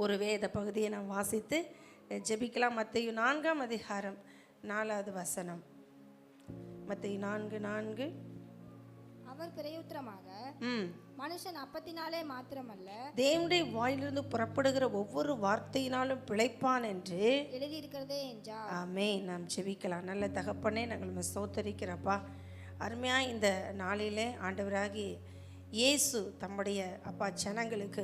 ஒரு வேத பகுதியை நாம் வாசித்து ஜெபிக்கலாம். மத்தேயு 4ஆம் அதிகாரம் 4வது வசனம். மத்தேயு 4:4. அவர் பிரயுத்தரமாக, மனுஷன் அப்பத்தினாலே மாத்திரமல்ல தேவனுடைய வாயிலிருந்து புறப்படுகிற ஒவ்வொரு வார்த்தையினாலும் பிழைப்பான் என்று எழுதியிருக்கிறதே என்றார். ஆமென். நாம் ஜெபிக்கலாம். நல்ல தகப்பனே, நாங்கள் ஸ்தோத்தரிக்கிறப்பா. அருமையாக இந்த நாளிலே ஆண்டவராகி இயேசு தம்முடைய அப்பா ஜனங்களுக்கு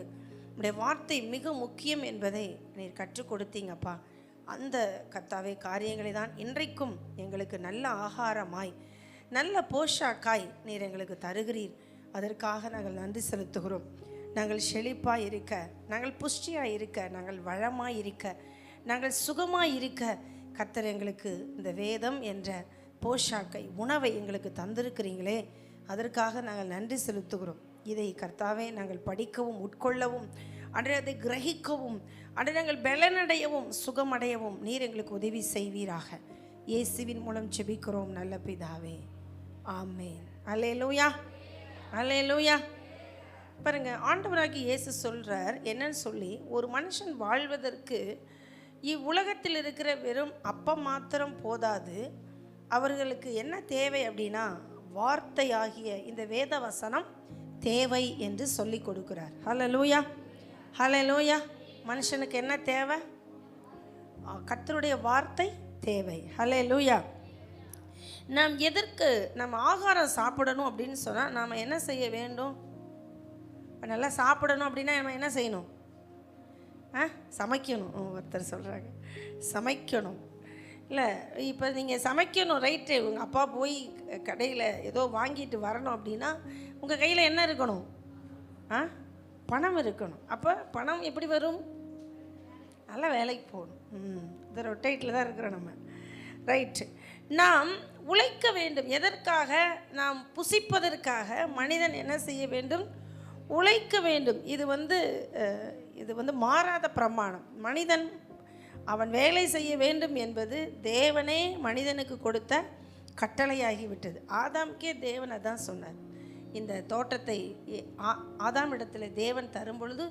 உடைய வார்த்தை மிக முக்கியம் என்பதை நீர் கற்றுக் கொடுத்தீங்கப்பா. அந்த கர்த்தாவே காரியங்களை தான் இன்றைக்கும் எங்களுக்கு நல்ல ஆகாரமாய் நல்ல போஷாக்காய் நீர் எங்களுக்கு தருகிறீர். அதற்காக நாங்கள் நன்றி செலுத்துகிறோம். நாங்கள் செழிப்பாய் இருக்க, நாங்கள் புஷ்டியாய் இருக்க, நாங்கள் வளமாய் இருக்க, நாங்கள் சுகமாய் இருக்க கர்த்தர் எங்களுக்கு இந்த வேதம் என்ற போஷாக்கை, உணவை எங்களுக்கு தந்திருக்கிறீங்களே, அதற்காக நாங்கள் நன்றி செலுத்துகிறோம். இதை கர்த்தாவே நாங்கள் படிக்கவும் உட்கொள்ளவும் அன்றைய அதை கிரகிக்கவும் அன்றைய நாங்கள் பலனடையவும் சுகமடையவும் நீர் எங்களுக்கு உதவி செய்வீராக. இயேசுவின் மூலம் ஜெபிக்கிறோம் நல்ல பிதாவே, ஆமென். அல்லேலூயா, அல்லேலூயா. பாருங்க, ஆண்டவராகி இயேசு சொல்றார் என்னன்னு சொல்லி, ஒரு மனுஷன் வாழ்வதற்கு இவ்வுலகத்தில் இருக்கிற வெறும் அப்பம் மாத்திரம் போதாது, அவர்களுக்கு என்ன தேவை அப்படின்னா வார்த்தையாகிய இந்த வேத வசனம் தேவை என்று சொல்லி கொடுக்கிறார். ஹல்லேலூயா, ஹல்லேலூயா. மனுஷனுக்கு என்ன தேவை? கர்த்தருடைய வார்த்தை தேவை. ஹல்லேலூயா. நாம் எதற்கு நம்ம ஆகாரம் சாப்பிடணும் அப்படின்னு சொன்னால் நாம் என்ன செய்ய வேண்டும்? நல்லா சாப்பிடணும் அப்படின்னா நம்ம என்ன செய்யணும்? சமைக்கணும். ஒருத்தர் சொல்கிறாங்க சமைக்கணும். இல்லை, இப்போ நீங்கள் சமைக்கணும், ரைட்டு. உங்கள் அப்பா போய் கடையில் ஏதோ வாங்கிட்டு வரணும் அப்படின்னா உங்கள் கையில் என்ன இருக்கணும்? பணம் இருக்கணும். அப்போ பணம் எப்படி வரும்? நல்லா வேலைக்கு போகணும். இந்த ரொட்டேட்டில் தான் இருக்கிறோம் நம்ம, ரைட்டு. நாம் உழைக்க வேண்டும். எதற்காக? நாம் புசிப்பதற்காக மனிதன் என்ன செய்ய வேண்டும்? உழைக்க வேண்டும். இது வந்து மாறாத பிரமாணம். மனிதன் அவன் வேலை செய்ய வேண்டும் என்பது தேவனே மனிதனுக்கு கொடுத்த கட்டளையாகிவிட்டது. ஆதாமுக்கே தேவன் அதான் சொன்னார். இந்த தோட்டத்தை ஆதாமிடத்தில் தேவன் தரும்பொழுது,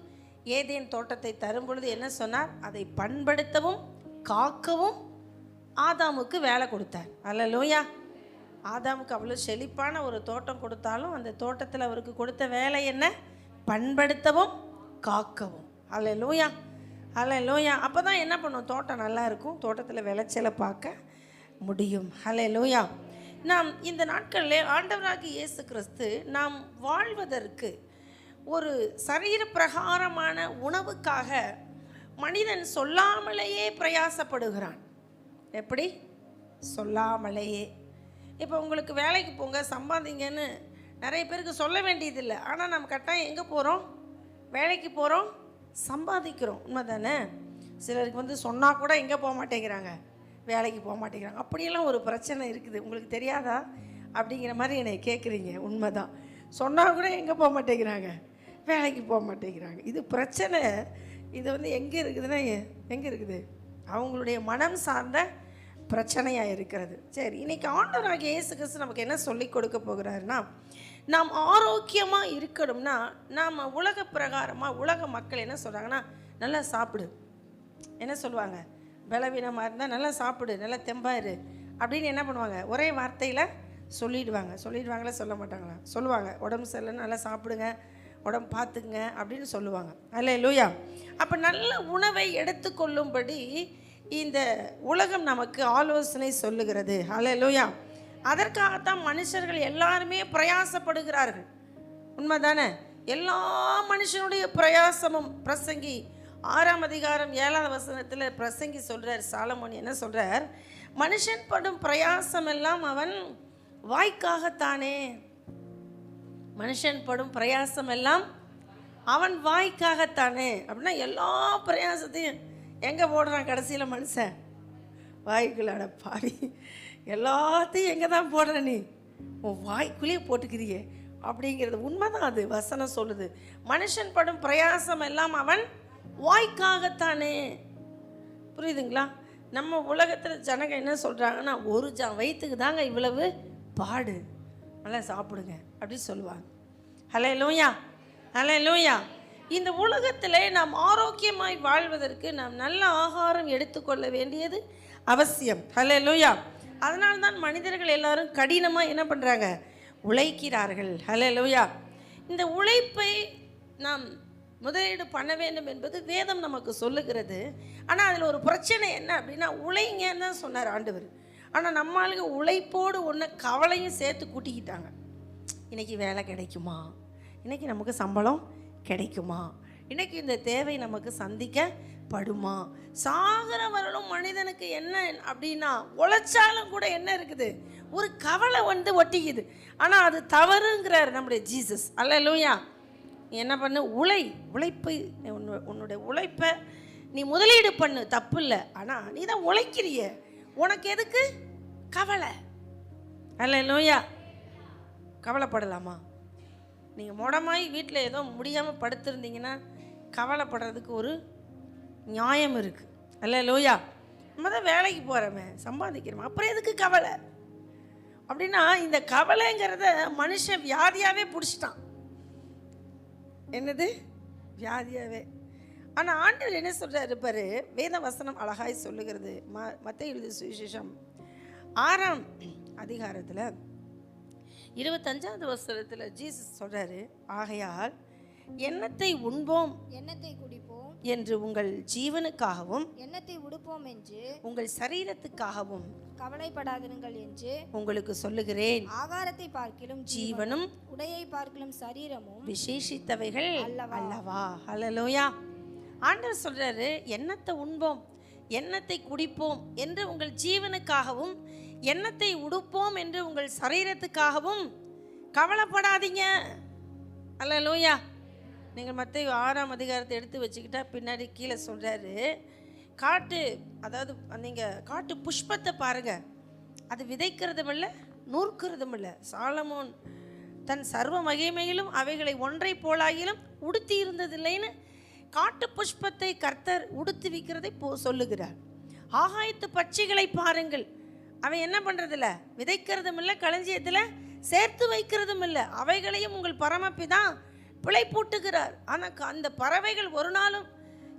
ஏதேன் தோட்டத்தை தரும்பொழுது என்ன சொன்னார்? அதை பண்படுத்தவும் காக்கவும் ஆதாமுக்கு வேலை கொடுத்தார். அல்லேலூயா. ஆதாமுக்கு அவ்வளோ செழிப்பான ஒரு தோட்டம் கொடுத்தாலும் அந்த தோட்டத்தில் அவருக்கு கொடுத்த வேலை என்ன? பண்படுத்தவும் காக்கவும். அல்லேலூயா, அல்லேலூயா. அப்போ தான் என்ன பண்ணும்? தோட்டம் நல்லா இருக்கும், தோட்டத்தில் விளைச்சலை பார்க்க முடியும். அல்லேலூயா. நாம் இந்த நாட்களில் ஆண்டவராகிய இயேசு கிறிஸ்து நாம் வாழ்வதற்கு ஒரு சரீர பிரகாரமான உணவுக்காக மனிதன் சொல்லாமலேயே பிரயாசப்படுகிறான். எப்படி? சொல்லாமலேயே. இப்போ உங்களுக்கு வேலைக்கு போங்க, சம்பாதிங்கன்னு நிறைய பேருக்கு சொல்ல வேண்டியதில்லை. ஆனால் நம்ம கட்டாயம் எங்கே போகிறோம்? வேலைக்கு போகிறோம், சம்பாதிக்கிறோம். உண்மை தானே? சிலருக்கு சொன்னால் கூட எங்கே போக மாட்டேங்கிறாங்க? வேலைக்கு போக மாட்டேங்கிறாங்க. அப்படியெல்லாம் ஒரு பிரச்சனை இருக்குது, உங்களுக்கு தெரியாதா அப்படிங்கிற மாதிரி என்னை கேட்குறீங்க. உண்மை தான். சொன்னால் கூட எங்கே போக மாட்டேங்கிறாங்க? வேலைக்கு போக மாட்டேங்கிறாங்க. இது பிரச்சனை. இது எங்கே இருக்குதுன்னா, எங்கே இருக்குது? அவங்களுடைய மனம் சார்ந்த பிரச்சனையாக இருக்கிறது. சரி, இன்றைக்கி ஆண்டவராகிய இயேசு கிறிஸ்து நமக்கு என்ன சொல்லி கொடுக்க போகிறாருன்னா, நாம் ஆரோக்கியமாக இருக்கணும்னா நாம் உலக பிரகாரமாக, உலக மக்கள் என்ன சொல்கிறாங்கன்னா, நல்லா சாப்பிடு. என்ன சொல்லுவாங்க? பலவீனமாக இருந்தால் நல்லா சாப்பிடு, நல்லா தெம்பாயிரு அப்படின்னு என்ன பண்ணுவாங்க? ஒரே வார்த்தையில் சொல்லிடுவாங்களா? சொல்ல மாட்டாங்களா? சொல்லுவாங்க. உடம்பு சரியில்லைன்னு நல்லா சாப்பிடுங்க, உடம்பு பார்த்துக்குங்க அப்படின்னு சொல்லுவாங்க. அல்லேலூயா. அப்போ நல்ல உணவை எடுத்துக்கொள்ளும்படி இந்த உலகம் நமக்கு ஆலோசனை சொல்லுகிறது. அல்லேலூயா. அதற்காகத்தான் மனுஷர்கள் எல்லாருமே பிரயாசப்படுகிறார்கள். உண்மை தானே? எல்லா மனுஷனுடைய பிரயாசமும் பிரசங்கி 6ஆம் அதிகாரம் 7வது வசனத்தில் பிரசங்கி சொல்கிறார். சாலமோன் என்ன சொல்கிறார்? மனுஷன் படும் பிரயாசம் எல்லாம் அவன் வாய்க்காகத்தானே. மனுஷன் படும் பிரயாசம் எல்லாம் அவன் வாய்க்காகத்தானே. அப்படின்னா எல்லா பிரயாசத்தையும் எங்கே போடுறான் கடைசியில்? மனுஷன் வாய்க்குள்ளாட பாவி, எல்லாத்தையும் எங்கே தான் போடுற? நீ உன் வாய்க்குள்ளேயே போட்டுக்கிறியே அப்படிங்கிறது உண்மைதான். அது வசனம் சொல்லுது. மனுஷன் படும் பிரயாசம் எல்லாம் அவன் வாய்க்காகத்தானே. புரியுதுங்களா? நம்ம உலகத்தில் ஜனங்க என்ன சொல்கிறாங்கன்னா, ஒரு வயிற்றுக்கு தாங்க இவ்வளவு பாடு, நல்லா சாப்பிடுங்க அப்படி சொல்லுவாங்க. ஹல்லேலூயா, ஹல்லேலூயா. இந்த உலகத்திலே நாம் ஆரோக்கியமாய் வாழ்வதற்கு நாம் நல்ல ஆகாரம் எடுத்துக்கொள்ள வேண்டியது அவசியம். ஹல்லேலூயா. அதனால தான் மனிதர்கள் எல்லாரும் கடினமாக என்ன பண்ணுறாங்க, உழைக்கிறார்கள். ஹல்லேலூயா. இந்த உழைப்பை நாம் முதலீடு பண்ண வேண்டும் என்பது வேதம் நமக்கு சொல்லுகிறது. ஆனால் அதில் ஒரு பிரச்சனை என்ன அப்படின்னா, உழைங்கன்னு தான் சொன்னார் ஆண்டவர். ஆனால் நம்ம ஆளுங்க உழைப்போடு ஒன்று கவலையும் சேர்த்து கூட்டிக்கிட்டாங்க. இன்றைக்கி வேலை கிடைக்குமா, இன்றைக்கி நமக்கு சம்பளம் கிடைக்குமா, இன்றைக்கி இந்த தேவை நமக்கு சந்திக்கப்படுமா. சாகர வரலும் மனிதனுக்கு என்ன அப்படின்னா, உழைச்சாலும் கூட என்ன இருக்குது, ஒரு கவலை ஒட்டிக்குது. ஆனால் அது தவறுங்கிறார் நம்முடைய ஜீசஸ். அல்லேலூயா. நீ என்ன பண்ணு, உழைப்பை உன்னுடைய உழைப்பை நீ முதலீடு பண்ணு, தப்பு இல்லை. ஆனால் நீ தான் உழைக்கிறிய, உனக்கு எதுக்கு கவலை? அல்லேலூயா. கவலைப்படலாமா? நீங்கள் முடமாய் வீட்டில் ஏதோ முடியாமல் படுத்திருந்தீங்கன்னா கவலைப்படுறதுக்கு ஒரு நியாயம் இருக்குது. அல்லேலூயா. நம்ம தான் வேலைக்கு போகிறோமே, சம்பாதிக்கிறோமே, அப்புறம் எதுக்கு கவலை அப்படின்னா, இந்த கவலைங்கிறத மனுஷன் வியாதியாகவே பிடிச்சிட்டான். என்னது வியாதியாகவே. ஆனால் ஆண்டவர் என்ன சொல்கிறாரு பாரு, வேத வசனம் அழகாய் சொல்லுகிறது. மத்தேயு எழுதிய சுவிசேஷம் 6ஆம் அதிகாரத்தில் 25வது வசனத்தில் ஜீசஸ் சொல்கிறாரு, ஆகையால் எண்ணத்தை உண்போம், எண்ணத்தை குடிப்போம் என்று உங்கள் ஜீவனுக்காகவும், எண்ணத்தை உடுப்போம் என்று உங்கள் சரீரத்துக்காகவும் கவலைப்படாதிருங்கள் என்று உங்களுக்கு சொல்லுகிறேன். ஆகாரத்தை பார்க்கிலும் ஜீவனும் உடையை பார்க்கிலும் சரீரமும் விசேஷித்தவைகள் அல்லவா. ஹல்லேலூயா. ஆண்டவர் சொல்றாரு, எண்ணத்தை உண்போம், எண்ணத்தை குடிப்போம் என்று உங்கள் ஜீவனுக்காகவும், எண்ணத்தை உடுப்போம் என்று உங்கள் சரீரத்துக்காகவும் கவலைப்படாதீங்க. அல்லேலூயா. நீங்கள் மத்தேயு 6ஆம் அதிகாரத்தை எடுத்து வச்சுக்கிட்டா பின்னாடி கீழே சொல்கிறாரு, அதாவது நீங்கள் காட்டு புஷ்பத்தை பாருங்கள், அது விதைக்கிறதும் இல்லை நூற்கிறதும் இல்லை. சாலமோன் தன் சர்வ மகிமையிலும் அவைகளை ஒன்றை போலாயிலும் உடுத்தி இருந்ததில்லைன்னு காட்டு புஷ்பத்தை கர்த்தர் உடுத்துவிக்கிறதை சொல்லுகிறார். ஆகாயத்து பட்சிகளை பாருங்கள், அவன் என்ன பண்ணுறதில்ல, விதைக்கிறதும் இல்லை, களஞ்சியத்தில் சேர்த்து வைக்கிறதும் இல்லை, அவைகளையும் உங்கள் பரமபிதான் பிழைப்பூட்டுகிறார். ஆனால் அந்த பறவைகள் ஒரு நாளும்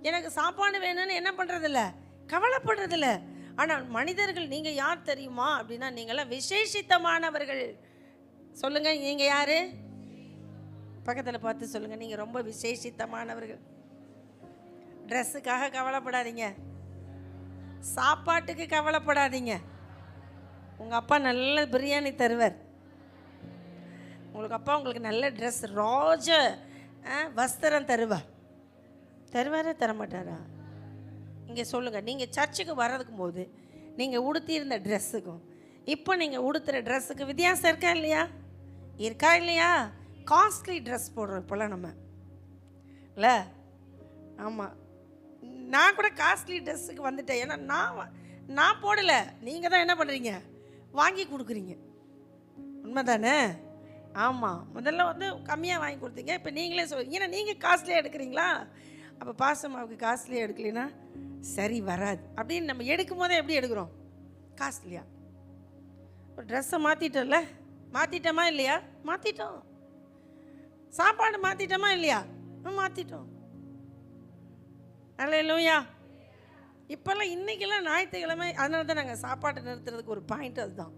எனக்கு சாப்பாடு வேணும்னு என்ன பண்ணுறதில்ல, கவலைப்படுறதில்ல. ஆனால் மனிதர்கள், நீங்கள் யார் தெரியுமா அப்படின்னா, நீங்களாம் விசேஷித்தமானவர்கள். சொல்லுங்கள், நீங்கள் யார்? பக்கத்தில் பார்த்து சொல்லுங்கள், நீங்கள் ரொம்ப விசேஷித்தமானவர்கள். ட்ரெஸ்ஸுக்காக கவலைப்படாதீங்க, சாப்பாட்டுக்கு கவலைப்படாதீங்க. உங்கள் அப்பா நல்ல பிரியாணி தருவார், உங்களுக்கு நல்ல ட்ரெஸ், ரோஜ வஸ்திரம் தருவாரா தரமாட்டாரா? இங்கே சொல்லுங்கள், நீங்கள் சர்ச்சுக்கு வர்றதுக்கு போது நீங்கள் உடுத்தியிருந்த ட்ரெஸ்ஸுக்கும் இப்போ நீங்கள் உடுத்துகிற ட்ரெஸ்ஸுக்கு வித்தியாசம் இருக்கா இல்லையா? காஸ்ட்லி ட்ரெஸ் போடுறோம் இப்போல்லாம் நம்ம, இல்லை? ஆமாம், நான் கூட காஸ்ட்லி ட்ரெஸ்ஸுக்கு வந்துட்டேன். ஏன்னா நான் போடலை, நீங்கள் தான் என்ன பண்ணுறீங்க, வாங்கி கொடுக்குறீங்க. உண்மை தானே? ஆமாம், முதல்ல கம்மியாக வாங்கி கொடுத்தீங்க, இப்போ நீங்களே சொல்லுங்க. ஏன்னா நீங்கள் காஸ்ட்லியாக எடுக்கிறீங்களா? அப்போ பாசமாவுக்கு காஸ்ட்லியாக எடுக்கலைன்னா சரி வராது அப்படின்னு நம்ம எடுக்கும் போதே எப்படி எடுக்கிறோம், காஸ்ட்லியாக. ஒரு ட்ரெஸ்ஸை மாற்றிட்டோமா இல்லையா? மாற்றிட்டோம். சாப்பாடு மாற்றிட்டோமா இல்லையா? மாற்றிட்டோம். அல்லேலூயா. இப்போல்லாம் இன்றைக்கெல்லாம் ஞாயிற்றுக்கிழமை, அதனால தான் நாங்கள் சாப்பாட்டை நிறுத்துறதுக்கு ஒரு பாயிண்ட் அதுதான்.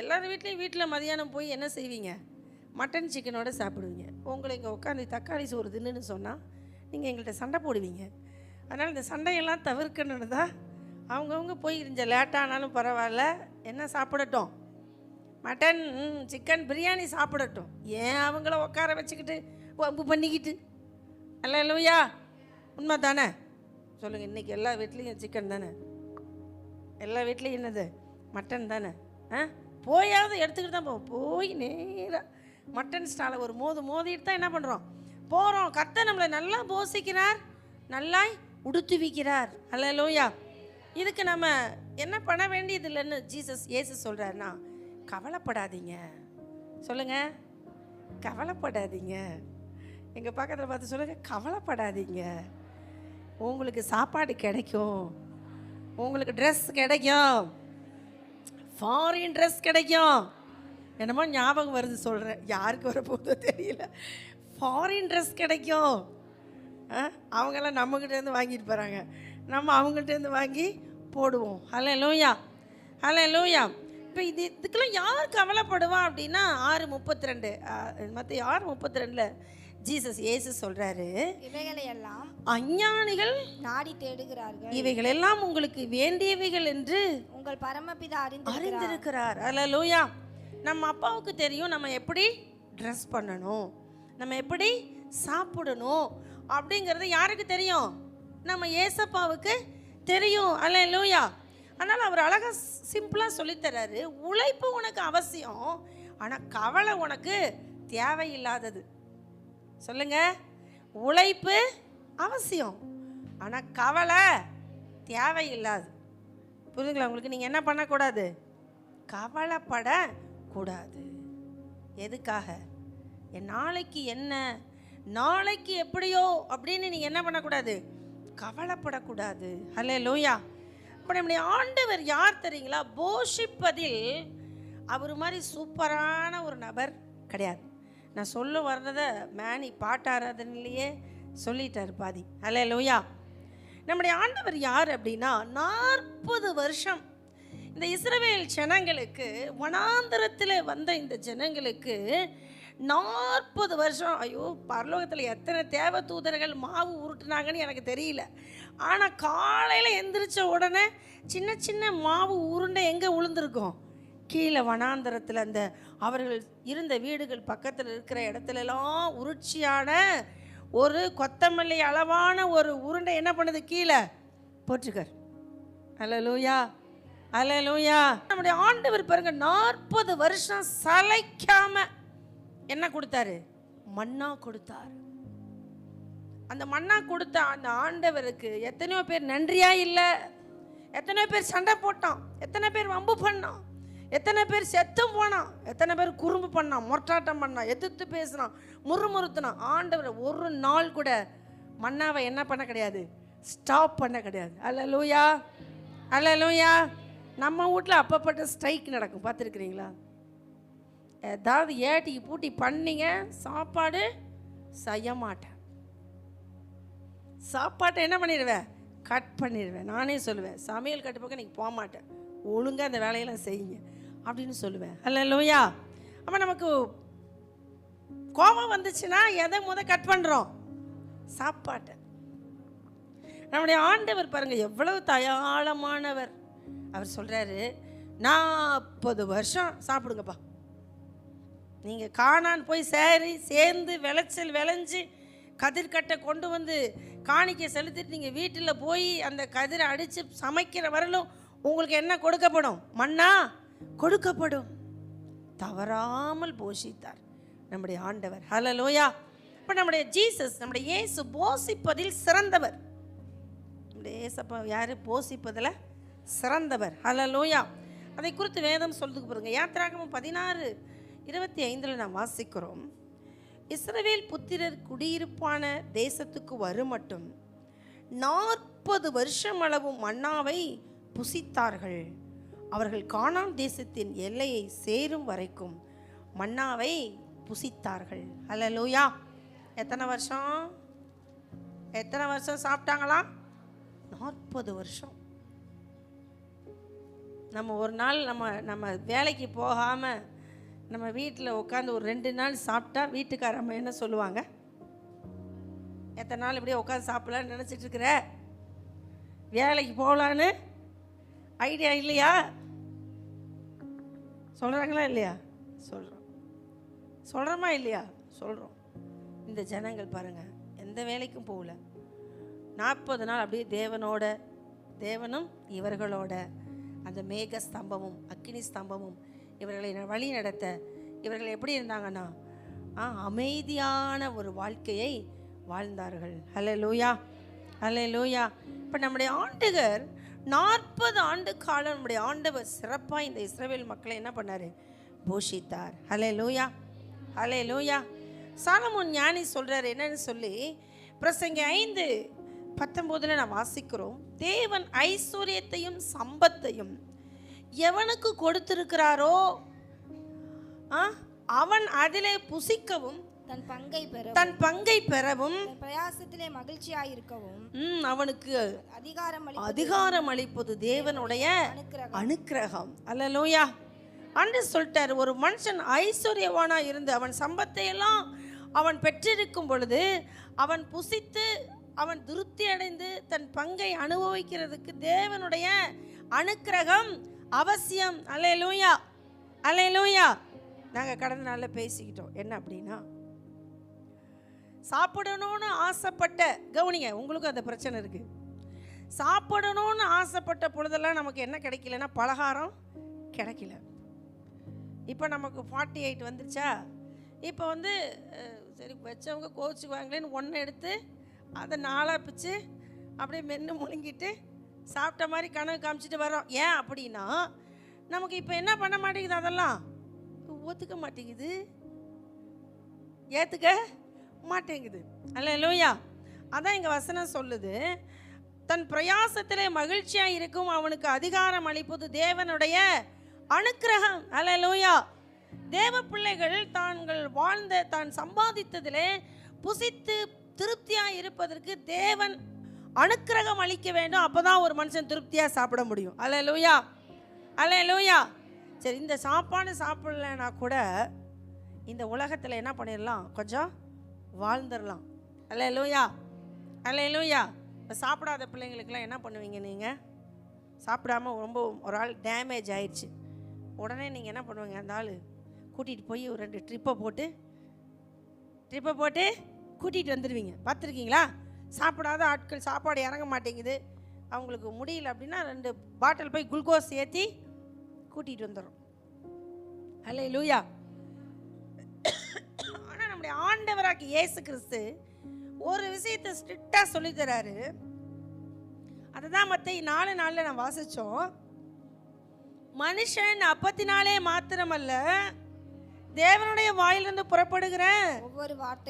எல்லார் வீட்டில் மதியானம் போய் என்ன செய்வீங்க, மட்டன் சிக்கனோடு சாப்பிடுவீங்க. உங்களை இங்கே உட்காந்து தக்காளி சோறு தின்னுன்னு சொன்னால் நீங்கள் எங்கள்கிட்ட சண்டை போடுவீங்க. அதனால் இந்த சண்டையெல்லாம் தவிர்க்கணுன்னு தான் அவங்கவுங்க போய் கொஞ்சம் லேட்டானாலும் பரவாயில்ல, என்ன சாப்பிடட்டும், மட்டன் சிக்கன் பிரியாணி சாப்பிடட்டும். ஏன் அவங்கள உட்கார வச்சுக்கிட்டு வம்பு பண்ணிக்கிட்டு? அல்லேலூயா. உண்மை தானே? சொல்லுங்கள், இன்றைக்கி எல்லா வீட்லேயும் சிக்கன் தானே, எல்லா வீட்லேயும் என்னது, மட்டன் தானே. போயாவது எடுத்துக்கிட்டு தான் போவோம். போய் நேராக மட்டன் ஸ்டாலை ஒரு மோதிட்டு தான் என்ன பண்ணுறோம், போகிறோம். கர்த்தர் நம்மளை நல்லா போஷிக்கிறார், நல்லா உடுத்துவிக்கிறார். அல்லேலூயா. இதுக்கு நம்ம என்ன பண்ண வேண்டியது இல்லைன்னு இயேசு சொல்கிறாருன்னா, கவலைப்படாதீங்க. சொல்லுங்கள், கவலைப்படாதீங்க. எங்கள் பக்கத்தில் பார்த்து சொல்லுங்கள், கவலைப்படாதீங்க. உங்களுக்கு சாப்பாடு கிடைக்கும், உங்களுக்கு ட்ரெஸ் கிடைக்கும், ஃபாரின் ட்ரெஸ் கிடைக்கும். என்னமோ ஞாபகம் வருது சொல்கிறேன், யாருக்கு வரப்போதோ தெரியல. ஃபாரின் ட்ரெஸ் கிடைக்கும். அவங்கெல்லாம் நம்மக்கிட்டேருந்து வாங்கிட்டு போகிறாங்க, நம்ம அவங்கள்ட்டேருந்து வாங்கி போடுவோம். ஹல்லேலூயா, ஹல்லேலூயா. இப்போ இதுக்கெல்லாம் யார் கவலைப்படுவா அப்படின்னா 6:32 மற்ற 6:32 ஜீசஸ் இயேசு சொல்கிறாரு, இவைகளையெல்லாம் அஞ்ஞானிகள் நாடி தேடுகிறார்கள், இவைகள் எல்லாம் உங்களுக்கு வேண்டியவைகள் என்று உங்கள் பரமபிதா அறிந்திருக்கிறார். ஹல்லேலூயா. நம்ம அப்பாவுக்கு தெரியும் நம்ம எப்படி ட்ரெஸ் பண்ணணும், நம்ம எப்படி சாப்பிடணும் அப்படிங்கிறது யாருக்கு தெரியும்? நம்ம ஏசப்பாவுக்கு தெரியும். ஹல்லேலூயா. அதனால் அவர் அழகாக சிம்பிளாக சொல்லித்தராரு, உழைப்பு உனக்கு அவசியம், ஆனால் கவலை உனக்கு தேவையில்லாதது. சொல்லுங்க, உழைப்பு அவசியம், ஆனால் கவலை தேவையில்லாது. புரியுதுங்களா உங்களுக்கு? நீங்கள் என்ன பண்ணக்கூடாது? கவலைப்படக்கூடாது. எதுக்காக? என் நாளைக்கு என்ன, நாளைக்கு எப்படியோ அப்படின்னு நீங்கள் என்ன பண்ணக்கூடாது? கவலைப்படக்கூடாது. ஹல்லேலூயா. இப்போ நம்முடைய ஆண்டவர் யார் தெரியுங்களா? போஷிப்பதில் அவர் மாதிரி சூப்பரான ஒரு நபர் கிடையாது. நான் சொல்ல வர்றதை மேனி பாட்டாராதனையிலேயே சொல்லிட்டார் பாதி. ஹல்லேலூயா. நம்முடைய ஆண்டவர் யார் அப்படின்னா 40 வருஷம் இந்த இஸ்ரவேல் ஜனங்களுக்கு, வனாந்தரத்தில் வந்த இந்த ஜனங்களுக்கு 40 வருஷம், ஐயோ பரலோகத்தில் எத்தனை தேவ தூதர்கள் மாவு உருட்டுனாங்கன்னு எனக்கு தெரியல. ஆனால் காலையில் எந்திரிச்ச உடனே சின்ன சின்ன மாவு உருண்டை எங்கே விழுந்திருக்கும்? கீழே வனாந்தரத்தில் அந்த அவர்கள் இருந்த வீடுகள் பக்கத்தில் இருக்கிற இடத்துலலாம் உருட்சியான ஒரு கொத்தமல்லி அளவான ஒரு உருண்டை என்ன பண்ணுது? கீழே போட்டுருக்கார். ஹல்லேலூயா, ஹல்லேலூயா. நம்முடைய ஆண்டவர் பாருங்க 40 வருஷம் சளைக்காம என்ன கொடுத்தாரு? மன்னா கொடுத்தார். அந்த மன்னா கொடுத்த அந்த ஆண்டவருக்கு எத்தனையோ பேர் நன்றியா இல்லை, எத்தனையோ பேர் சண்டை போட்டான், எத்தனை பேர் வம்பு பண்ணான், எத்தனை பேர் செத்தும் போனான், எத்தனை பேர் குறும்பு பண்ணான், மொட்டாட்டம் பண்ணான், எதிர்த்து பேசினான், முறுமுறுத்தினான். ஆண்டவர் ஒரு நாள் கூட மன்னாவை என்ன பண்ண கிடையாது? ஸ்டாப் பண்ண கிடையாது. ஹல்லேலூயா, ஹல்லேலூயா. நம்ம வீட்டில் அப்பப்பட்ட ஸ்ட்ரைக் நடக்கும், பார்த்துருக்குறீங்களா? ஏதாவது ஏட்டிக்கு பூட்டி பண்ணிங்க, சாப்பாடு செய்ய மாட்டேன், சாப்பாட்டை என்ன பண்ணிடுவேன்? கட் பண்ணிடுவேன். நானே சொல்லுவேன், சமையல் கட்டு பக்கம் நீங்கள் போக மாட்டேன், ஒழுங்காக அந்த வேலையெல்லாம் செய்யுங்க அப்படின்னு சொல்லுவேன். ஹல்லேலூயா. அப்போ நமக்கு கோபம் வந்துச்சுன்னா எதை கட் பண்ணுறோம்? சாப்பாட்டை. நம்முடைய ஆண்டவர் பாருங்கள் எவ்வளவு தயாளமானவர். அவர் சொல்கிறாரு, 40 வருஷம் சாப்பிடுங்கப்பா. நீங்கள் காணான் போய் சேர்ந்து விளைச்சல் விளைஞ்சி கதிர்கட்டை கொண்டு வந்து காணிக்கை செலுத்திட்டு நீங்கள் வீட்டில் போய் அந்த கதிரை அடித்து சமைக்கிற வரலும் உங்களுக்கு என்ன கொடுக்கப்படும்? மன்னா கொடுக்கப்படும். தவறாமல் போஷித்தார் நம்முடைய ஆண்டவர். ஹல்லேலூயா. இப்போ நம்முடைய ஜீசஸ், நம்முடைய இயேசு போஷிப்பதில் சிறந்தவர். நம்முடைய இயேசப்பா யார்? போஷிப்பதில் சிறந்தவர். ஹல்லேலூயா. அதை குறித்து வேதம் சொல்லுக்கு பாருங்க. யாத்திராகமம் 16:25 நாம் வாசிக்கிறோம், இஸ்ரவேல் புத்திரர் குடியிருப்பான தேசத்துக்கு வருமட்டும் 40 வருஷம் அளவு மன்னாவை புசித்தார்கள். அவர்கள் கானான் தேசத்தின் எல்லையை சேரும் வரைக்கும் மன்னாவை புசித்தார்கள். ஹல்லேலூயா. எத்தனை வருஷம் சாப்பிட்டாங்களா? 40 வருஷம். நம்ம ஒரு நாள் நம்ம வேலைக்கு போகாமல் நம்ம வீட்டில் உட்காந்து ஒரு 2 நாள் சாப்பிட்டா வீட்டுக்காரம்மா என்ன சொல்லுவாங்க? எத்தனை நாள் இப்படியே உட்காந்து சாப்பிடலான்னு நினச்சிட்டு இருக்கிற? வேலைக்கு போகலான்னு ஐடியா இல்லையா? சொல்கிறாங்களா இல்லையா? சொல்கிறோமா இல்லையா? சொல்கிறோம். இந்த ஜனங்கள் பாருங்கள், எந்த வேலைக்கும் போகல, 40 நாள் அப்படியே தேவனும் இவர்களோட அந்த மேக ஸ்தம்பமும் அக்கினி ஸ்தம்பமும் இவர்களை வழி நடத்த இவர்கள் எப்படி இருந்தாங்கன்னா அமைதியான ஒரு வாழ்க்கையை வாழ்ந்தார்கள். ஹல்லேலூயா, ஹல்லேலூயா. இப்போ நம்முடைய ஆண்டவர் 40 ஆண்டு காலம் நம்முடைய ஆண்டவர் சிறப்பாக இந்த இஸ்ரவேல் மக்களை என்ன பண்ணார்? போஷித்தார். ஹல்லேலூயா, ஹல்லேலூயா. சாலமோன் ஞானி சொல்கிறார் என்னன்னு சொல்லி, பிரசங்கி 5:19 நான் வாசிக்கிறோம், தேவன் ஐஸ்வர்யத்தையும் சம்பத்தையும் எவனுக்கு கொடுத்திருக்கிறாரோ அவன் அதிலே புசிக்கவும் தன் பங்கை பெற தன் பங்கை பெறவும் தன் பிரயாசத்திலே மகிழ்ச்சியாயிருக்கவும் அவனுக்கு அதிகாரம் அதிகாரம் அளிப்பது தேவனுடைய அனுக்கிரகம். அல்லேலூயா. அன்று சொல்லிட்டார், ஒரு மனுஷன் ஐஸ்வர்யவானா இருந்து அவன் சம்பத்தை எல்லாம் அவன் பெற்றிருக்கும் பொழுது அவன் புசித்து அவன் திருப்தி அடைந்து தன் பங்கை அனுபவிக்கிறதுக்கு தேவனுடைய அனுக்கிரகம் அவசியம். அல்லேலூயா, அல்லேலூயா. நாங்கள் கடந்த நாளில் பேசிக்கிட்டோம் என்ன அப்படின்னா, சாப்பிடணும்னு ஆசைப்பட்ட, கவனிங்க, உங்களுக்கும் அந்த பிரச்சனை இருக்குது. சாப்பிடணும்னு ஆசைப்பட்ட பொழுதெல்லாம் நமக்கு என்ன கிடைக்கலன்னா பலகாரம் கிடைக்கல. இப்போ நமக்கு 48 வந்துருச்சா, இப்போ சரி வச்சவங்க கோச்சுக்குவாங்களேன்னு ஒன்று எடுத்து அதை 4 பிச்சு அப்படியே மென்று முழுங்கிட்டு சாப்பிட்ட மாதிரி கனவு காமிச்சிட்டு வரோம். ஏன் அப்படின்னா நமக்கு இப்போ என்ன பண்ண மாட்டேங்குது, அதெல்லாம் ஒத்துக்க மாட்டேங்குது, ஏற்றுக்க மாட்டேங்குது. அல்லேலூயா. அதான் இங்கே வசனம் சொல்லுது, தன் பிரயாசத்திலே மகிழ்ச்சியாக இருக்கும் அவனுக்கு அதிகாரம் அளிப்பது தேவனுடைய அனுக்கிரகம். அல்லேலூயா. தேவ பிள்ளைகள் தாங்கள் வாழ்ந்த தான் சம்பாதித்ததிலே புசித்து திருப்தியாக இருப்பதற்கு தேவன் அனுக்கிரகம் அளிக்க வேண்டும். அப்போதான் ஒரு மனுஷன் திருப்தியாக சாப்பிட முடியும். அல்லேலூயா, அல்லேலூயா. சரி, இந்த சாப்பாடு சாப்பிடலைன்னா கூட இந்த உலகத்தில் என்ன பண்ணிடலாம், கொஞ்சம் வாழ்ந்துடலாம். அல்லேலூயா, அல்லேலூயா. இப்போ சாப்பிடாத பிள்ளைங்களுக்கெல்லாம் என்ன பண்ணுவீங்க நீங்கள்? சாப்பிடாமல் ரொம்ப ஒரு ஆள் டேமேஜ் ஆயிடுச்சு, உடனே நீங்கள் என்ன பண்ணுவீங்க, அந்த ஆள் கூட்டிகிட்டு போய் ஒரு 2 ட்ரிப்பை போட்டு கூட்டிகிட்டு வந்துடுவீங்க. பார்த்துருக்கீங்களா? சாப்பிடாத ஆட்கள் சாப்பாடு இறங்க மாட்டேங்குது, அவங்களுக்கு முடியல அப்படின்னா 2 பாட்டில் போய் குளுக்கோஸ் ஏற்றி கூட்டிகிட்டு வந்துடும். அல்லேலூயா. ஆனால் நம்முடைய ஆண்டவராகிய இயேசு கிறிஸ்து ஒரு விஷயத்தை ஸ்ட்ரிக்டாக சொல்லித்தராரு. அதை தான் மற்ற 4 நாளில் நான் வாசித்தோம். மனுஷன் அப்பத்தினாலே மாத்திரமல்ல தேவனுடைய வாயிலிருந்து புறப்படுகிற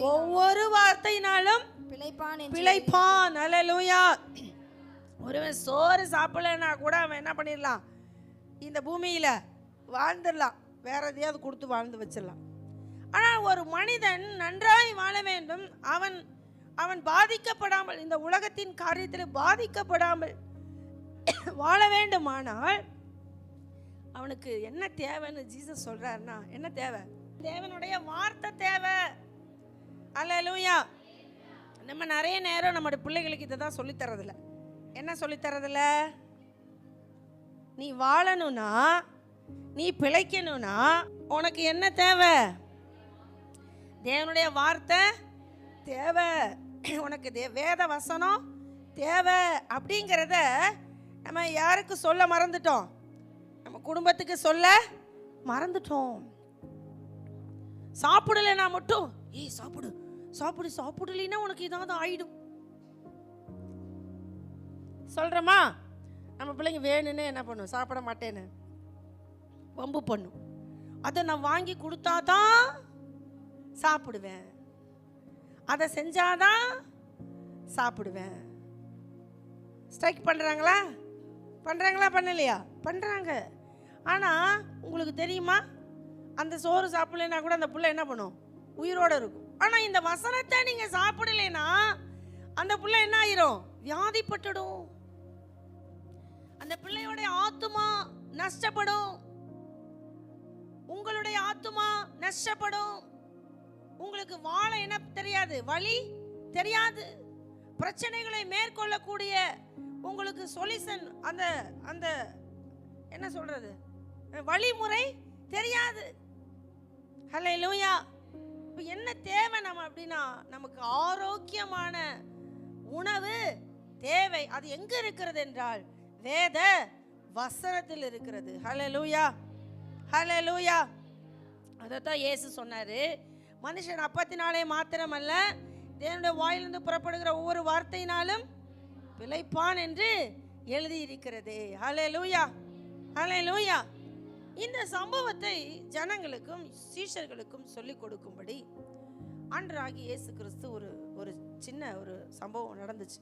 ஒவ்வொரு வார்த்தையினாலும் பிழைப்பான். அல்லேலூயா. ஒருவன் சோறு சாப்பிடலன்னா கூட அவன் என்ன பண்ணிடலாம், இந்த பூமியில் வாழ்ந்துடலாம், வேற எதையாவது கொடுத்து வாழ்ந்து வச்சிடலாம். ஆனால் ஒரு மனிதன் நன்றாய் வாழ வேண்டும், அவன் பாதிக்கப்படாமல், இந்த உலகத்தின் காரியத்தில் பாதிக்கப்படாமல் வாழ வேண்டுமானால் அவனுக்கு என்ன தேவைன்னு ஜீசஸ் சொல்றாருன்னா, என்ன தேவை? தேவனுடைய வார்த்தை தேவை. அல்லேலூயா. நம்ம நிறைய நேரம் நம்முடைய பிள்ளைகளுக்கு இதை தான் சொல்லித்தரதில்ல. என்ன சொல்லித்தரதில்ல? நீ வாழணும்னா, நீ பிழைக்கணும்னா உனக்கு என்ன தேவை? தேவனுடைய வார்த்தை தேவை, உனக்கு வேத வசனம் தேவை. அப்படிங்கிறத நம்ம யாருக்கு சொல்ல மறந்துட்டோம்? நம்ம குடும்பத்துக்கு சொல்ல மறந்துட்டோம். சாப்பிடலைன்னா மட்டும் சாப்பிடு சாப்பிடு, சாப்பிடலைன்னா உனக்கு ஏதாவது ஆயிடும் சொல்கிறோமா? நம்ம பிள்ளைங்க வேணும்னு என்ன பண்ணும், சாப்பிட மாட்டேன்னு வம்பு பண்ணும். அதை நான் வாங்கி கொடுத்தாதான் சாப்பிடுவேன், அதை செஞ்சாதான் சாப்பிடுவேன். ஸ்ட்ரைக் பண்ணுறாங்களா? பண்ணலையா? பண்ணுறாங்க. ஆனால் உங்களுக்கு தெரியுமா, அந்த சோறு சாப்பிடலைன்னா கூட அந்த பிள்ளை என்ன பண்ணும், உயிரோடு இருக்கும். ஆனால் இந்த வசனத்தை நீங்கள் சாப்பிடலைன்னா அந்த பிள்ளை என்ன ஆயிரும், வியாதிப்பட்டுடும். அந்த பிள்ளையோடைய ஆத்துமா நஷ்டப்படும், உங்களுடைய ஆத்துமா நஷ்டப்படும். உங்களுக்கு வாழ என்ன தெரியாது, வழி தெரியாது, பிரச்சனைகளை மேற்கொள்ளக்கூடிய உங்களுக்கு சொல்யூஷன், அந்த அந்த என்ன சொல்றது, வழிமுறை தெரியாது. ஹல்லேலூயா. இப்போ என்ன தேவை நம்ம அப்படின்னா, நமக்கு ஆரோக்கியமான உணவு தேவை. அது எங்க இருக்கிறது என்றால் வேத வசனத்தில் இருக்கிறது. ஹல்லேலூயா, ஹல்லேலூயா. அதைத்தான் இயேசு சொன்னாரு, மனுஷன் அப்பத்தினாலே மாத்திரமல்ல தேவனுடைய வாயிலிருந்து புறப்படுகிற ஒவ்வொரு வார்த்தையினாலும் பிழைப்பான் என்று எழுதி இருக்கிறது. ஹல்லேலூயா, ஹல்லேலூயா. இந்த சம்பவத்தை ஜனங்களுக்கும் சீஷர்களுக்கும் சொல்லிக் கொடுக்கும்படி ஆண்டவராகிய இயேசு கிறிஸ்து ஒரு சின்ன ஒரு சம்பவம் நடந்துச்சு.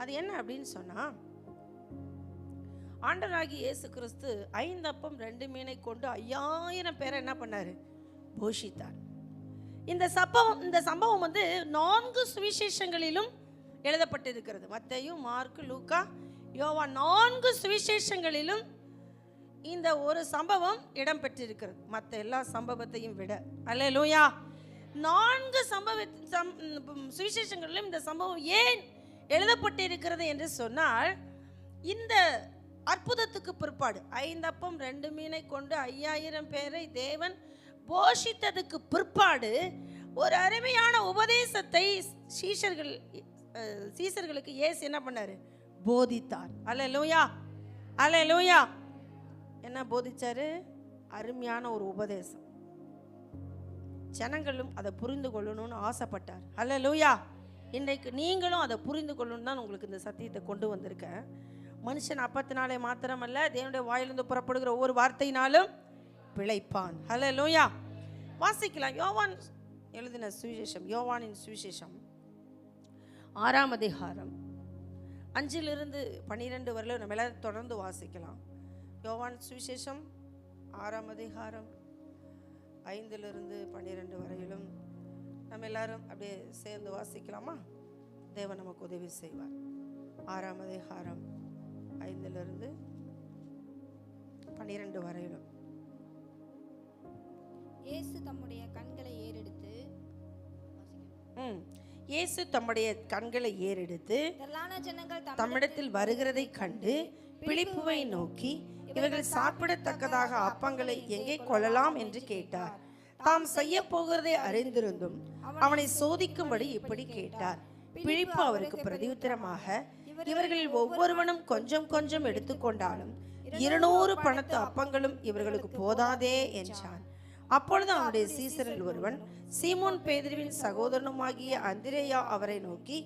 அது என்ன அப்படின்னு சொன்னா, ஆண்டவராகிய இயேசு கிறிஸ்து 5 அப்பம் 2 மீனை கொண்டு 5000 பேரை என்ன பண்ணாரு, போஷித்தார். இந்த சம்பவம் வந்து 4 சுவிசேஷங்களிலும் எழுதப்பட்டிருக்கிறது. மத்தேயு, மார்க்கு, லூக்கா, யோவான் 4 சுவிசேஷங்களிலும் இந்த ஒரு சம்பவம் இடம் பெற்றிருக்கிறது மற்ற எல்லா சம்பவத்தையும் விட. அல்லேலூயா. 4 சுவிசேஷங்களிலும் இந்த சம்பவம் ஏன் எழுதப்பட்டிருக்கிறது என்று சொன்னால், இந்த அற்புதத்துக்கு பிற்பாடு 5 அப்பம் 2 மீனை கொண்டு 5000 பேரை தேவன் போஷித்ததுக்கு பிற்பாடு ஒரு அருமையான உபதேசத்தை சீஷர்களுக்கு இயேசு என்ன பண்ணாரு? போதித்தார். அல்லேலூயா, அல்லேலூயா. என்ன போதிச்சாரு? அருமையான ஒரு உபதேசம். ஜனங்களும் அதை புரிந்து கொள்ளணும்னு ஆசைப்பட்டார். அல்லேலூயா. இன்றைக்கு நீங்களும் அதை புரிந்து கொள்ளணும் தான் உங்களுக்கு இந்த சத்தியத்தை கொண்டு வந்திருக்கேன். மனுஷன் அப்பத்தினாலே மாத்திரமல்ல, தேவனுடைய வாயிலிருந்து புறப்படுகிற ஒவ்வொரு வார்த்தையினாலும் பிழைப்பான். அல்லேலூயா. வாசிக்கலாம். யோவான் எழுதின சுவிசேஷம், யோவானின் சுவிசேஷம் 6ஆம் அதிகாரம் 5-12 வரையிலும் நம்ம எல்லாரும் தொடர்ந்து வாசிக்கலாம். யோவான் சுவிசேஷம் 6ஆம் அதிகாரம் 5-12 வரையிலும் நம்ம எல்லாரும் அப்படியே சேர்ந்து வாசிக்கலாமா? தேவன் நமக்கு உதவி செய்வார். 6ஆம் அதிகாரம் 5-12 வரையிலும். இயேசு தம்முடைய கண்களை ஏறெடுத்து இயேசு தம்முடைய கண்களை ஏறெடுத்து திரளான ஜனங்கள் தம்மிடத்தில் வருகிறதை கண்டு பிலிப்புவை நோக்கி, இவர்கள் சாப்பிடத்தக்கதாக அப்பங்களை எங்கே கொள்ளலாம் என்று கேட்டார். தாம் செய்ய போகிறதை அறிந்திருந்தும் அவனை சோதிக்கும்படி இப்படி கேட்டார். பிலிப்பு அவருக்கு பிரதியுத்தரமாக, இவர்களில் ஒவ்வொருவனும் கொஞ்சம் கொஞ்சம் எடுத்துக்கொண்டாலும் 200 பணத்து அப்பங்களும் இவர்களுக்கு போதாதே என்றான். அப்பொழுது அவனுடைய சீசரில் ஒருவன், சீமோன் பேதுருவின் சகோதரனுமாகிய அந்திரேயா அவரை நோக்கி,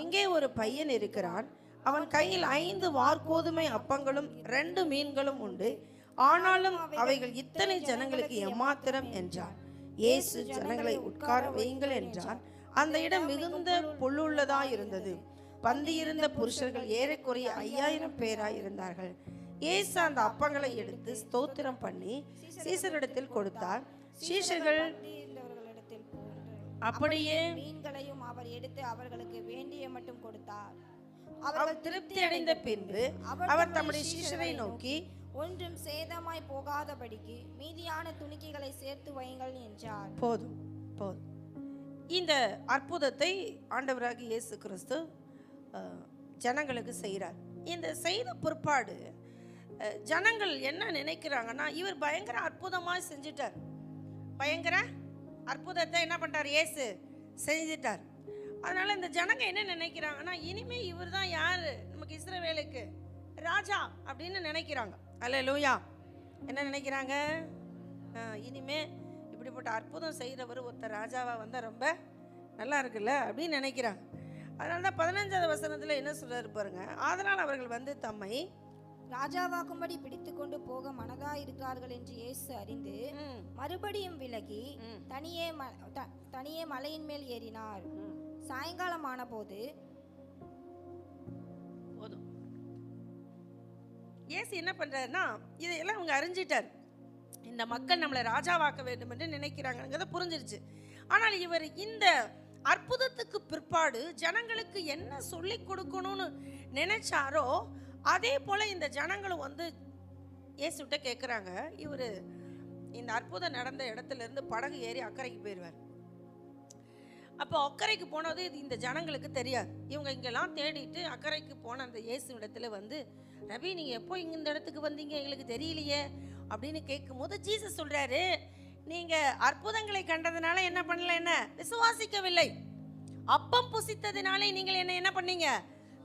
இங்கே ஒரு பையன் இருக்கிறான். அவன் கையில் 5 வார்கோதுமை அப்பங்களும் 2 மீன்களும் உண்டு. ஆனாலும் அவைகள் இத்தனை ஜனங்களுக்கு எம்மாத்திரம் என்றார். இயேசு ஜனங்களை உட்கார வையுங்கள் என்றார். அந்த இடம் மிகுந்த புல்லுள்ளதாய் இருந்தது. பந்தியிருந்த புருஷர்கள் ஏறக்குறைய 5000 பேராய் இருந்தார்கள். இயேசு அந்த அப்பங்களை எடுத்து ஸ்தோத்திரம் பண்ணி சீசரிடத்தில் கொடுத்தார். சீஷர்கள் அப்படியே மீன்களையும் அவர் எடுத்து அவர்களுக்கு வேண்டிய மட்டும் கொடுத்தார். அவர் திருப்தி அடைந்த பின்பு அவர் தம்முடைய சீஷரை நோக்கி, ஒன்றும் சேதமாய் போகாதபடிக்கு மீதியான துணிக்கைகளை சேர்த்து வையுங்கள் என்றார். போதும் போதும். இந்த அற்புதத்தை ஆண்டவராகிய இயேசு கிறிஸ்து ஜனங்களுக்கு செய்கிறார். இந்த செய்த பிற்பாடு ஜனங்கள் என்ன நினைக்கிறாங்கன்னா, இவர் பயங்கர அற்புதமாக செஞ்சிட்டார். பயங்கர அற்புதத்தை என்ன பண்ணிட்டார்? இயேசு செஞ்சிட்டார். அதனால இந்த ஜனங்க என்ன நினைக்கிறாங்கன்னா, இனிமே இவர் தான் யாரு? நமக்கு இஸ்ரவேலுக்கு ராஜா அப்படின்னு நினைக்கிறாங்க. அல்லேலூயா. என்ன நினைக்கிறாங்க? இனிமே இப்படிப்பட்ட அற்புதம் செய்கிறவர் ஒருத்தர் ராஜாவா வந்தால் ரொம்ப நல்லா இருக்குல்ல அப்படின்னு நினைக்கிறாங்க. அதனால தான் 15வது வசனத்தில் என்ன சொல்றாரு பாருங்க. அதனால் அவர்கள் வந்து தம்மை ராஜாவாக்கும்படி பிடித்து கொண்டு போக மனதா இருக்கிறார்கள் என்று இயேசு அறிந்து மறுபடியும் விலகி தனியே மலையின் மேல் ஏறினார். சாயங்காலமான போது போதும். இயேசு என்ன பண்றாருன்னா, இதையெல்லாம் அவங்க அறிஞ்சிட்டார். இந்த மக்கள் நம்மளை ராஜாவாக்க வேண்டும் என்று நினைக்கிறாங்கிறத புரிஞ்சிருச்சு. ஆனால் இவர் இந்த அற்புதத்துக்கு பிற்பாடு ஜனங்களுக்கு என்ன சொல்லி கொடுக்கணும்னு நினைச்சாரோ அதே போல இந்த ஜனங்களும் வந்து இயேசுகிட்ட கேட்குறாங்க. இவர் இந்த அற்புதம் நடந்த இடத்துல இருந்து படகு ஏறி அக்கறைக்கு போயிடுவார். அப்போ அக்கறைக்கு போனது இந்த ஜனங்களுக்கு தெரியாது. இவங்க இங்கெல்லாம் தேடிட்டு அக்கறைக்கு போன அந்த இயேசு இடத்துல வந்து, ரவி நீங்கள் எப்போ இங்கே இந்த இடத்துக்கு வந்தீங்க, எங்களுக்கு தெரியலையே அப்படின்னு கேட்கும்போது ஜீசஸ் சொல்கிறாரு, நீங்கள் அற்புதங்களை கண்டதுனால என்ன பண்ணல, என்ன விசுவாசிக்கவில்லை. அப்பம் புசித்ததினாலே நீங்கள் என்ன பண்ணீங்க,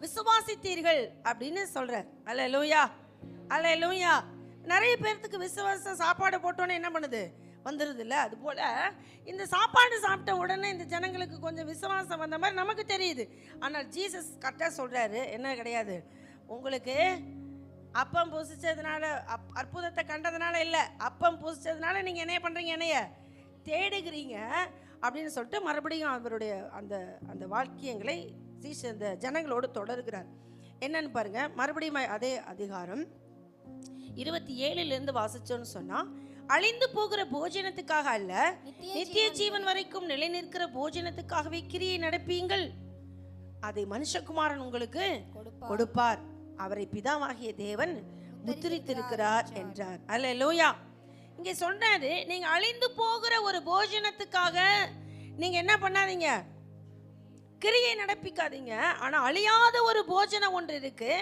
விசுவாசித்தீர்கள் அப்படின்னு சொல்கிறார். அல்லேலூயா, அல்லேலூயா. நிறைய பேர்த்துக்கு விசுவாசம் சாப்பாடு போட்டோன்னே என்ன பண்ணுது, வந்துடுது இல்லை? அதுபோல் இந்த சாப்பாடு சாப்பிட்ட உடனே இந்த ஜனங்களுக்கு கொஞ்சம் விசுவாசம் வந்த மாதிரி நமக்கு தெரியுது. ஆனால் ஜீசஸ் கரெக்டாக சொல்கிறாரு, என்ன கிடையாது, உங்களுக்கு அப்பம் புசிச்சதுனால அற்புதத்தை கண்டதுனால இல்லை, அப்பம் புசிச்சதுனால நீங்கள் என்ன பண்ணுறீங்க, என்னைய தேடுகிறீங்க அப்படின்னு சொல்லிட்டு மறுபடியும் அவருடைய அந்த அந்த வாக்கியங்களை இந்த ஜனங்களோடு தொடர்கிறார். என்னன்னு பாருங்க, மறுபடியும் அதே அதிகாரம் 27 வாசிச்சோன்னு சொன்னால், அழிந்து போகிற போஜனத்துக்காக அல்ல, நித்திய ஜீவன் வரைக்கும் நிலை நிற்கிற போஜனத்துக்காகவே கிரியை நடப்பீங்கள். அதை மனுஷகுமாரன் உங்களுக்கு கொடுப்பார். அவரை பிதாவாகிய தேவன் முத்திரித்திருக்கிறார் என்றார். அல்லேலூயா. இங்க சொன்னாரு, நீங்க அழிந்து போகிற ஒரு போஜனத்துக்காக நீங்க என்ன பண்ணாதீங்க, கிரியை நடப்பிக்காதீங்க. ஆனா அழியாத ஒரு போஜனம் ஒன்று இருக்கு,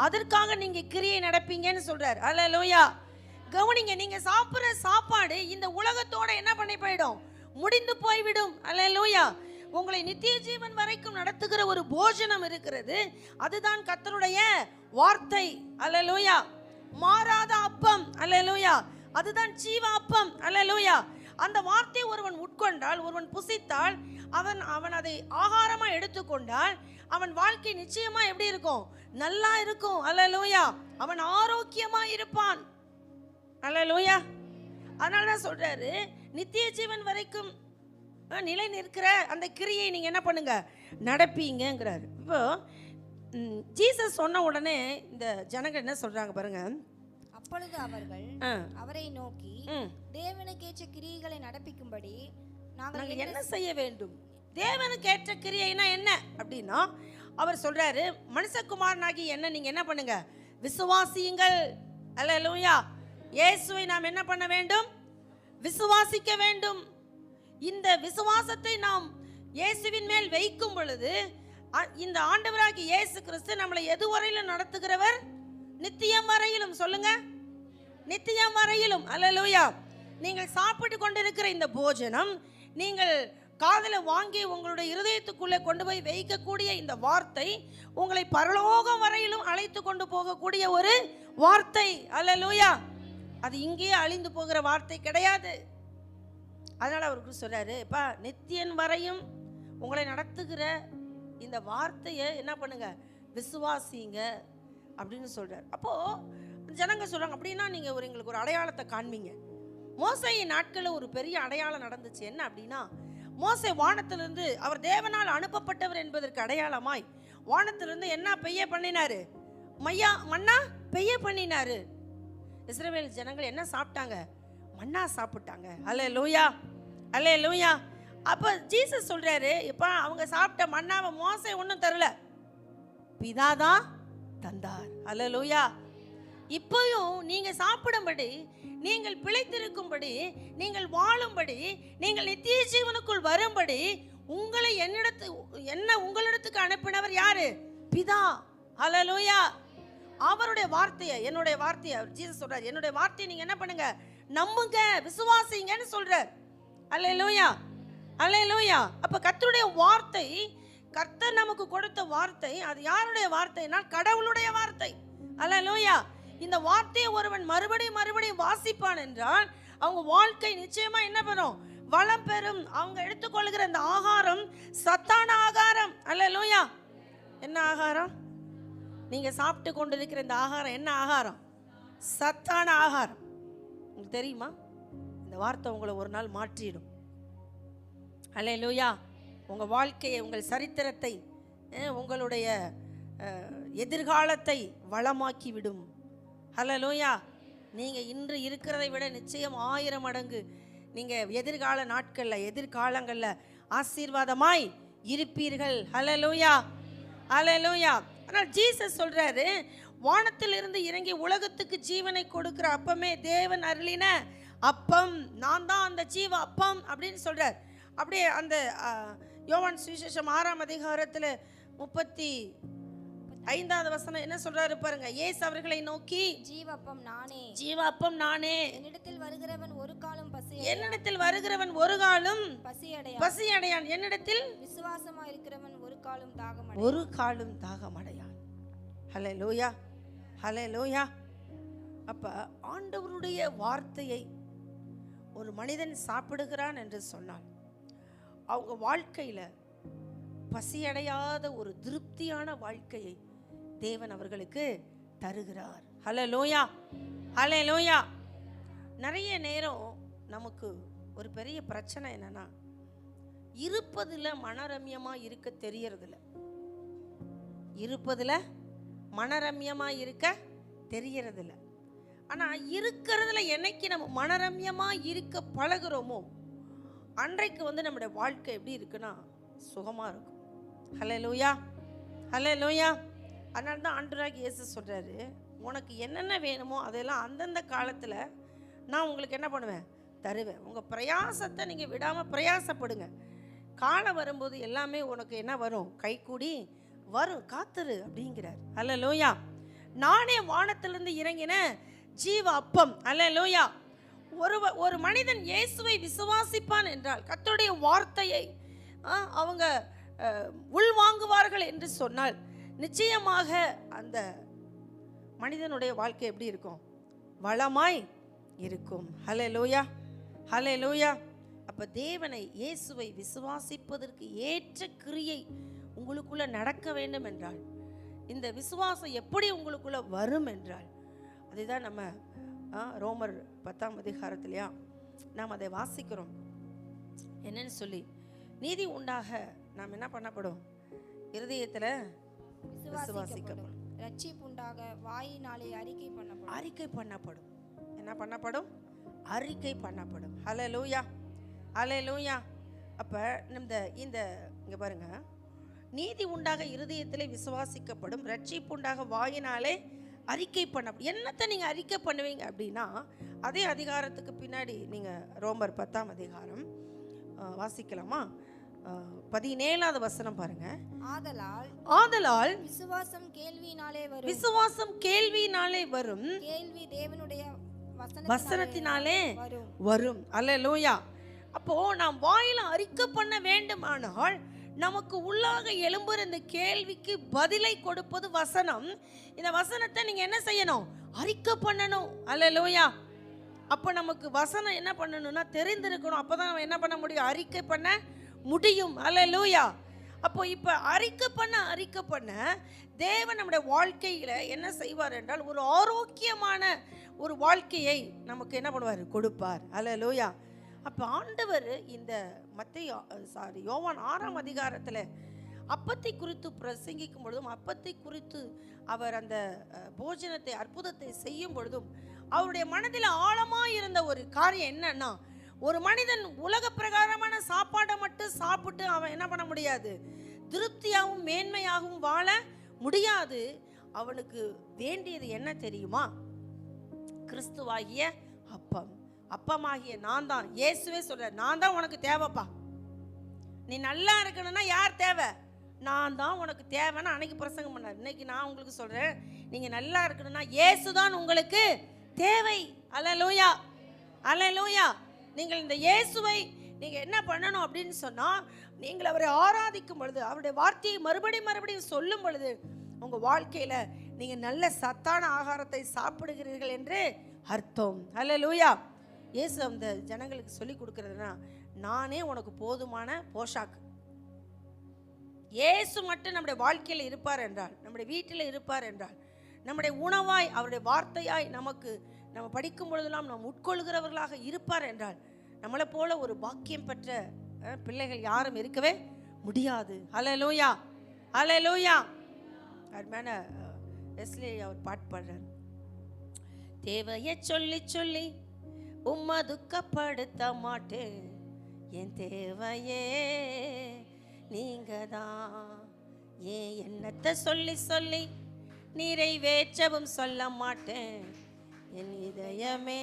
அதற்காக நீங்க கிரியை நடப்பீங்கன்னு சொல்றாரு. அல்லேலூயா. கவனிங்க, நீங்க சாப்பிடுற சாப்பாடு இந்த உலகத்தோட என்ன பண்ணி போயிடும், முடிந்து போய்விடும். அல்லேலூயா. உங்களை நித்திய ஜீவன் வரைக்கும் நடத்துகிற ஒரு போஜனம் இருக்கிறது, அதுதான் கர்த்தருடைய வார்த்தை. அல்லேலூயா. மாறாத அப்பம். அல்லேலூயா. அதுதான் ஜீவ அப்பம். அல்லேலூயா. அந்த வார்த்தை ஒருவன் உட்கொண்டால், ஒருவன் புசித்தால், அவன் அதை ஆகாரமா எடுத்துக்கொண்டால் அவன் வாழ்க்கை நிச்சயமா எப்படி இருக்கும், நல்லா இருக்கும். அல்லேலூயா. அவன் ஆரோக்கியமா இருப்பான். அல்லேலூயா. அதனால தான் சொல்றாரு, நித்திய ஜீவன் வரைக்கும் நிலை நிற்கிற அந்த கிரியை நீங்க என்ன பண்ணுங்க, நடப்பீங்கிறாரு. இப்போ ஜீசஸ் சொன்ன உடனே இந்த ஜனங்கள் என்ன சொல்றாங்க பாருங்க. அப்பொழுது அவர்கள் அவரை நோக்கி, தேவனுக்கு ஏற்ற கிரியைகளை நடப்பிக்கும்படி நாங்கள் என்ன செய்ய வேண்டும்? தேவனுக்கு ஏற்ற கிரியைனா என்ன அப்படின்னா, அவர் சொல்றாரு, மனுஷகுமாரனாகி என்ன நீங்க என்ன பண்ணுங்க, விசுவாசியுங்கள். அல்லேலூயா. இயேசுவை நாம் என்ன பண்ண வேண்டும், விசுவாசிக்க வேண்டும். இந்த விசுவாசத்தை நாம் இயேசுவின் மேல் வைக்கும் பொழுது, இந்த ஆண்டவராகிய இயேசு கிறிஸ்து நம்மளை எதுவரையிலும் நடத்துகிறவர், நித்தியம் வரையிலும். சொல்லுங்க, நித்தியம் வரையிலும். அல்லேலூயா. நீங்கள் சாப்பிட்டு கொண்டிருக்கிற இந்த போஜனம், நீங்கள் காதல வாங்கி உங்களுடைய இருதயத்துக்குள்ளே கொண்டு போய் வைக்கக்கூடிய இந்த வார்த்தை, உங்களை பரலோகம் வரையிலும் அழைத்து கொண்டு போகக்கூடிய ஒரு வார்த்தை. அல்லேலூயா. அது இங்கேயே அழிந்து போகிற வார்த்தை கிடையாது. அதனால அவருக்கு சொல்றாரு, பா, நித்தியன் வரையும் உங்களை நடத்துகிற இந்த வார்த்தையை என்ன பண்ணுங்க, விசுவாசிங்க அப்படின்னு சொல்றாரு. அப்போ ஜனங்க சொல்றாங்க, அப்படின்னா நீங்க எங்களுக்கு ஒரு அடையாளத்தை காண்பீங்க. மோசேயின் நாட்களில் ஒரு பெரிய அடையாளம் நடந்துச்சு. என்ன அப்படின்னா, மோசே வானத்திலிருந்து, அவர் தேவனால் அனுப்பப்பட்டவர் என்பதற்கு அடையாளமாய் வானத்திலிருந்து என்ன பெய்ய பண்ணினாரு, மன்னா பெய்ய பண்ணினாரு. இஸ்ரவேல் ஜனங்கள் என்ன சாப்பிட்டாங்க, மன்னா சாப்பிட்டாங்க. அல்லேலூயா. அல்லேலூயா. அப்போ ஜீசஸ் சொல்றாரு, இப்ப அவங்க சாப்பிட்ட மன்னாவை மோசே ஒன்றும் தரல, பிதாதான் தந்தார். அல்லேலூயா. இப்போயும் நீங்க சாப்பிடும்படி, நீங்கள் பிழைத்திருக்கும்படி, நீங்கள் வாழும்படி, நீங்கள் நித்திய ஜீவனுக்குள் வரும்படி உங்களை உங்களிடத்துக்கு அனுப்பினவர் யாரு, பிதா. அல்லேலூயா. அவருடைய வார்த்தையை, என்னுடைய வார்த்தையை, ஜீசஸ் சொல்றாரு, என்னுடைய வார்த்தையை நீங்க என்ன பண்ணுங்க, நம்புங்க, விசுவாசிங்கன்னு சொல்றார். அல்லேலூயா. அல்லேலூயா. அப்ப கர்த்தருடைய வார்த்தை, கர்த்தர் நமக்கு கொடுத்த வார்த்தை, அது யாருடைய வார்த்தைனா, கடவுளுடைய வார்த்தை. அல்லேலூயா. இந்த வார்த்தையை ஒருவன் மறுபடியும் வாசிப்பான் என்றால் அவங்க வாழ்க்கை நிச்சயமா என்ன பெறும், வளம் பெறும். அவங்க எடுத்துக்கொள்கிற இந்த ஆகாரம் சத்தான ஆகாரம். அல்லேலூயா. என்ன ஆகாரம்? நீங்க சாப்பிட்டு கொண்டிருக்கிற இந்த ஆகாரம் என்ன ஆகாரம்? சத்தான ஆகாரம். உங்களுக்கு தெரியுமா? இந்த வார்த்தை உங்களை ஒரு நாள் மாற்றிடும். அல்லேலூயா. உங்க வாழ்க்கையை, உங்கள் சரித்திரத்தை, உங்களுடைய எதிர்காலத்தை வளமாக்கி விடும். அல்லேலூயா. நீங்க இன்று இருக்கிறதை விட நிச்சயம் 1000 மடங்கு நீங்க எதிர்கால நாட்கள்ல, எதிர்காலங்கள்ல ஆசீர்வாதமாய் இருப்பீர்கள். அல்லேலூயா. அல்லேலூயா. ஆனால் ஜீசஸ் சொல்றாரு, வானத்தில் இருந்து இறங்கி உலகத்துக்கு ஜீவனை கொடுக்கிற அப்பமே தேவன் அருளின அப்பம், நான் தான் அந்த ஜீவ அப்பம் அப்படின்னு சொல்றார். அப்படியே அந்த யோவான் சுவிசேஷம் 6ஆம் அதிகாரத்தில் 35வது வசனம் என்ன சொல்றாரு பாருங்க. இயேசு அவர்களை நோக்கி, ஜீவப்பம் நானே, ஜீவப்பம் நானே, என்னிடத்தில் வருகிறவன் ஒரு காலும் பசியடையான், என்னிடத்தில் விசுவாசமா இருக்கிறவன் ஒரு காலும் தாகமடையான். ஹல்லேலூயா. ஹல்லேலூயா. அப்ப ஆண்டவருடைய வார்த்தையை ஒரு மனிதன் சாப்பிடுகிறான் என்று சொன்னால், அவங்க வாழ்க்கையில பசியடையாத ஒரு திருப்தியான வாழ்க்கையை தேவன் அவர்களுக்கு தருகிறார். ஹல்லேலூயா. ஹல்லேலூயா. நிறைய நேரம் நமக்கு ஒரு பெரிய பிரச்சனை என்னன்னா, இருப்பதுல மனரம்யமா இருக்க தெரியறதில்ல. இருப்பதுல மனரம்யமா இருக்க தெரியறதில்ல. ஆனால் இருக்கிறதுல என்னைக்கு நம்ம மனரம்யமாக இருக்க பழகுறோமோ அன்றைக்கு நம்முடைய வாழ்க்கை எப்படி இருக்குன்னா சுகமாக இருக்கும். ஹல்லேலூயா, ஹல்லேலூயா. அதனால தான் ஆண்டவராகிய இயேசு சொல்கிறாரு, உனக்கு என்னென்ன வேணுமோ அதெல்லாம் அந்தந்த காலத்தில் நான் உங்களுக்கு என்ன பண்ணுவேன், தருவேன். உங்கள் பிரயாசத்தை நீங்கள் விடாமல் பிரயாசப்படுங்க. காலம் வரும்போது எல்லாமே உனக்கு என்ன வரும், கைகூடி வரும், காத்துரு அப்படிங்கிறார். ஹல்லேலூயா. நானே வானத்திலிருந்து இறங்கின ஜீவ அப்பம். ஹல்லேலூயா. ஒரு மனிதன் இயேசுவை விசுவாசிப்பான் என்றால், கர்த்தருடைய வார்த்தையை அவங்க உள்வாங்குவார்கள் என்று சொன்னால் நிச்சயமாக அந்த மனிதனுடைய வாழ்க்கை எப்படி இருக்கும், வளமாய் இருக்கும். ஹல்லேலூயா, ஹல்லேலூயா. அப்போ தேவனை இயேசுவை விசுவாசிப்பதற்கு ஏற்ற கிரியை உங்களுக்குள்ள நடக்க வேண்டும் என்றால், இந்த விசுவாசம் எப்படி உங்களுக்குள்ள வரும் என்றால், அதுதான் நம்ம ரோமர் 10ஆம் அதிகாரத்திலையா நாம் அதை வாசிக்கிறோம். என்னன்னு சொல்லி, நீதி உண்டாக நாம் என்ன பண்ணப்படும், இருதயத்தில் விசுவாசிக்கப்படும், ரட்சிப்பு உண்டாக வாயினாலே அறிக்கை பண்ணப்படும். என்ன பண்ணப்படும், அறிக்கை பண்ணப்படும். ஹல்லேலூயா, ஹல்லேலூயா. அப்போ இந்த இங்கே பாருங்க, நீதி உண்டாக இருதயத்திலே விசுவாசிக்கப்படும், ரட்சிப்பு உண்டாக வாயினாலே அறிக்கை பண்ணப்படும். என்னத்தை நீங்கள் அறிக்கை பண்ணுவீங்க அப்படின்னா, அதே அதிகாரத்துக்கு பின்னாடி நீங்கள் ரோமர் 10ஆம் அதிகாரம் வாசிக்கலாமா? 17வது வசனம் பாருங்க. ஆதலால் விசுவாசம் கேள்வியினாலே வரும், கேள்வி தேவனுடைய வசனத்தினாலே வரும். அல்லேலூயா. அப்போ நாம் வாயில அறிக்கை பண்ண வேண்டுமானால் நமக்கு உள்ளாக எழும்புற இந்த கேள்விக்கு பதிலை கொடுப்பது வசனம். இந்த வசனத்தை நீங்க என்ன செய்யணும், அறிக்கை பண்ணணும். அல்லேலூயா. அப்போ நமக்கு வசனம் என்ன பண்ணணும்னா தெரிந்திருக்கணும். அப்போதான் நம்ம என்ன பண்ண முடியும், அறிக்கை பண்ண முடியும். அல்லேலூயா. அப்போ இப்போ அறிக்கை பண்ண தேவன் நம்முடைய வாழ்க்கையில் என்ன செய்வார் என்றால், ஒரு ஆரோக்கியமான ஒரு வாழ்க்கையை நமக்கு என்ன பண்ணுவார், கொடுப்பார். அல்லேலூயா. அப்போ ஆண்டவர் இந்த யோவான் 6ஆம் அதிகாரத்தில் அப்பத்தை குறித்து பிரசங்கிக்கும் பொழுதும், அப்பத்தை குறித்து அவர் அந்த போஜனத்தை அற்புதத்தை செய்யும் பொழுதும், அவருடைய மனதில் ஆழமாக இருந்த ஒரு காரியம் என்னன்னா, ஒரு மனிதன் உலக பிரகாரமான சாப்பாடை மட்டும் சாப்பிட்டு அவன் என்ன பண்ண முடியாது, திருப்தியாகவும் மேன்மையாகவும் வாழ முடியாது. அவனுக்கு வேண்டியது என்ன தெரியுமா, கிறிஸ்துவாகிய அப்பம். அப்பமாகிய நான் தான். இயேசுவே சொல்ற, நான் தான் உனக்கு தேவைப்பா. நீ நல்லா இருக்கணும்னா யார் தேவை, நான் தான் உனக்கு தேவைன்னு அன்னைக்கு பிரசங்கம் பண்ணார். இன்னைக்கு நான் உங்களுக்கு சொல்றேன், நீங்க நல்லா இருக்கணும்னா இயேசு தான் உங்களுக்கு தேவை. அல்லேலூயா, அல்லேலூயா. நீங்கள் இந்த இயேசுவை நீங்க என்ன பண்ணணும் அப்படின்னு சொன்னா, நீங்கள் அவரை ஆராதிக்கும் பொழுது, அவருடைய வார்த்தையை மறுபடியும் சொல்லும் பொழுது, உங்க வாழ்க்கையில நீங்க நல்ல சத்தான ஆகாரத்தை சாப்பிடுகிறீர்கள் என்று அர்த்தம். அல்லேலூயா. இயேசு அந்த ஜனங்களுக்கு சொல்லி கொடுக்கறதுனா, நானே உனக்கு போதுமான போஷாக்கு. இயேசு மட்டும் நம்முடைய வாழ்க்கையில் இருப்பார் என்றால், நம்முடைய வீட்டில் இருப்பார் என்றால், நம்முடைய உணவாய் அவருடைய வார்த்தையாய் நமக்கு நம்ம படிக்கும் பொழுதெல்லாம் நாம் உட்கொள்கிறவர்களாக இருப்பார் என்றால், நம்மளை போல ஒரு பாக்கியம் பெற்ற பிள்ளைகள் யாரும் இருக்கவே முடியாது. அல்லேலூயா, அல்லேலூயா. அருமையான எஸ்லே அவர் பாட்டு பாடுறார். தேவையை சொல்லி சொல்லி உம்மை துக்கப்படுத்த மாட்டேன், என் தேவையே நீங்க தான். ஏன் எண்ணத்தை சொல்லி சொல்லி நிறைவேற்றவும் சொல்ல மாட்டேன், என் இதயமே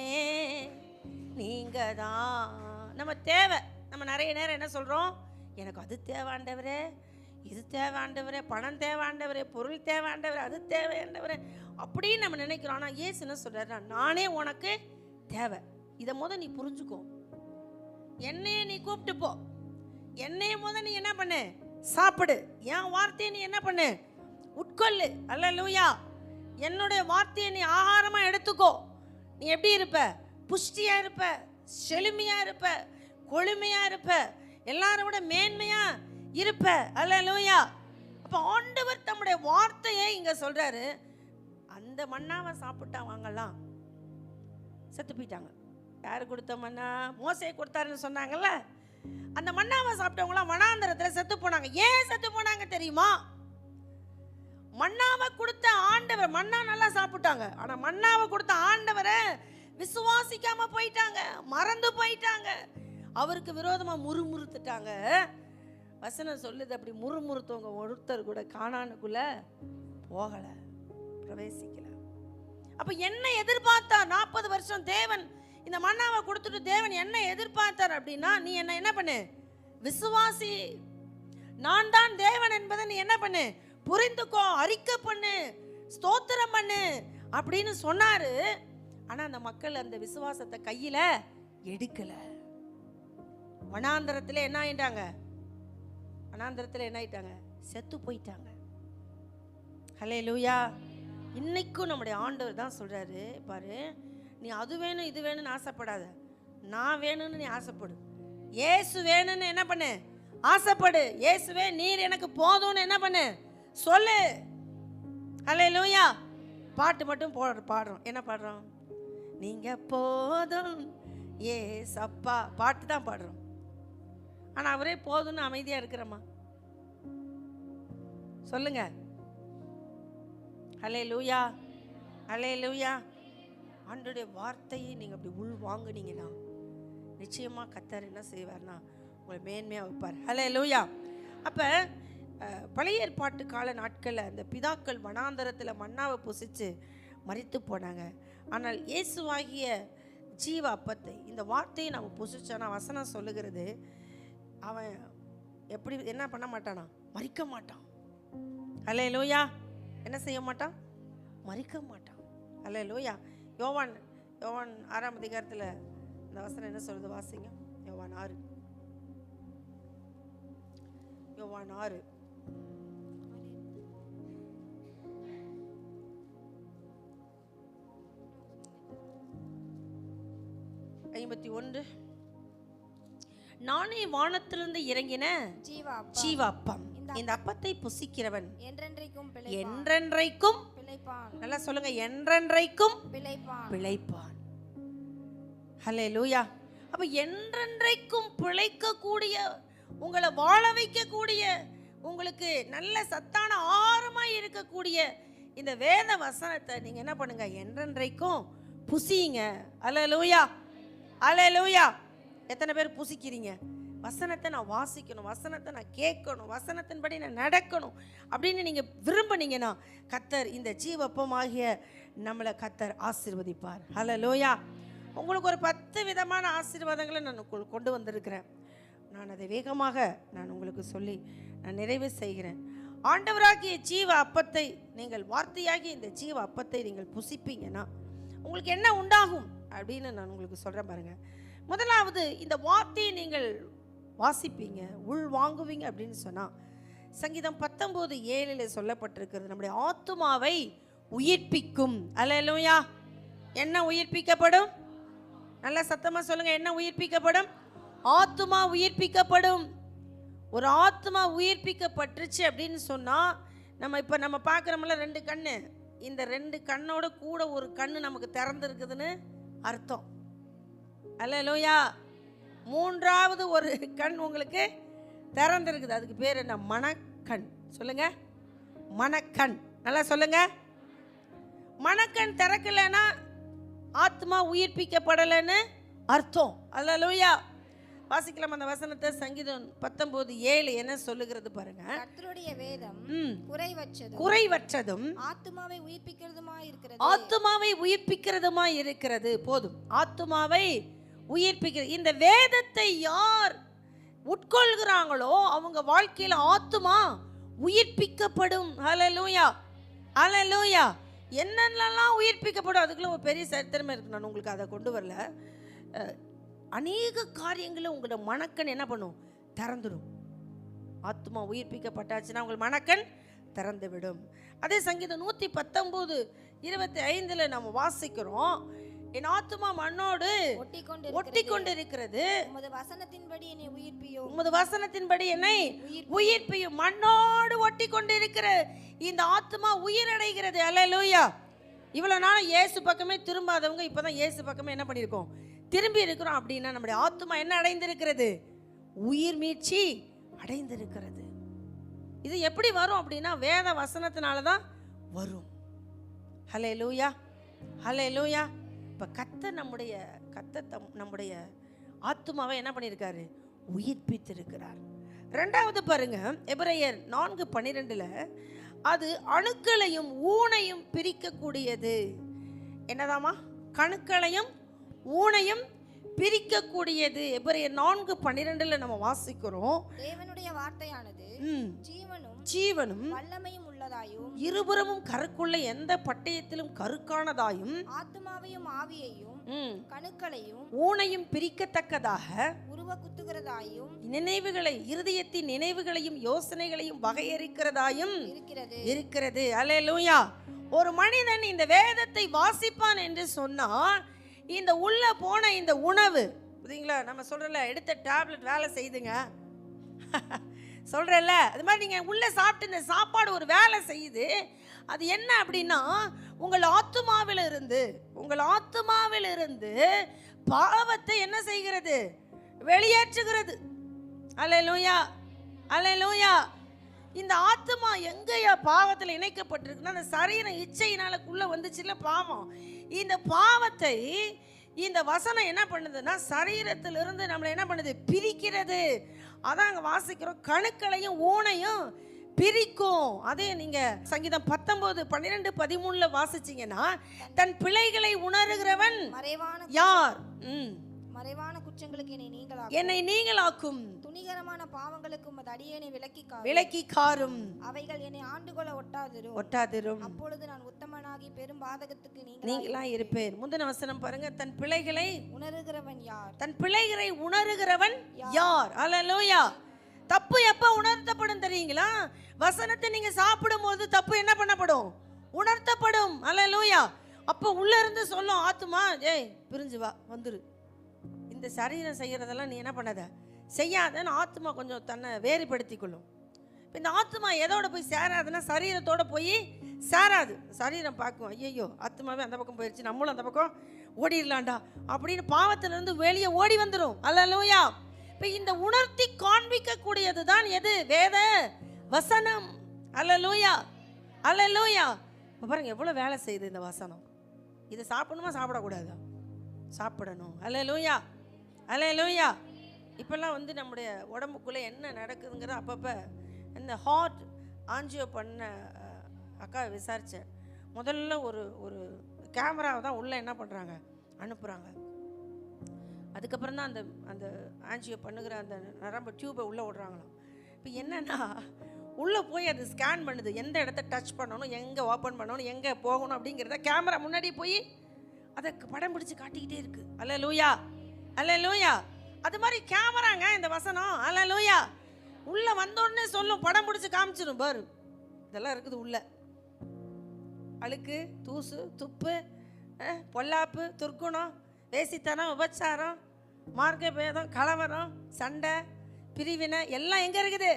நீங்க தான். நம்ம தேவை, நம்ம நிறைய நேரம் என்ன சொல்றோம், எனக்கு அது தேவை ஆண்டவரே, இது தேவை ஆண்டவரே, பணம் தேவை ஆண்டவரே, பொருள் தேவை ஆண்டவரே, அது தேவை ஆண்டவரே அப்படின்னு நம்ம நினைக்கிறோம். ஆனால் இயேசு என்ன சொல்றாரு, நானே உனக்கு தேவை. இதை நீ புரிஞ்சுக்கோ. என்னையே நீ கூப்பிட்டு போ, என்னைய நீ என்ன பண்ணு, சாப்பிடு. என் வார்த்தையை நீ என்ன பண்ணு, உட்கொள்ளு. அல்லேலூயா. என்னுடைய வார்த்தையை நீ ஆகாரமா எடுத்துக்கோ. நீ எப்படி இருப்ப, புஷ்டியா இருப்ப, செழுமையா இருப்ப, கொழுமையா இருப்ப, எல்லாரும் விட மேன்மையா இருப்ப. அல்லேலூயா. அப்ப ஆண்டவர் தம்முடைய வார்த்தையை இங்க சொல்றாரு. அந்த மன்னாவை சாப்பிட்டா வாங்கலாம், செத்து போயிட்டாங்க. யாரு கொடுத்த மன்னா, மோசே கொடுத்தாருன்னு சொன்னாங்கல்ல. அந்த மன்னாவை சாப்பிட்டவங்களாம் வனாந்தரத்தில் செத்து போனாங்க. ஏன் செத்து போனாங்க தெரியுமா? மன்னாவை கொடுத்த ஆண்டவர், மன்னா நல்லா சாப்பிட்டாங்க, ஆனா மன்னாவை கொடுத்த ஆண்டவரை விசுவாசிக்காம போயிட்டாங்க, மறந்து போயிட்டாங்க, அவருக்கு விரோதமா முறுமுறுத்துட்டாங்க. வசனம் சொல்லுது, அப்படி முறுமுறுத்தவங்க ஒருத்தர் கூட கானானுக்குள்ள போகல, பிரவேசிக்கல. அப்ப என்ன எதிர்பார்த்தார்? 40 வருஷம் தேவன் இந்த மன்னாவை கொடுத்துட்டு தேவன் என்ன எதிர்பார்த்தார் அப்படின்னா, நீ என்ன பண்ணு, விசுவாசி, நான் தான் தேவன் என்பதை நீ என்ன பண்ணு, புரிந்துக்கோ, அறிக்கை பண்ணு, ஸ்தோத்திரம் பண்ணு அப்படின்னு சொன்னாரு. ஆனா அந்த மக்கள் அந்த விசுவாசத்தை கையில எடுக்கல. வனாந்தரத்துல என்ன ஆயிட்டாங்க? வனாந்தரத்துல என்ன ஆயிட்டாங்க? செத்து போயிட்டாங்க. ஹல்லேலூயா. இன்னைக்கும் நம்முடைய ஆண்டவர் தான் சொல்றாரு, பாரு, நீ அது வேணும் இது வேணும்னு ஆசைப்படாத, நான் வேணும்னு நீ ஆசைப்படு. இயேசு வேணும்னு என்ன பண்ணு, ஆசைப்படு. இயேசுவே நீர் எனக்கு போதும்னு என்ன பண்ணு, சொல்லு. ஹல்லேலூயா. பாட்டு மட்டும் பாடுறோம். என்ன பாடுறோம்? நீங்க போதும் ஏசப்பா, பாட்டு தான் பாடுறோம். ஆனா அவரே போதும்னு அமைதியா இருக்கிறோமா? சொல்லுங்க. ஹல்லேலூயா, ஹல்லேலூயா. ஆண்டவருடைய வார்த்தையை நீங்க அப்படி உள் வாங்குனீங்கன்னா நிச்சயமா கர்த்தர் என்ன செய்வார்னா உங்களை மேன்மையா வைப்பார். ஹல்லேலூயா. அப்ப பழைய ஏற்பாட்டு கால நாட்களில் அந்த பிதாக்கள் வனாந்தரத்தில் மன்னாவை புசித்து மரித்து போனாங்க. ஆனால் இயேசுவாகிய ஜீவ அப்பத்தை, இந்த வார்த்தையை நம்ம புசிச்சோன்னா வசனம் சொல்லுகிறது, அவன் எப்படி என்ன பண்ண மாட்டானா, மரிக்க மாட்டான். ஹல்லேலூயா. என்ன செய்ய மாட்டான்? மரிக்க மாட்டான். ஹல்லேலூயா. யோவான் 6ஆம் அதிகாரத்தில் இந்த வசனம் என்ன சொல்லுது? வாசிங்க. யோவான் 6. யோவான் 6 51. நானே வானத்திலிருந்து இறங்கின ஜீவ அப்பம், இந்த அப்பத்தை புசிக்கிறவன் என்றென்றைக்கும் பிழைப்பான். நல்லா சொல்லுங்க, என்றென்றைக்கும் பிழைப்பான். ஹல்லேலூயா. அப்ப என்றென்றைக்கும் பிழைக்கக்கூடிய, உங்களை வாழ வைக்கக்கூடிய, உங்களுக்கு நல்ல சத்தான ஆரமாய் இருக்கக்கூடிய இந்த வேத வசனத்தை நீங்க என்ன பண்ணுங்க, என்றென்றைக்கும் புசிங்க. ஹல்லேலூயா, ஹல்லேலூயா. எத்தனை பேர் புசிக்கிறீங்க? வசனத்தை நான் வாசிக்கணும், வசனத்தை நான் கேட்கணும், வசனத்தின்படி நான் நடக்கணும் அப்படின்னு நீங்க விரும்பினீங்கன்னா கர்த்தர் இந்த ஜீவப்பமாகிய நம்மளை கர்த்தர் ஆசீர்வதிப்பார். ஹல்லேலூயா. உங்களுக்கு ஒரு 10 விதமான ஆசீர்வாதங்களை நான் கொண்டு வந்திருக்கிறேன். நான் அதை வேகமாக நான் உங்களுக்கு சொல்லி நான் நிறைவு செய்கிறேன். ஆண்டவராகிய ஜீவ அப்பத்தை நீங்கள், வார்த்தையாகிய இந்த ஜீவ அப்பத்தை நீங்கள் புசிப்பீங்கன்னா உங்களுக்கு என்ன உண்டாகும் அப்படின்னு நான் உங்களுக்கு சொல்கிறேன் பாருங்க. முதலாவது, இந்த வார்த்தையை நீங்கள் வாசிப்பீங்க, உள் வாங்குவீங்க அப்படின்னு சொன்னால் சங்கீதம் 19:7 சொல்லப்பட்டிருக்கிறது, நம்முடைய ஆத்துமாவை உயிர்ப்பிக்கும். அல்லேலூயா. என்ன உயிர்ப்பிக்கப்படும்? நல்லா சத்தமாக சொல்லுங்க. என்ன உயிர்ப்பிக்கப்படும்? ஆத்துமா உயிர்ப்பிக்கப்படும். ஒரு ஆத்துமா உயிர்ப்பிக்கப்பட்டுருச்சு அப்படின்னு சொன்னால், நம்ம பார்க்குறோம்ல 2 கண்ணு, இந்த 2 கண்ணோட கூட ஒரு கண்ணு நமக்கு திறந்துருக்குதுன்னு அர்த்தம். அல்லேலூயா. 3வது ஒரு கண் உங்களுக்கு திறந்துருக்குது, அதுக்கு பேர் என்ன? மனக்கண். சொல்லுங்க, மனக்கண். நல்லா சொல்லுங்க. மனக்கண் திறக்கலைன்னா ஆத்மா உயிர்ப்பிக்கப்படலைன்னு அர்த்தம். அல்லேலூயா. வாசிக்கலாம் அந்த வசனத்தை. சங்கீதம் 19:7 என்ன சொல்லுகிறது பாருங்க. கர்த்தருடைய வேதம் குறைவற்றதும் ஆத்துமாவை உயிர்ப்பிக்கிறதுமாய் இருக்கிறது. ஆத்துமாவை உயிர்ப்பிக்கிறதுமாய் இருக்கிறது. போதும். ஆத்துமாவை உயிர்ப்பிக்கிறது. இந்த வேதத்தை யார் உட்கொள்கிறாங்களோ அவங்க வாழ்க்கையில ஆத்துமா உயிர்ப்பிக்கப்படும். ஹல்லேலூயா, ஹல்லேலூயா. என்னென்னலாம் உயிர்ப்பிக்கப்படும் அதுக்குள்ள ஒரு பெரிய சரித்திரமே இருக்கு. நான் உங்களுக்கு அதை கொண்டு வரல. அநேக காரியங்களும் உங்களோட மனக்கண் என்ன பண்ணும்? திறந்துடும். ஆத்மா உயிர்ப்பிக்கப்பட்டாச்சுன்னா உங்கள் மனக்கண் திறந்து விடும். அதே சங்கீதம் 119:25 நம்ம வாசிக்கிறோம், என் ஆத்துமா மண்ணோடு ஒட்டி கொண்டிருக்கிறது, உமது வசனத்தின்படி என்னை உயிர்ப்பியும். மண்ணோடு ஒட்டி கொண்டிருக்கிற இந்த ஆத்துமா உயிரடைகிறது. அல்லேலூயா. இவ்வளவு நாள் இயேசு பக்கமே திரும்பாதவங்க இப்பதான் இயேசு பக்கமே என்ன பண்ணியிருக்கோம்? திரும்பி இருக்கிறோம். அப்படின்னா நம்முடைய ஆத்துமா என்ன அடைந்திருக்கிறது? உயிர் மீட்சி அடைந்திருக்கிறது. இது எப்படி வரும் அப்படின்னா வேத வசனத்தினால தான் வரும். ஹல்லேலூயா, ஹல்லேலூயா. இப்போ கர்த்தர் நம்முடைய ஆத்துமாவை என்ன பண்ணியிருக்காரு? உயிர்ப்பித்திருக்கிறார். ரெண்டாவது பாருங்க, எபிரேயர் 4:12 அது அணுக்களையும் ஊனையும் பிரிக்கக்கூடியது. என்னதாமா? கணுக்களையும் ஊனையும் பிரிக்கக்கூடியது. எபிரேயர் 4:12 நம்ம வாசிக்கிறோம். தேவனுடைய வார்த்தையானது ஜீவனும் வல்லமையும் உள்ளதாயும் இருபுறமும் கருக்குள்ள எந்த பட்டயத்திலும் கருக்கானதாயும் ஆத்துமாவையும் ஆவியையும் கணுக்களையும் ஊனையும் பிரிக்கத்தக்கதாக உருவ குத்துகிறதாயும் நினைவுகளை, இருதயத்தின் நினைவுகளையும் யோசனைகளையும் வகையறிக்கிறதாயும் இருக்கிறது. அல்லேலூயா. ஒரு மனிதன் இந்த வேதத்தை வாசிப்பான் என்று சொன்னால் இந்த உள்ள போன இந்த உணவு, புரியுங்களா? நம்ம சொல்றல எடுத்த டேப்லெட் வேலை செய்யுதுங்க சொல்றல, அது மாதிரி நீங்க உள்ள சாப்பிட்டு இந்த சாப்பாடு ஒரு வேலை செய்யுது. அது என்ன அப்படின்னா உங்கள் ஆத்துமாவிலிருந்து பாவத்தை என்ன செய்கிறது? வெளியேற்றுகிறது. அல்லேலூயா, அல்லேலூயா. இந்த ஆத்துமா எங்கேயா பாவத்தில் இணைக்கப்பட்டிருக்குன்னா அந்த சரீர இச்சையினாலக்குள்ள வந்துச்சுல்ல பாவம். இந்த பாவத்தை இந்த வசனம் என்ன பண்ணுதுன்னா சரீரத்திலிருந்து நம்மளை என்ன பண்ணுது? பிரிக்கிறது. அதான் அங்கே வாசிக்கிறோம், கணுக்களையும் ஊனையும் பிரிக்கும். அதே நீங்க சங்கீதம் 19:12-13 வாசிச்சீங்கன்னா தன் பிழைகளை உணர்கிறவன் யார்? மறைவான குற்றங்களுக்கு என்னை நீங்களாக்கும் துணிகரமான பாவங்களுக்கு உமது அடியேனை விலக்கி காரும். அவைகள் என்னை ஆண்டுகொள்ள ஒட்டாதிரும். அப்பொழுது நான் உத்தமனாகி பெரும் பாதகத்துக்கு நீங்களா இருப்பேன். முந்தின வசனம் பாருங்க, தன் பிழைகளை உணர்கிறவன் யார்? தன் பிழைகளை உணர்கிறவன் யார்? அல்லேலூயா. தப்பு எப்ப உணர்த்தப்படும் தெரியுங்களா? வசனத்தை நீங்க சாப்பிடும் போது தப்பு என்ன பண்ணப்படும்? உணர்த்தப்படும். அல்லேலூயா. அப்போ உள்ள இருந்து சொல்லும் ஆத்துமா, ஏய் பிரிஞ்சு வா, வந்துரு, இந்த சரீரம் செய்யறதெல்லாம் நீ என்ன பண்ணாத, செய்யாதன்னு ஆத்மா கொஞ்சம் தன்னை வேறுபடுத்தி கொள்ளும். இந்த ஆத்மா எதோட போய் சேராதுன்னா சரீரத்தோட போய் சேராது. சரீரம் பார்க்கும், ஐயோ ஆத்மாவே அந்த பக்கம் போயிடுச்சு, நம்மளும் அந்த பக்கம் ஓடிடலாண்டா அப்படின்னு பாவத்திலிருந்து வெளியே ஓடி வந்துடும். அல்லேலூயா. இப்போ இந்த உணர்த்தி காண்பிக்க கூடியது தான் எது? வேத வசனம். அல்லேலூயா, அல்லேலூயா. இப்போ பாருங்க எவ்வளோ வேலை செய்யுது இந்த வசனம். இதை சாப்பிடணுமா சாப்பிடக்கூடாதா? சாப்பிடணும். அல்லேலூயா, அல்லேலூயா. இப்போல்லாம் வந்து நம்முடைய உடம்புக்குள்ளே என்ன நடக்குதுங்கிற அப்பப்போ இந்த ஹார்ட் ஆஞ்சியோ பண்ண அக்கா விசாரித்தேன். முதல்ல ஒரு கேமராவை தான் உள்ளே என்ன பண்ணுறாங்க, அனுப்புகிறாங்க. அதுக்கப்புறம் தான் அந்த ஆஞ்சியோ பண்ணுகிற அந்த நரம்பு டியூபை உள்ளே விடுறாங்களாம். இப்போ என்னென்னா உள்ளே போய் அது ஸ்கேன் பண்ணுது, எந்த இடத்த டச் பண்ணணும், எங்கே ஓப்பன் பண்ணணும், எங்கே போகணும் அப்படிங்கிறத கேமரா முன்னாடி போய் அதை படம் பிடிச்சி காட்டிக்கிட்டே இருக்கு. அல்லேலூயா, அல்லேலூயா. அது மாதிரி கேமராங்க இந்த வசனம். அல்லேலூயா. உள்ளே வந்தோடனே சொல்லும், படம் பிடிச்சி காமிச்சிடும், பாரு இதெல்லாம் இருக்குது உள்ள. அழுக்கு, தூசு, துப்பு, பொல்லாப்பு, துர்க்குணம், வேசித்தனம், விபச்சாரம், மார்க்க பேதம், கலவரம், சண்டை, பிரிவினை எல்லாம் எங்கே இருக்குது?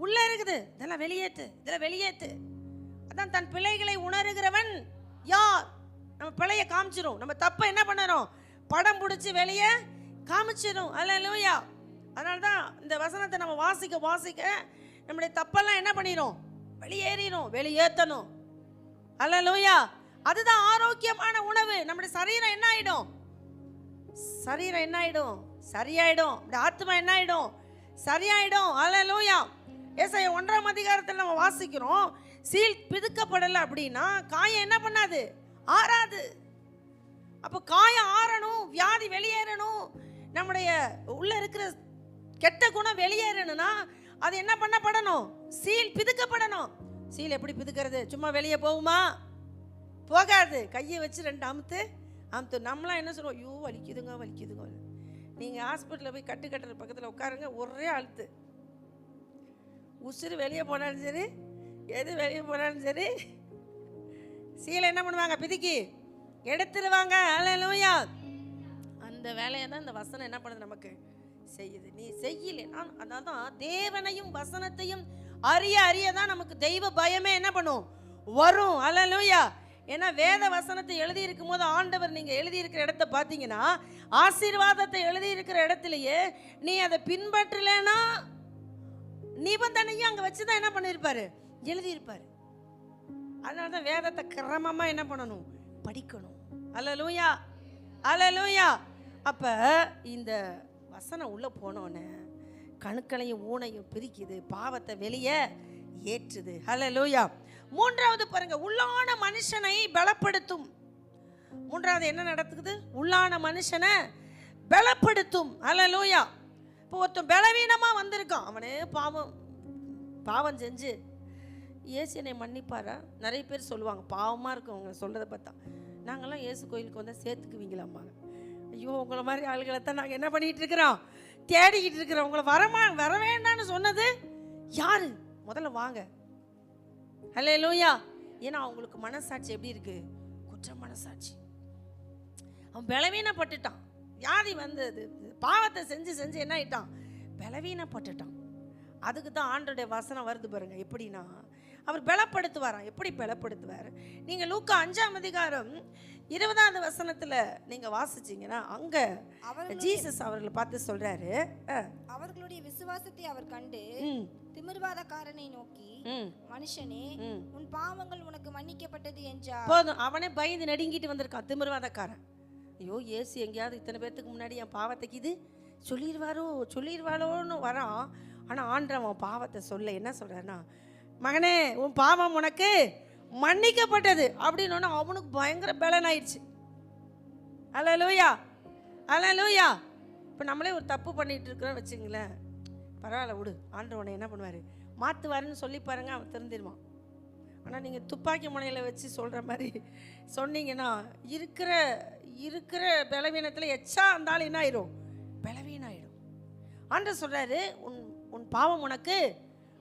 உள்ளே இருக்குது. இதெல்லாம் வெளியேற்று, இதெல்லாம் வெளியேற்று. அதான் தன் பிழைகளை உணர்கிறவன் யார்? நம்ம பிழையை காமிச்சிடும், நம்ம தப்பை என்ன பண்ணணும்? படம் பிடிச்சி வெளியே காமிச்சிடும். அல்லேலூயா. அதனால தான் இந்த வசனத்தை நம்ம வாசிக்க நம்முடைய தப்பெல்லாம் என்ன பண்ணிடும்? வெளியேறிடும், வெளியேற்றணும். அல்லேலூயா. அதுதான் ஆரோக்கியமான உணவு. நம்முடைய சரீரம் என்ன ஆகிடும்? சரீரம் என்ன ஆகிடும்? சரியாயிடும். இந்த ஆத்மா என்ன ஆகிடும்? சரியாயிடும். அல்லேலூயா. ஏசாயா 1ஆம் அதிகாரத்தில் நம்ம வாசிக்கிறோம், சீல் பிதுக்கப்படலை அப்படின்னா காயம் என்ன பண்ணாது? ஆறாது. அப்போ காயம் ஆறணும், வியாதி வெளியேறணும், நம்முடைய உள்ள இருக்கிற கெட்ட குணம் வெளியேறணும்னா அது என்ன பண்ணப்படணும்? சீல் பிதுக்கப்படணும். சீல் எப்படி பிதுக்கிறது? சும்மா வெளியே போகுமா? போகாது. கையை வச்சு 2 அமுத்து. நம்மளாம் என்ன சொல்லுவோம்? ஐயோ வலிக்குதுங்க. நீங்கள் ஹாஸ்பிட்டலில் போய் கட்டுற பக்கத்தில் உட்காருங்க, ஒரே அழுத்து. உசுறு வெளியே போனாலும் சரி, எது வெளியே போனாலும் சரி, சீலை என்ன பண்ணுவாங்க? பிதுக்கி எடுத்துருவாங்க. அல்லேலூயா. அந்த வேலையை தான் இந்த வசனம் என்ன பண்ணுது? நமக்கு செய்யுது. நீ செய்யலைன்னா அதான் தேவனையும் வசனத்தையும் அறிய தான் நமக்கு தெய்வ பயமே என்ன பண்ணும்? வரும். அல்லேலூயா. ஏன்னா வேத வசனத்தை எழுதியிருக்கும் போது ஆண்டவர் நீங்கள் எழுதியிருக்கிற இடத்த பார்த்தீங்கன்னா ஆசீர்வாதத்தை எழுதியிருக்கிற இடத்துலையே நீ அதை பின்பற்றலைன்னா நிபந்தனையும் அங்கே வச்சு தான் என்ன பண்ணியிருப்பாரு, எழுதியிருப்பாரு. அதனால தான் வேதத்தை கிரமமாக என்ன பண்ணணும், படிக்கணும். அல்லேலூயா, அல்லேலூயா. அப்போ இந்த வசனம் உள்ளே போனோன்னே கணுக்களையும் ஊனையும் பிரிக்குது, பாவத்தை வெளியே ஏற்றுது. அல்லேலூயா. மூன்றாவது பாருங்க, உள்ளான மனுஷனை பலப்படுத்தும். மூன்றாவது என்ன நடக்குது, உள்ளான மனுஷனை பலப்படுத்தும். அல்லேலூயா. இப்போ ஒருத்தன் பலவீனமாக வந்திருக்கான், அவனே பாவம் செஞ்சு இயேசு என்னை மன்னிப்பாரா? நிறைய பேர் சொல்லுவாங்க, பாவமாக இருக்கும் அவங்க சொல்கிறத பார்த்தா, நாங்கள்லாம் இயேசு கோயிலுக்கு வந்தால் சேர்த்துக்குவீங்களாம்மா. ஐயோ, உங்களை மாதிரி ஆளுகளை தான் நாங்கள் என்ன பண்ணிகிட்டு இருக்கிறோம், தேடிக்கிட்டு இருக்கிறோம். உங்களை வர வேண்டான்னு சொன்னது யாரு? முதல்ல வாங்க. அல்லேலூயா. ஏன்னா அவங்களுக்கு மனசாட்சி எப்படி இருக்கு, குற்ற மனசாட்சி. அவன் பலவீனப்பட்டுட்டான், வியாதி வந்தது, பாவத்தை செஞ்சு செஞ்சு என்ன ஆயிட்டான், பலவீனப்பட்டுட்டான். அதுக்கு தான் ஆண்டோடைய வசனம் வருது பாருங்க. எப்படின்னா அவர் பலப்படுத்துவாராம். எப்படி பலப்படுத்துவார்? நீங்கள் லூக்கா 5ஆம் அதிகாரம் 20வது வசனத்தில் நீங்கள் வாசிச்சீங்கன்னா அங்கே ஜீசஸ் அவர்களை பார்த்து சொல்றாரு, அவர்களுடைய விசுவாசத்தை அவர் கண்டு திமிர்வாதக்காரனை நோக்கி, மனுஷனே, உன் பாவங்கள் உனக்கு மன்னிக்கப்பட்டது என்றார். போதும், அவனே பயந்து நடுங்கிட்டு வந்திருக்கான் திமிர்வாதக்காரன். ஐயோ, இயேசு எங்கேயாவது இத்தனை பேர்த்துக்கு முன்னாடி என் பாவத்தைக்கு இது சொல்லிடுவாரோன்னு வரான். ஆனால் ஆண்டவன் பாவத்தை சொல்ல என்ன சொல்கிறாருன்னா, மகனே, உன் பாவம் உனக்கு மன்னிக்கப்பட்டது அப்படின்னு அவனுக்கு பயங்கர பலன் ஆயிடுச்சு. அல்லேலூயா, அல்லேலூயா. இப்போ நம்மளே ஒரு தப்பு பண்ணிட்டு இருக்கிறோன்னு வச்சுங்களேன், பரவாயில்ல விடு, ஆண்டவனை என்ன பண்ணுவார், மாற்றுவாருன்னு சொல்லி பாருங்க, அவன் தெரிஞ்சிருவான். ஆனால் நீங்கள் துப்பாக்கி முனையில் வச்சு சொல்கிற மாதிரி சொன்னீங்கன்னா இருக்கிற பலவீனத்தில் எச்சா இருந்தாலும் என்ன ஆயிரும், பலவீனாயிடும். ஆண்டவர் சொல்கிறாரு, உன் பாவம் உனக்கு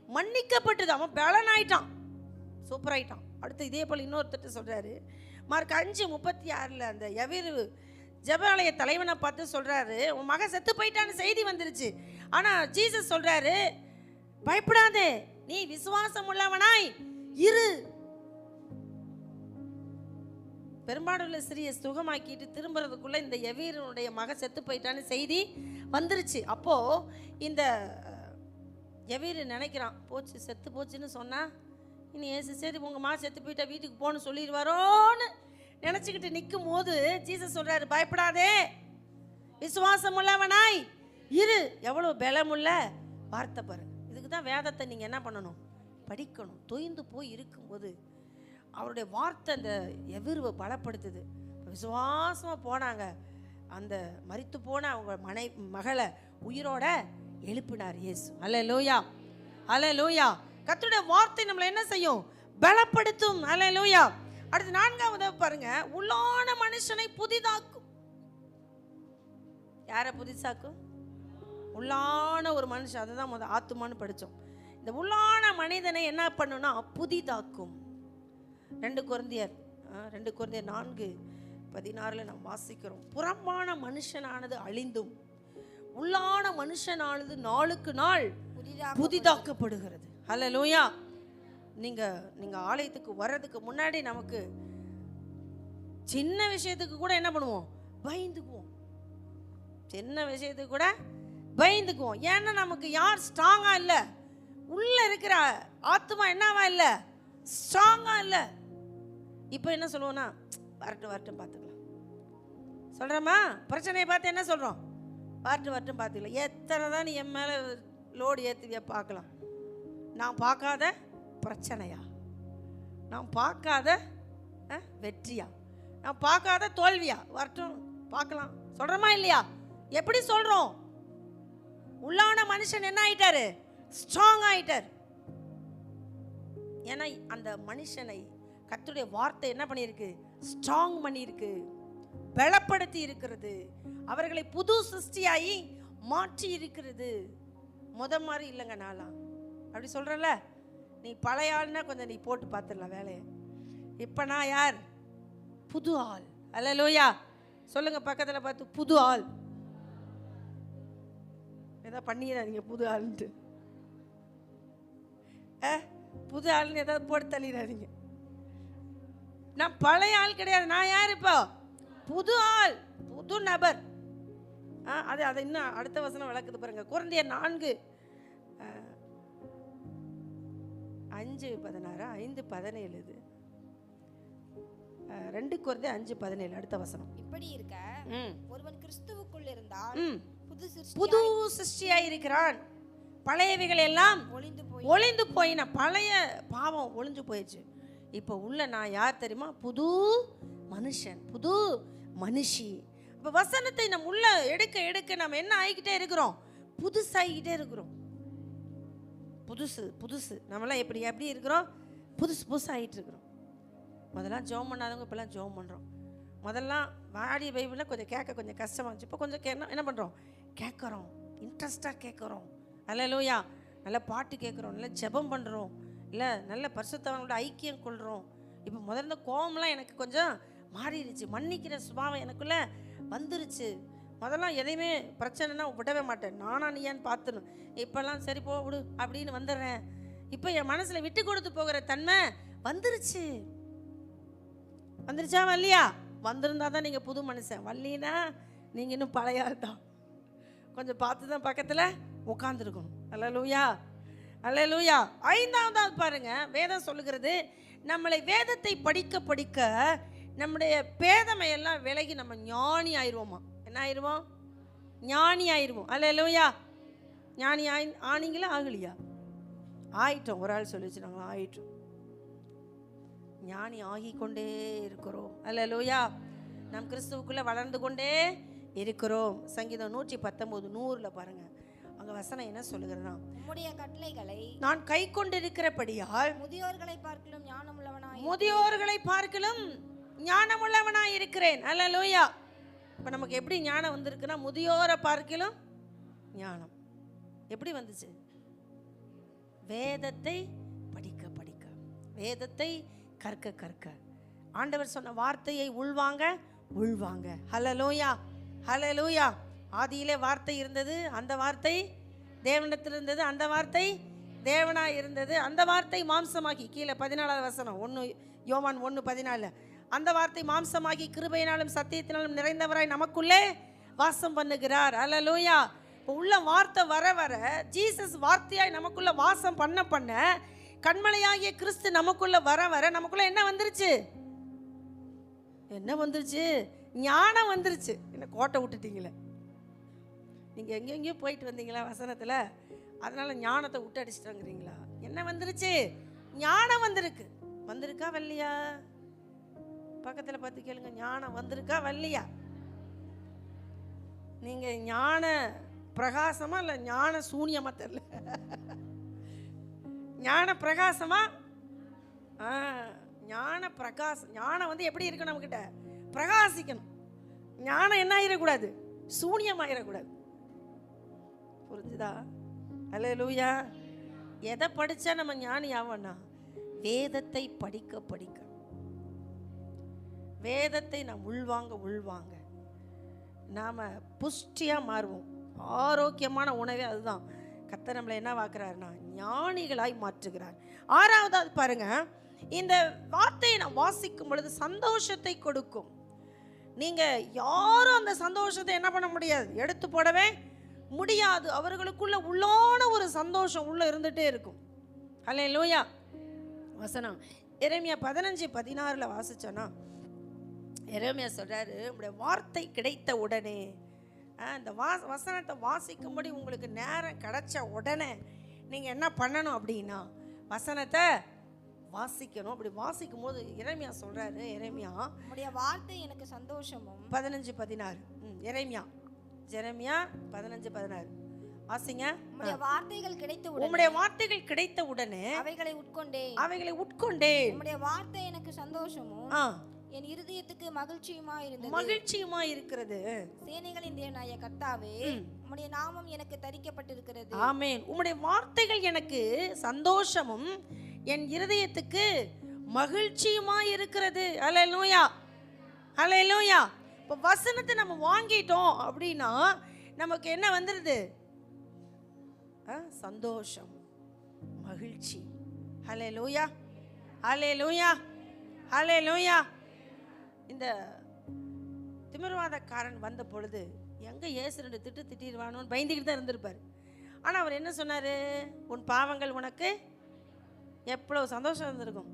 மன்னிக்கப்பட்டது. அவன் பலனாயிட்டான், சூப்பர் ஆயிட்டான். அடுத்து இதே போல் இன்னொருத்தட்டு சொல்கிறாரு, மார்க் 5:36 அந்த யவீரு ஜெபாலய தலைவனை பார்த்து சொல்கிறாரு, உன் மகன் செத்து போயிட்டான்னு செய்தி வந்துருச்சு. ஆனால் ஜீசஸ் சொல்கிறாரு, பயப்படாதே, நீ விசுவாசம் உள்ளவனாய் இரு. பெரும்பாடுள்ள சிறிய சுகமாக்கிட்டு திரும்புறதுக்குள்ள இந்த யவீரனுடைய மகன் செத்து போயிட்டான்னு செய்தி வந்துருச்சு. அப்போ இந்த யவீரு நினைக்கிறான், போச்சு செத்து போச்சுன்னு சொன்னா இனி ஏசு சரி உங்கள் மா செத்து போயிட்டா வீட்டுக்கு போகணும்னு சொல்லிடுவாரோன்னு நினச்சிக்கிட்டு நிற்கும் போது ஜீசஸ் சொல்கிறாரு, பயப்படாதே, விசுவாசம் உள்ளவனாய் இரு. எவ்வளோ பலமுள்ள வார்த்தை பாருங்க. இதுக்கு தான் வேதத்தை நீங்கள் என்ன பண்ணணும், படிக்கணும். தொய்ந்து போய் இருக்கும்போது அவருடைய வார்த்தை அந்த எவிர்வை பலப்படுத்துது. விசுவாசமாக போனாங்க, அந்த மரித்து போன அவங்க மகளை உயிரோட எழுப்பினார் இயேசு. அல்லேலூயா, அல்லேலூயா. கர்த்தருடைய வார்த்தை நம்மளை என்ன செய்யும், பலப்படுத்தும். அல்லேலூயா. அடுத்து 4வது பாருங்க, உள்ளான மனுஷனை புதிதாக்கும். யாரை புதிதாக்கும்? உள்ளான ஒரு மனுஷன். அதுதான் ஆத்துமான்னு படித்தோம். இந்த உள்ளான மனிதனை என்ன பண்ணுன்னா புதிதாக்கும். 2 கொரிந்தியர் 4:16 நாம் வாசிக்கிறோம், புறம்பான மனுஷனானது அழிந்தும் உள்ளான மனுஷனானது நாளுக்கு நாள் புதிதாக்கப்படுகிறது. அல்லேலூயா. நீங்க ஆலயத்துக்கு வர்றதுக்கு முன்னாடி நமக்கு சின்ன விஷயத்துக்கு கூட என்ன பண்ணுவோம், பயந்துக்குவோம். சின்ன விஷயத்துக்கு கூட பயந்துக்குவோம். ஏன்னா நமக்கு யார் ஸ்ட்ராங்கா இல்லை, உள்ள இருக்கிற ஆத்மா என்னவா இல்லை, ஸ்ட்ராங்கா இல்லை. இப்போ என்ன சொல்லுவோம்னா, வரட்டும் பார்த்துக்கலாம் சொல்கிறோமா? பிரச்சனையை பார்த்து என்ன சொல்கிறோம், வரட்டும் பார்த்துக்கலாம். எத்தனை தான் நீ என் மேலே லோடு ஏற்றுவியா பார்க்கலாம். நான் பார்க்காத பிரச்சனையா, நான் பார்க்காத வெற்றியா, நான் பார்க்காத தோல்வியா, வரட்டும் பார்க்கலாம் சொல்கிறோமா இல்லையா? எப்படி சொல்கிறோம்? உள்ளான மனுஷன் என்ன ஆயிட்டாரு, ஸ்ட்ராங் ஆயிட்டார். ஏன்னா அந்த மனுஷனை கர்த்தருடைய வார்த்தை என்ன பண்ணியிருக்கு, ஸ்ட்ராங் பண்ணியிருக்கு, பலப்படுத்தி இருக்கிறது, அவர்களை புது சிருஷ்டியாகி மாற்றி இருக்கிறது. மாதிரி இல்லைங்க நாளாம் அப்படி சொல்கிறல்ல. நீ பழைய ஆள்னா கொஞ்சம் நீ போட்டு பார்த்துடலாம் வேலையை. இப்போ நான் யார், புது ஆள். அல்லேலூயா. சொல்லுங்க பக்கத்தில் பார்த்து, புது ஆள். ஏதாவது பண்ணிடாதீங்க புது ஆள்ன்ட்டு, புது ஆள்னு ஏதாவது போட்டு தள்ளிடாதீங்க. நான் பழைய ஆள் கிடையாது, நான் யார் இப்போ, புது ஆள், புது நபர். அதை இன்னும் அடுத்த வசனம் விளக்குது பாருங்க. கொரிந்தியர் 5:16 5:17 இது 2 கொரிந்தியர் 5:17 அடுத்த வசனம். இப்படி இருக்க ஒருவன் கிறிஸ்துவுக்குள் இருந்தால் புது சிருஷ்டியாய் இருக்கிறான், பழையவைகள் எல்லாம் ஒளிந்து போயின. பழைய பாவம் ஒளிஞ்சு போயிடுச்சு. இப்போ உள்ள நான் யார் தெரியுமா? புது மனுஷன், புது மனுஷி. இப்போ வசனத்தை நம்ம உள்ள எடுக்க எடுக்க நம்ம என்ன ஆகிக்கிட்டே இருக்கிறோம்? புதுசாகிக்கிட்டே இருக்கிறோம். புதுசு புதுசு நம்மளாம் எப்படி இருக்கிறோம்? புதுசாகிட்டு இருக்கிறோம். முதல்லாம் ஜெபம் பண்ணாதவங்க இப்போல்லாம் ஜெபம் பண்ணுறோம். முதல்லாம் வாடிய பைபிளில் கொஞ்சம் கேட்க கொஞ்சம் கஷ்டமாக இருந்துச்சு. இப்போ கொஞ்சம் என்ன பண்ணுறோம்? கேட்குறோம், இன்ட்ரெஸ்டாக கேட்குறோம். அல்லேலூயா. நல்ல பாட்டு கேட்குறோம், நல்ல ஜெபம் பண்ணுறோம், இல்லை நல்ல பரிசுத்தவங்களோட ஐக்கியம் கொள்கிறோம். இப்போ முதல்ல கோவம்லாம் எனக்கு கொஞ்சம் மாறிடுச்சு. மன்னிக்கிற சுபாவம் எனக்குள்ளே வந்துருச்சு. முதல்லாம் எதையுமே பிரச்சனைனா விடவே மாட்டேன். நானா நீயான்னு பார்த்துணும். இப்போல்லாம் சரி போ விடு அப்படின்னு வந்துடுறேன். இப்போ என் மனசில் விட்டு கொடுத்து போகிற தன்மை வந்துருச்சு. வந்துருச்சா வரலையா? வந்திருந்தா தான் நீங்கள் புது மனுஷன். வரலீன்னா நீங்கள் இன்னும் பழைய ஆள் தான். கொஞ்சம் பார்த்து தான் பக்கத்தில் உட்காந்துருக்கணும். அல்லேலூயா, அல்லேலூயா. 5ஆவது பாருங்க, வேதம் சொல்லுகிறது, நம்மளை வேதத்தை படிக்க படிக்க நம்முடைய பேதமையெல்லாம் விலகி நம்ம ஞானி ஆயிடுவோமா? என்ன ஆயிடுவோம்? ஞானி ஆயிடுவோம். அல்லேலூயா. ஞானி ஆனீங்களா? ஆகலையா? ஆயிட்டோம். ஒரு ஆள் சொல்லிச்சு, நாங்கள் ஆயிட்டோம். ஞானி ஆகிக்கொண்டே இருக்கிறோம். அல்லேலூயா. நம் கிறிஸ்துவுக்குள்ளே வளர்ந்து கொண்டே இருக்கிறோம். சங்கீதம் 119:100 பாருங்க, அங்கே வசனம் என்ன சொல்லுகிறதா? உம்முடைய கட்டளைகளை நான் கை கொண்டிருக்கிறபடியால் முதியோர்களை பார்க்கலும் ஞானமுள்ளவனாய் இருக்கிறேன். அல்லேலூயா. இப்போ நமக்கு எப்படி ஞானம் வந்திருக்குன்னா, முதியோரை பார்க்கலும் ஞானம் எப்படி வந்துச்சு? வேதத்தை படிக்க படிக்க, வேதத்தை கற்க கற்க, ஆண்டவர் சொன்ன வார்த்தையை உள்வாங்க. ஹல்லேலூயா, ஹல்லேலூயா. ஆதியிலே வார்த்தை இருந்தது, அந்த வார்த்தை தேவனிடத்தில் இருந்தது, அந்த வார்த்தை தேவனாய் இருந்தது, அந்த வார்த்தை மாம்சமாகி, கீழே 14வது வசனம், 1 யோவான் 1:14, அந்த வார்த்தை மாம்சமாகி கிருபையினாலும் சத்தியத்தினாலும் நிறைந்தவராய் நமக்குள்ளே வாசம் பண்ணுகிறார். ஹல்லேலூயா. இப்போ உள்ள வார்த்தை வர வர, ஜீசஸ் வார்த்தையாய் நமக்குள்ள வாசம் பண்ண பண்ண, கண்மலையாகிய கிறிஸ்து நமக்குள்ள வர வர நமக்குள்ள என்ன வந்துருச்சு? என்ன வந்துருச்சு? ஞானம் வந்துருச்சு. என்ன கோட்டை விட்டுட்டீங்களே, நீங்கள் எங்கெங்கேயோ போயிட்டு வந்தீங்களா வசனத்தில், அதனால ஞானத்தை விட்டு அடிச்சிட்டாங்கிறீங்களா? என்ன வந்துருச்சு? ஞானம் வந்திருக்கு. வந்திருக்கா வரலையா? பக்கத்தில் பார்த்து கேளுங்க, ஞானம் வந்திருக்கா வரலையா? நீங்கள் ஞான பிரகாசமா இல்லை ஞான சூன்யமா தெரியல. ஞான பிரகாசமா? ஞான பிரகாசம். ஞானம் வந்து எப்படி இருக்கணும்? நம்மக்கிட்ட பிரகாசிக்கணும். ஞானம் என்ன ஆயிடக்கூடாது? சூன்யமாயிடக்கூடாது. புரிஞ்சுதா? அல்லேலூயா. எதை படித்தா நம்ம ஞானி ஆவோம்னா, வேதத்தை படிக்க படிக்க, வேதத்தை நாம் உள்வாங்க நாம் புஷ்டியாக மாறுவோம். ஆரோக்கியமான உணவே அதுதான். கர்த்தர் நம்மளை என்ன வாக்குறாருன்னா, ஞானிகளாய் மாற்றுகிறார். 6ஆவது பாருங்க, இந்த வார்த்தையை நான் வாசிக்கும் பொழுது சந்தோஷத்தை கொடுக்கும். நீங்கள் யாரும் அந்த சந்தோஷத்தை என்ன பண்ண முடியாது, எடுத்து போடவே முடியாது. அவர்களுக்குள்ள உள்ளான ஒரு சந்தோஷம் உள்ள இருந்துகிட்டே இருக்கும். அல்லேலூயா. வசனம் எரேமியா 15:16 வாசிச்சோன்னா, எரேமியா சொல்கிறாரு, உங்களுடைய வார்த்தை கிடைத்த உடனே, இந்த வசனத்தை வாசிக்கும்படி உங்களுக்கு நேரம் கிடைச்ச உடனே நீங்கள் என்ன பண்ணணும் அப்படின்னா, வசனத்தை வாசிக்கணும். அப்படி வாசிக்கும் போது எரேமியா சொல்கிறாரு, எரேமியா உம்முடைய வார்த்தை எனக்கு சந்தோஷமும் 15:16 எரேமியா 15:16 வாசிங்க. உம்முடைய வார்த்தைகள் கிடைத்த உடனே அவைகளை உட்கொண்டேன். உம்முடைய வார்த்தை எனக்கு சந்தோஷமும் என் இருதயத்துக்கு மகிழ்ச்சியுமா இருக்கிறது. சேனைகளின் தேவனாகிய கர்த்தாவே, உம்முடைய நாமம் எனக்கு தரிக்கப்பட்டிருக்கிறது. ஆமென். உம்முடைய வார்த்தைகள் எனக்கு சந்தோஷமும் என் இருதயத்துக்கு மகிழ்ச்சியுமா இருக்கிறது. அல்லேலூயா, அல்லேலூயா. இப்போ வசனத்தை நம்ம வாங்கிட்டோம் அப்படின்னா நமக்கு என்ன வந்துடுது? சந்தோஷம், மகிழ்ச்சி. அல்லேலூயா, அல்லேலூயா, அல்லேலூயா. இந்த திமிர்வாதக்காரன் வந்த பொழுது எங்கே இயேசு 2 திட்டிடுவானோன்னு பயந்துக்கிட்டு தான் இருந்திருப்பார். ஆனால் அவர் என்ன சொன்னார்? உன் பாவங்கள் உனக்கு எவ்வளோ சந்தோஷம் இருந்திருக்கும்.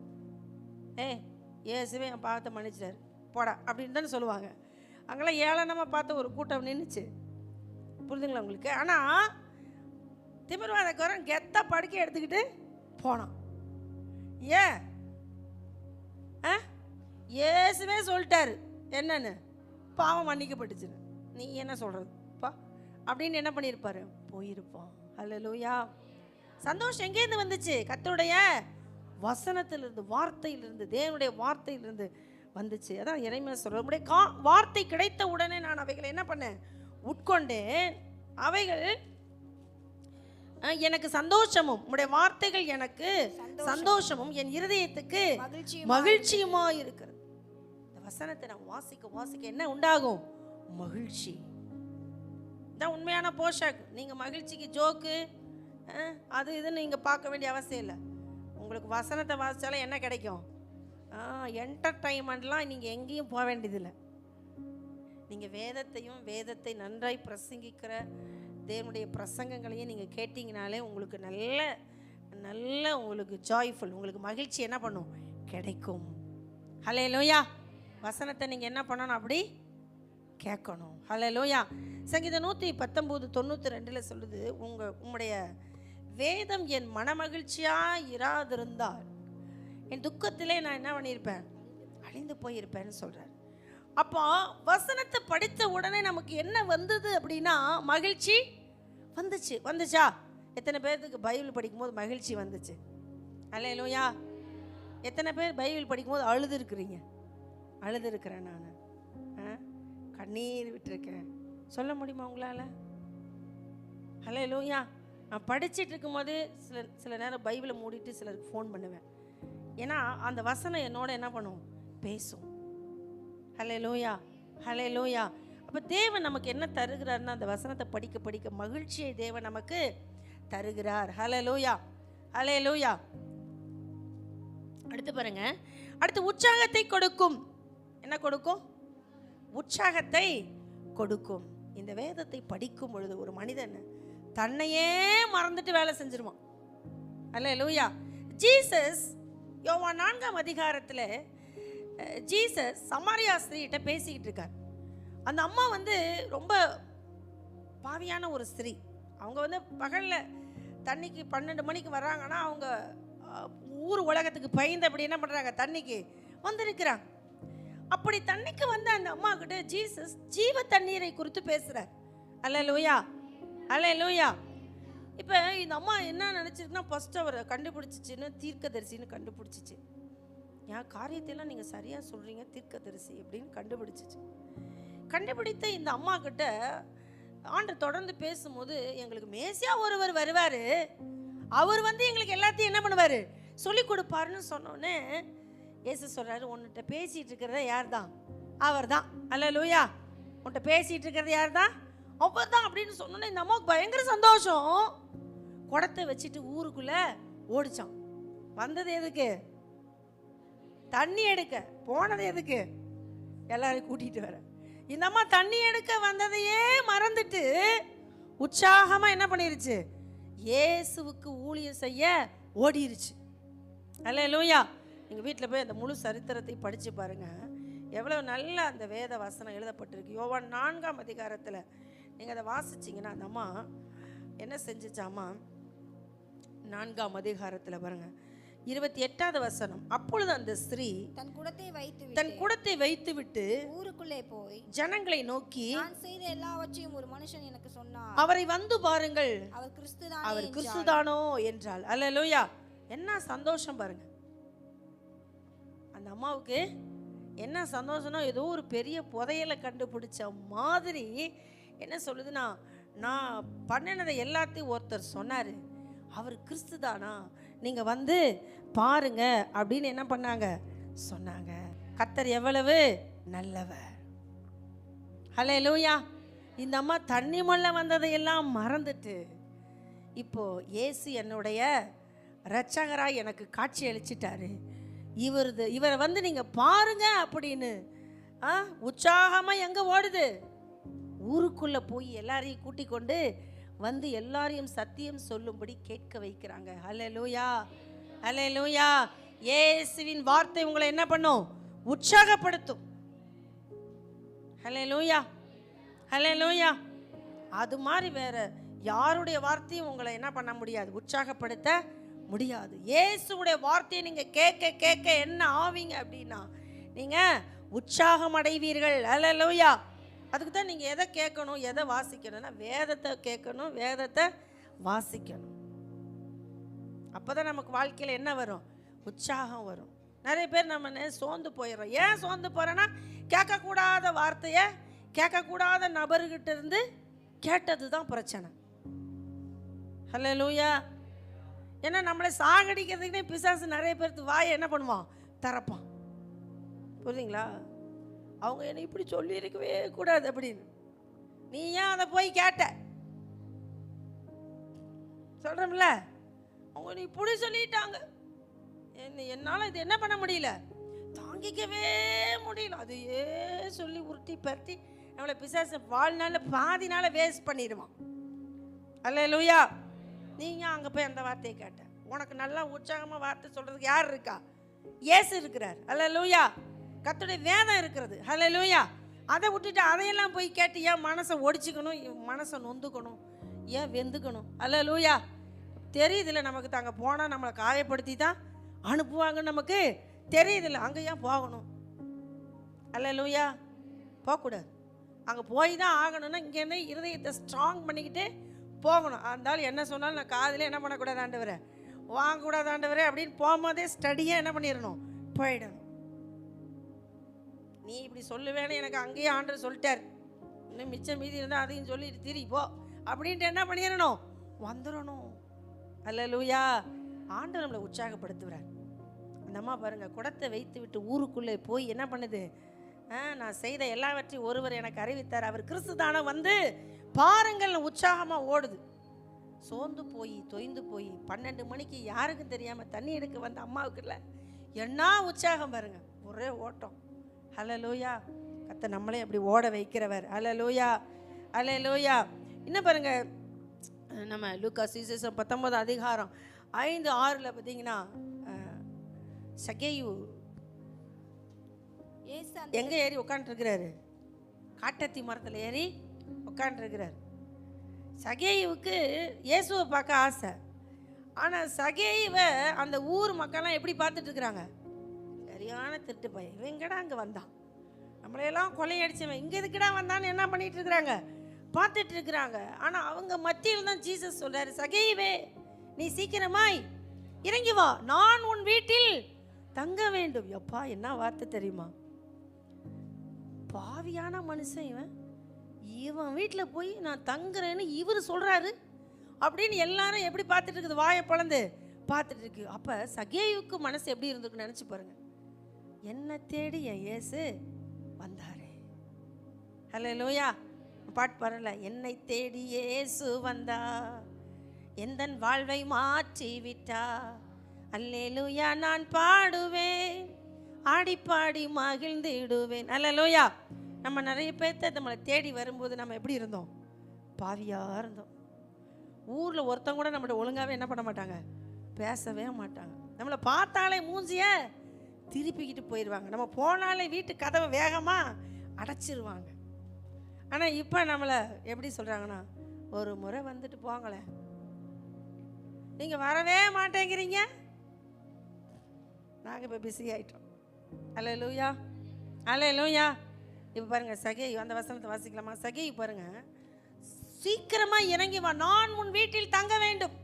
இயேசுவே என் பாவத்தை மன்னிச்சிட்டாரு போடா அப்படின்னு தானே சொல்லுவாங்க. அங்கெல்லாம் ஏளனமாக பார்த்த ஒரு கூட்டம் நின்றுச்சு. புரிதுங்களா உங்களுக்கு? ஆனால் திமிர்வாதக்காரன் கெத்தா படுக்கை எடுத்துக்கிட்டு போனான். ஏன்? இயேசுவே சொல்லிட்டாரு என்னன்னு, பாவம் மன்னிக்கப்பட்டுச்சு. நீ என்ன சொல்கிறதுப்பா அப்படின்னு என்ன பண்ணியிருப்பாரு? போயிருப்பான். அல்லேலூயா. சந்தோஷம் எங்கேருந்து வந்துச்சு? கர்த்தருடைய வசனத்திலிருந்து, வார்த்தையிலிருந்து, தேவனுடைய வார்த்தையிலிருந்து வந்துச்சு. அதான் இறைமையா சொல்ற, உங்களுடைய வார்த்தை கிடைத்த உடனே நான் அவைகளை என்ன பண்ணேன்? உட்கொண்டேன். அவைகள் எனக்கு சந்தோஷமும், உங்களுடைய வார்த்தைகள் எனக்கு சந்தோஷமும், என் இருதயத்துக்கு மகிழ்ச்சியுமா இருக்கிறது. இந்த வசனத்தை நான் வாசிக்க வாசிக்க என்ன உண்டாகும்? மகிழ்ச்சி. இதான் உண்மையான போஷாக். நீங்கள் மகிழ்ச்சிக்கு ஜோக்கு அது இதுன்னு நீங்கள் பார்க்க வேண்டிய அவசியம் இல்லை. உங்களுக்கு வசனத்தை வாசித்தாலும் என்ன கிடைக்கும்? என்டர்டைன்மெண்ட்லாம் நீங்கள் எங்கேயும் போக வேண்டியதில்லை. நீங்கள் வேதத்தை நன்றாய் பிரசங்கிக்கிற தேவனுடைய பிரசங்கங்களையும் நீங்கள் கேட்டிங்கனாலே உங்களுக்கு நல்ல உங்களுக்கு ஜாய்ஃபுல், உங்களுக்கு மகிழ்ச்சி என்ன பண்ணும்? கிடைக்கும். ஹல்லேலூயா. வசனத்தை நீங்கள் என்ன பண்ணணும்? அப்படி கேட்கணும். ஹல்லேலூயா. சங்கீதம் 119:92 சொல்லுது, உம்முடைய வேதம் என் மனமகிழ்ச்சியாக இராதிருந்தால் என் துக்கத்திலே நான் என்ன பண்ணியிருப்பேன்? அழிந்து போயிருப்பேன்னு சொல்கிறார். அப்போ வசனத்தை படித்த உடனே நமக்கு என்ன வந்தது அப்படின்னா மகிழ்ச்சி வந்துச்சா? எத்தனை பேருக்கு பைபிள் படிக்கும்போது மகிழ்ச்சி வந்துச்சு? அல்லேலூயா. எத்தனை பேர் பைபிள் படிக்கும்போது அழுதுருக்குறீங்க? அழுதுருக்கிறேன் நான், கண்ணீர் விட்டுருக்கேன். சொல்ல முடியுமா உங்களால்? அல்லேலூயா. நான் படிச்சுட்டு இருக்கும்போது சில நேரம் பைபிளை மூடிட்டு சிலருக்கு ஃபோன் பண்ணுவேன். ஏன்னா அந்த வசனம் என்னோட என்ன பண்ணும்? பேசும். ஹல்லேலூயா, ஹல்லேலூயா. அப்போ தேவன் நமக்கு என்ன தருகிறார்னா அந்த வசனத்தை படிக்க படிக்க மகிழ்ச்சியை தேவன் நமக்கு தருகிறார். ஹல்லேலூயா, ஹல்லேலூயா. அடுத்து பாருங்க, அடுத்து உற்சாகத்தை கொடுக்கும். என்ன கொடுக்கும்? உற்சாகத்தை கொடுக்கும். இந்த வேதத்தை படிக்கும் பொழுது ஒரு மனிதன் தன்னையே மறந்துட்டு வேலை செஞ்சிருவான். ஹல்லேலூயா. ஜீசஸ் யோவான் 4ஆம் அதிகாரத்தில் ஜீசஸ் சமாரியா ஸ்திரீகிட்ட பேசிக்கிட்டு இருக்கார். அந்த அம்மா ரொம்ப பாவியான ஒரு ஸ்திரீ. அவங்க பகலில் தண்ணிக்கு 12 மணிக்கு வர்றாங்கன்னா அவங்க ஊர் உலகத்துக்கு பயந்து அப்படி என்ன பண்ணுறாங்க? தண்ணிக்கு வந்திருக்கிறாங்க. அப்படி தண்ணிக்கு வந்த அந்த அம்மா கிட்ட ஜீசஸ் ஜீவ தண்ணீரை குறித்து பேசுகிறார். அல்லேலூயா, அல்லேலூயா. இப்போ இந்த அம்மா என்ன நினச்சிருக்குன்னா ஃபஸ்ட்டு அவரை கண்டுபிடிச்சிச்சின்னு தீர்க்கதரிசின்னு கண்டுபிடிச்சிச்சு. என் காரியத்தையெல்லாம் நீங்கள் சரியாக சொல்கிறீங்க தீர்க்கதரிசி அப்படின்னு கண்டுபிடித்த இந்த அம்மா கிட்ட ஆண்டவர் தொடர்ந்து பேசும்போது, எங்களுக்கு மேசியா ஒருவர் வருவார், அவர் எங்களுக்கு எல்லாத்தையும் என்ன பண்ணுவார்? சொல்லி கொடுப்பாருன்னு சொன்னோன்னே இயேசு சொல்கிறாரு, உன்கிட்ட பேசிகிட்டு இருக்கிறத யார் தான்? அவர் தான். அல்லேலூயா. உன்கிட்ட பேசிகிட்டு இருக்கிறது யார் தான்? அவர் தான் அப்படின்னு சொன்னோன்னே இந்த அம்மாவுக்கு பயங்கர சந்தோஷம். குடத்தை வச்சுட்டு ஊருக்குள்ளே ஓடிச்சான். வந்தது எதுக்கு? தண்ணி எடுக்க. போனது எதுக்கு? எல்லாரையும் கூட்டிகிட்டு வர. இந்த அம்மா தண்ணி எடுக்க வந்ததையே மறந்துட்டு உற்சாகமாக என்ன பண்ணிருச்சு? இயேசுவுக்கு ஊழியம் செய்ய ஓடிருச்சு. அல்லேலூயா. நீங்கள் வீட்டில் போய் அந்த முழு சரித்திரத்தை படித்து பாருங்கள். எவ்வளோ நல்ல அந்த வேத வசனம் எழுதப்பட்டிருக்கு. யோவான் 4ஆம் அதிகாரத்தில் நீங்கள் அதை வாசிச்சிங்கன்னா அந்த அம்மா என்ன செஞ்சிச்சாமா? 4ஆம் அதிகாரத்தில் பாருங்கள் 28வது வசனம். அப்பொழுது அந்த ஸ்திரீ தன் குடத்தை வைத்துவிட்டு ஊருக்குள்ளே போய் ஜனங்களை நோக்கி, நான் செய்த எல்லாவற்றையும் ஒரு மனுஷன் எனக்கு சொன்னார், அவரை வந்து பாருங்கள், அவர் கிறிஸ்துதானோ என்றாள். அல்லேலூயா. என்ன சந்தோஷம் பாருங்க. அந்த அம்மாவுக்கு என்ன சந்தோஷம்னா ஏதோ ஒரு பெரிய புதையலை கண்டுபிடிச்ச மாதிரி என்ன சொல்லுதுன்னா, நான் பண்ணினதை எல்லாத்தையும் ஒருத்தர் சொன்னார், அவர் கிறிஸ்து தானா, நீங்கள் வந்து பாருங்க அப்படின்னு என்ன பண்ணாங்க? சொன்னாங்க. கர்த்தர் எவ்வளவு நல்லவர். ஹல்லேலூயா. இந்த அம்மா தண்ணி மொள்ள வந்ததையெல்லாம் மறந்துட்டு இப்போ இயேசு என்னுடைய இரட்சகராய் எனக்கு காட்சி அளிச்சிட்டாரு, இவரை நீங்கள் பாருங்க அப்படின்னு உற்சாகமாக எங்கே ஓடுது? ஊருக்குள்ளே போய் எல்லாரையும் கூட்டிக் கொண்டு எல்லாரையும் சத்தியம் சொல்லும்படி கேட்க வைக்கிறாங்க. ஹல்லேலூயா, அல்லேலூயா. இயேசுவின் வார்த்தை உங்களை என்ன பண்ணும்? உற்சாகப்படுத்தும். அல்லேலூயா, அல்லேலூயா. அது மாதிரி வேற யாருடைய வார்த்தையும் உங்களை என்ன பண்ண முடியாது? உற்சாகப்படுத்த முடியாது. இயேசுடைய வார்த்தையை நீங்க கேட்க கேட்க என்ன ஆவீங்க அப்படின்னா, நீங்க உற்சாகம் அடைவீர்கள். அல்லேலூயா. அதுக்கு தான் நீங்கள் எதை கேட்கணும், எதை வாசிக்கணும்னா வேதத்தை கேட்கணும், வேதத்தை வாசிக்கணும். அப்போ தான் நமக்கு வாழ்க்கையில் என்ன வரும்? உற்சாகம் வரும். நிறைய பேர் நம்ம சோர்ந்து போயிடுறோம். ஏன் சோர்ந்து போகிறோன்னா, கேட்கக்கூடாத வார்த்தையை கேட்கக்கூடாத நபர்கிட்ட இருந்து கேட்டது தான் பிரச்சனை. அல்லேலூயா. ஏன்னா நம்மளை சாகடிக்கிறதுக்குனே பிசாசு நிறைய பேருக்கு வாயை என்ன பண்ணுவான்? திறப்பான். புரியுதுங்களா? அவங்க என்ன இப்படி சொல்லியிருக்கவே கூடாது அப்படின்னு. நீ ஏன் அதை போய் கேட்ட? சொல்கிறோம்ல, அவங்க நீ இப்படி சொல்லிட்டாங்க, என்னால் இது என்ன பண்ண முடியல, தாங்கிக்கவே முடியல, அதையே சொல்லி உருட்டி பரட்டி நம்மளை பிசாசு வாழ்நாள் பாதி நாள் வேஸ்ட் பண்ணிடுவான். அல்லேலூயா. நீங்கள் அங்கே போய் அந்த வார்த்தையை கேட்ட, உனக்கு நல்லா உற்சாகமாக வார்த்தை சொல்கிறதுக்கு யார் இருக்கா? இயேசு இருக்கிறார். அல்லேலூயா. கர்த்தருடைய வேதம் இருக்கிறது. அல்லேலூயா. அதை விட்டுட்டு அதையெல்லாம் போய் கேட்டு ஏன் மனசை ஒடிச்சுக்கணும், மனசை நொந்துக்கணும், ஏன் வெந்துக்கணும்? அல்லேலூயா. தெரியுதில்ல நமக்கு, தாங்க போனால் நம்மளை காயப்படுத்தி தான் அனுப்புவாங்கன்னு நமக்கு தெரியுதில்ல. அங்கே ஏன் போகணும்? அல்லேலூயா. போகக்கூடாது. அங்கே போய் தான் ஆகணும்னா இங்கேருந்து இருதயத்தை ஸ்ட்ராங் பண்ணிக்கிட்டு போகணும். அதனால என்ன சொன்னாலும் நான் காதில் என்ன பண்ணக்கூடாது ஆண்டவரே, வாங்கக்கூடாது ஆண்டவரே அப்படின்னு போகும்போதே ஸ்டடியாக என்ன பண்ணிடணும்? போயிடணும். நீ இப்படி சொல்லுவேன்னு எனக்கு அங்கேயே ஆண்டவர் சொல்லிட்டார், இன்னும் மிச்சம் மீதி இருந்தால் அதையும் சொல்லிட்டு திரிப்போ அப்படின்ட்டு என்ன பண்ணிடணும்? வந்துடணும். அல்லேலூயா. ஆண்டவர் நம்மளை உற்சாகப்படுத்துகிறார். அந்த அம்மா பாருங்கள், குடத்தை வைத்து விட்டு ஊருக்குள்ளே போய் என்ன பண்ணுது? நான் செய்த எல்லாவற்றையும் ஒருவர் எனக்கு அறிவித்தார், அவர் கிறிஸ்து தானே, வந்து பாருங்கள் உற்சாகமாக ஓடுது. சோர்ந்து போய் தொய்ந்து போய் 12 மணிக்கு யாருக்கும் தெரியாமல் தண்ணி எடுக்க வந்த அம்மாவுக்குள்ள என்ன உற்சாகம் பாருங்க, ஒரே ஓட்டம். அல்லேலூயா. கர்த்தர் நம்மளே அப்படி ஓட வைக்கிறவர். அல்லேலூயா, அல்லேலூயா. இன்னும் பாருங்க, நம்ம லூக்கா சுவிசேஷம் 19 அதிகாரம் 5-6 பார்த்தீங்கன்னா, சகேயு எங்கே ஏறி உட்காந்துருக்கிறாரு? காட்டத்தி மரத்தில் ஏறி உட்காந்துருக்கிறார். சகேயுவுக்கு இயேசுவை பார்க்க ஆசை. ஆனால் சகேயுவை அந்த ஊர் மக்கள்லாம் எப்படி பார்த்துட்டு இருக்கிறாங்க? சரியான திருட்டு பையன், இவங்கடா அங்கே வந்தான், நம்மளையெல்லாம் கொள்ளையடிச்சவன் இங்கே எதுக்குடா வந்தான்னு என்ன பண்ணிட்டு இருக்கிறாங்க? பார்த்துட்டு இருக்கிறாங்க. ஆனால் அவங்க மத்தியில் தான் ஜீசஸ் சொல்றாரு, சகேயுவே நீ சீக்கிரமாய் இறங்கி வா, நான் உன் வீட்டில் தங்க வேண்டும். எப்பா என்ன வார்த்தை தெரியுமா? பாவியான மனுஷன் இவன், இவன் வீட்டில் போய் நான் தங்குறேன்னு இவர் சொல்கிறாரு அப்படின்னு எல்லாரும் எப்படி பார்த்துட்டு இருக்குது? வாயை பழந்து பார்த்துட்டு இருக்கு. அப்போ சகேயுவுக்கு மனசு எப்படி இருந்திருக்குன்னு நினச்சி பாருங்க. என்ன தேடி என் இயேசு வந்தாரே. அல்லேலூயா. பாட்டு பாருல, என்னை தேடி இயேசு வந்தா, எந்தன் வாழ்வை மாற்றி விட்டா, அல்லேலூயா நான் பாடுவேன், ஆடிப்பாடி மகிழ்ந்திடுவேன். அல்லேலூயா. நம்ம நிறைய பேர்த்த நம்மளை தேடி வரும்போது நம்ம எப்படி இருந்தோம்? பாவியாக இருந்தோம். ஊரில் ஒருத்தங்க கூட நம்மளை ஒழுங்காகவே என்ன பண்ண மாட்டாங்க, பேசவே மாட்டாங்க. நம்மளை பார்த்தாலே மூஞ்சிய திருப்பிக்கிட்டு போயிடுவாங்க. நம்ம போனாலே வீட்டு கதவை வேகமாக அடைச்சிருவாங்க. ஆனால் இப்போ நம்மளை எப்படி சொல்கிறாங்கன்னா, ஒரு முறை வந்துட்டு போங்களேன், நீங்கள் வரவே மாட்டேங்கிறீங்க, நாங்கள் இப்போ பிஸி ஆகிட்டோம். அல்லேலூயா, அல்லேலூயா. இப்போ பாருங்கள், சகேயு அந்த வசனத்தை வாசிக்கலாமா? சகேயு பாருங்க, சீக்கிரமாக இறங்கி வா, நான் உன் வீட்டில் தங்க வேண்டும்.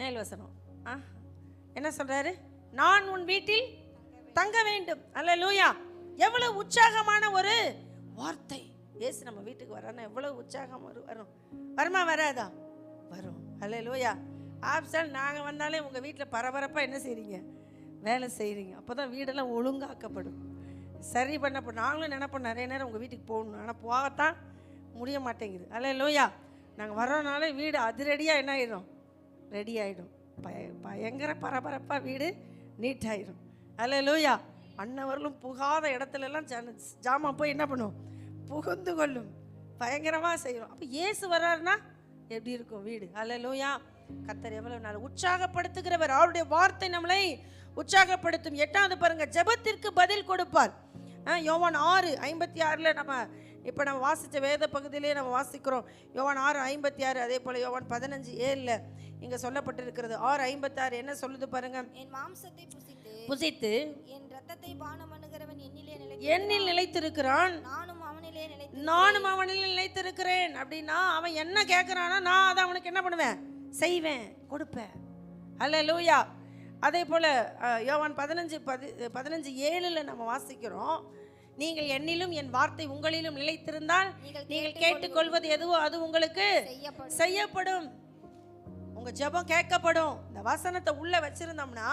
மேல் வசனம் என்ன சொல்கிறாரு? நான் உன் வீட்டில் தங்க வேண்டும். அல்லேலூயா. எவ்வளவு உற்சாகமான ஒரு வார்த்தை. ஏசு நம்ம வீட்டுக்கு வரானா எவ்வளவு உற்சாகம் வரும். வருமா வராதா? வரும். அல்லேலூயா. ஆப்சல் நாங்கள் வந்தாலே உங்கள் வீட்டில் பரபரப்பாக என்ன செய்கிறீங்க? வேலை செய்கிறீங்க. அப்போ தான் வீடெல்லாம் ஒழுங்காக்கப்படும், சரி பண்ணப்படும். நாங்களும் நினைப்போம் நிறைய நேரம் உங்கள் வீட்டுக்கு போகணும், ஆனால் போகத்தான் முடிய மாட்டேங்குது. அல்லேலூயா. நாங்கள் வர்றோனாலே வீடு அதிரடியாக என்ன ஆகிடும்? ரெடி ஆகிடும். பயங்கர பரபரப்பாக வீடு நீட்டாகிடும். அல்லேலூயா. அன்னவர்களும் புகாத இடத்துலலாம் ஜாமான் போய் என்ன பண்ணும்? புகுந்து கொள்ளும். பயங்கரமாக செய்யும். அப்போ இயேசு வர்றாருன்னா எப்படி இருக்கும் வீடு? அல்லேலூயா. கர்த்தர் எவ்வளவு நாள் உற்சாகப்படுத்துகிறவர். அவருடைய வார்த்தை நம்மளை உற்சாகப்படுத்தும். 8வது பாருங்க, ஜெபத்திற்கு பதில் கொடுப்பார். யோவான் 6:56 நம்ம இப்போ நம்ம வாசித்த வேத பகுதியிலே நம்ம வாசிக்கிறோம். யோவான் 6:56, அதே போல் யோவான் 15:7 இங்கே சொல்லப்பட்டிருக்கிறது. 6:56 என்ன சொல்லுது பாருங்க, என் மாம்சத்தை புசித்து என் இரத்தத்தை பானம் பண்ணுகிறவன் என்னில் நிலைத்திருக்கிறான், நானும் அவனில் நிலைத்திருக்கிறேன். அப்படின்னா அவன் என்ன கேட்குறானா நான் அதை அவனுக்கு என்ன பண்ணுவேன், செய்வேன், கொடுப்பேன். அல்லேலூயா. அதே போல் யோவான் 15:7 நம்ம வாசிக்கிறோம், நீங்கள் என்னிலும் என் வார்த்தை உங்களிலும் நிலைத்திருந்தால் நீங்கள் கேட்டுக்கொள்வது எதுவோ அது உங்களுக்கு செய்யப்படும். உங்க ஜெபம் கேட்கப்படும். இந்த வசனத்தை உள்ள வச்சிருந்தோம்னா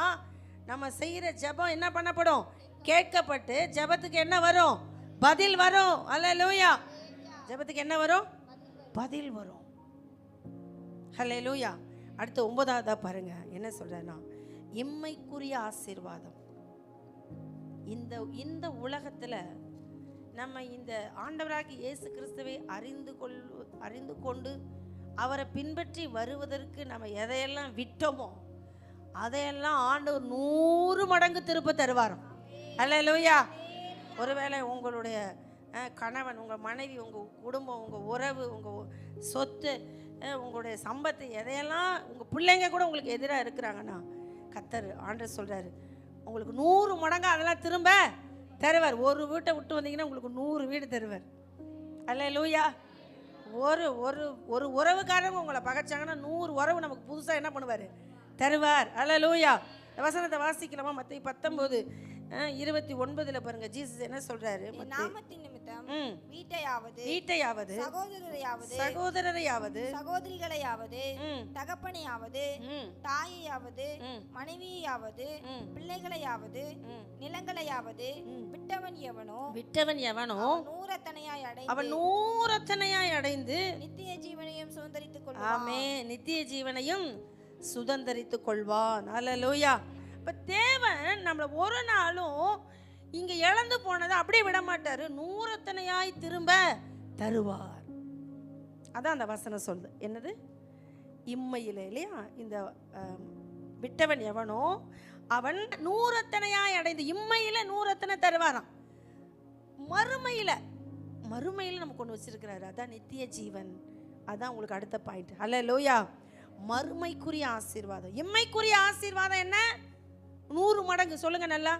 நம்ம செய்யற ஜெபம் என்ன பண்ணப்படும், கேட்கப்பட்டு ஜெபத்துக்கு என்ன வரும், பதில் வரும். அல்லேலூயா. ஜெபத்துக்கு என்ன வரும், பதில் வரும். அல்லேலூயா. அடுத்து 9வதா பாருங்க என்ன சொல்றேன்னா, இம்மைக்குரிய ஆசீர்வாதம். இந்த உலகத்துல நம்ம இந்த ஆண்டவராகிய இயேசு கிறிஸ்துவை அறிந்து கொண்டு அவரை பின்பற்றி வருவதற்கு நம்ம எதையெல்லாம் விட்டோமோ அதையெல்லாம் ஆண்டவர் 100 மடங்கு திருப்ப தருவாராம். அல்லேலூயா. ஒருவேளை உங்களுடைய கணவன், உங்கள் மனைவி, உங்கள் குடும்பம், உங்கள் உறவு, உங்கள் சொத்து, உங்களுடைய சம்பத்து, எதையெல்லாம் உங்கள் பிள்ளைங்க கூட உங்களுக்கு எதிராக இருக்கிறாங்கன்னா கர்த்தர் ஆண்டவர் சொல்கிறாரு, உங்களுக்கு 100 மடங்கு அதெல்லாம் திரும்ப தருவார். ஒரு வீட்டை விட்டு வந்தீங்கன்னா உங்களுக்கு 100 வீடு தருவார். அல்லேலூயா. ஒரு ஒரு ஒரு உறவுக்காரங்க உங்களை பகைச்சாங்கன்னா 100 உறவு நமக்கு புதுசாக என்ன பண்ணுவார், தருவார். அல்லேலூயா. வசனத்தை வாசிக்கலாமா? மத்தேயு 19:29 பாருங்க, ஜீசஸ் என்ன சொல்றாரு, நாமத்தின் நிமித்தம் வீட்டையாவது சகோதரரையாவது சகோதரிகளையாவது தகப்பனையாவது தாயையாவது மனைவியாவது பிள்ளைகளையாவது நிலங்களையாவது விட்டவன் எவனோ அவன் நூறத்தனையாய் அடைந்து நித்திய ஜீவனையும் சுதந்தரித்துக் கொள்வான். ஆமென். நித்திய ஜீவனையும் சுதந்தரித்துக் கொள்வான். அல்லேலூயா. இப்போ தேவன் நம்மளை ஒரு நாளும் இங்கே இழந்து போனதை அப்படியே விட மாட்டார், 100 திரும்ப தருவார். அதான் அந்த வசனம் சொல்லுது. என்னது, இம்மையில் இல்லையா, இந்த விட்டவன் எவனோ அவன் 100 அடைந்து, இம்மையில் 100 தருவாராம். மறுமையில் நமக்கு ஒன்று வச்சிருக்கிறாரு, அதான் நித்திய ஜீவன். அதான் உங்களுக்கு அடுத்த பாயிண்ட். அல்லேலூயா. மறுமைக்குரிய ஆசீர்வாதம். இம்மைக்குரிய ஆசீர்வாதம் என்ன, 100 மடங்கு. சொல்லுங்க, நல்லா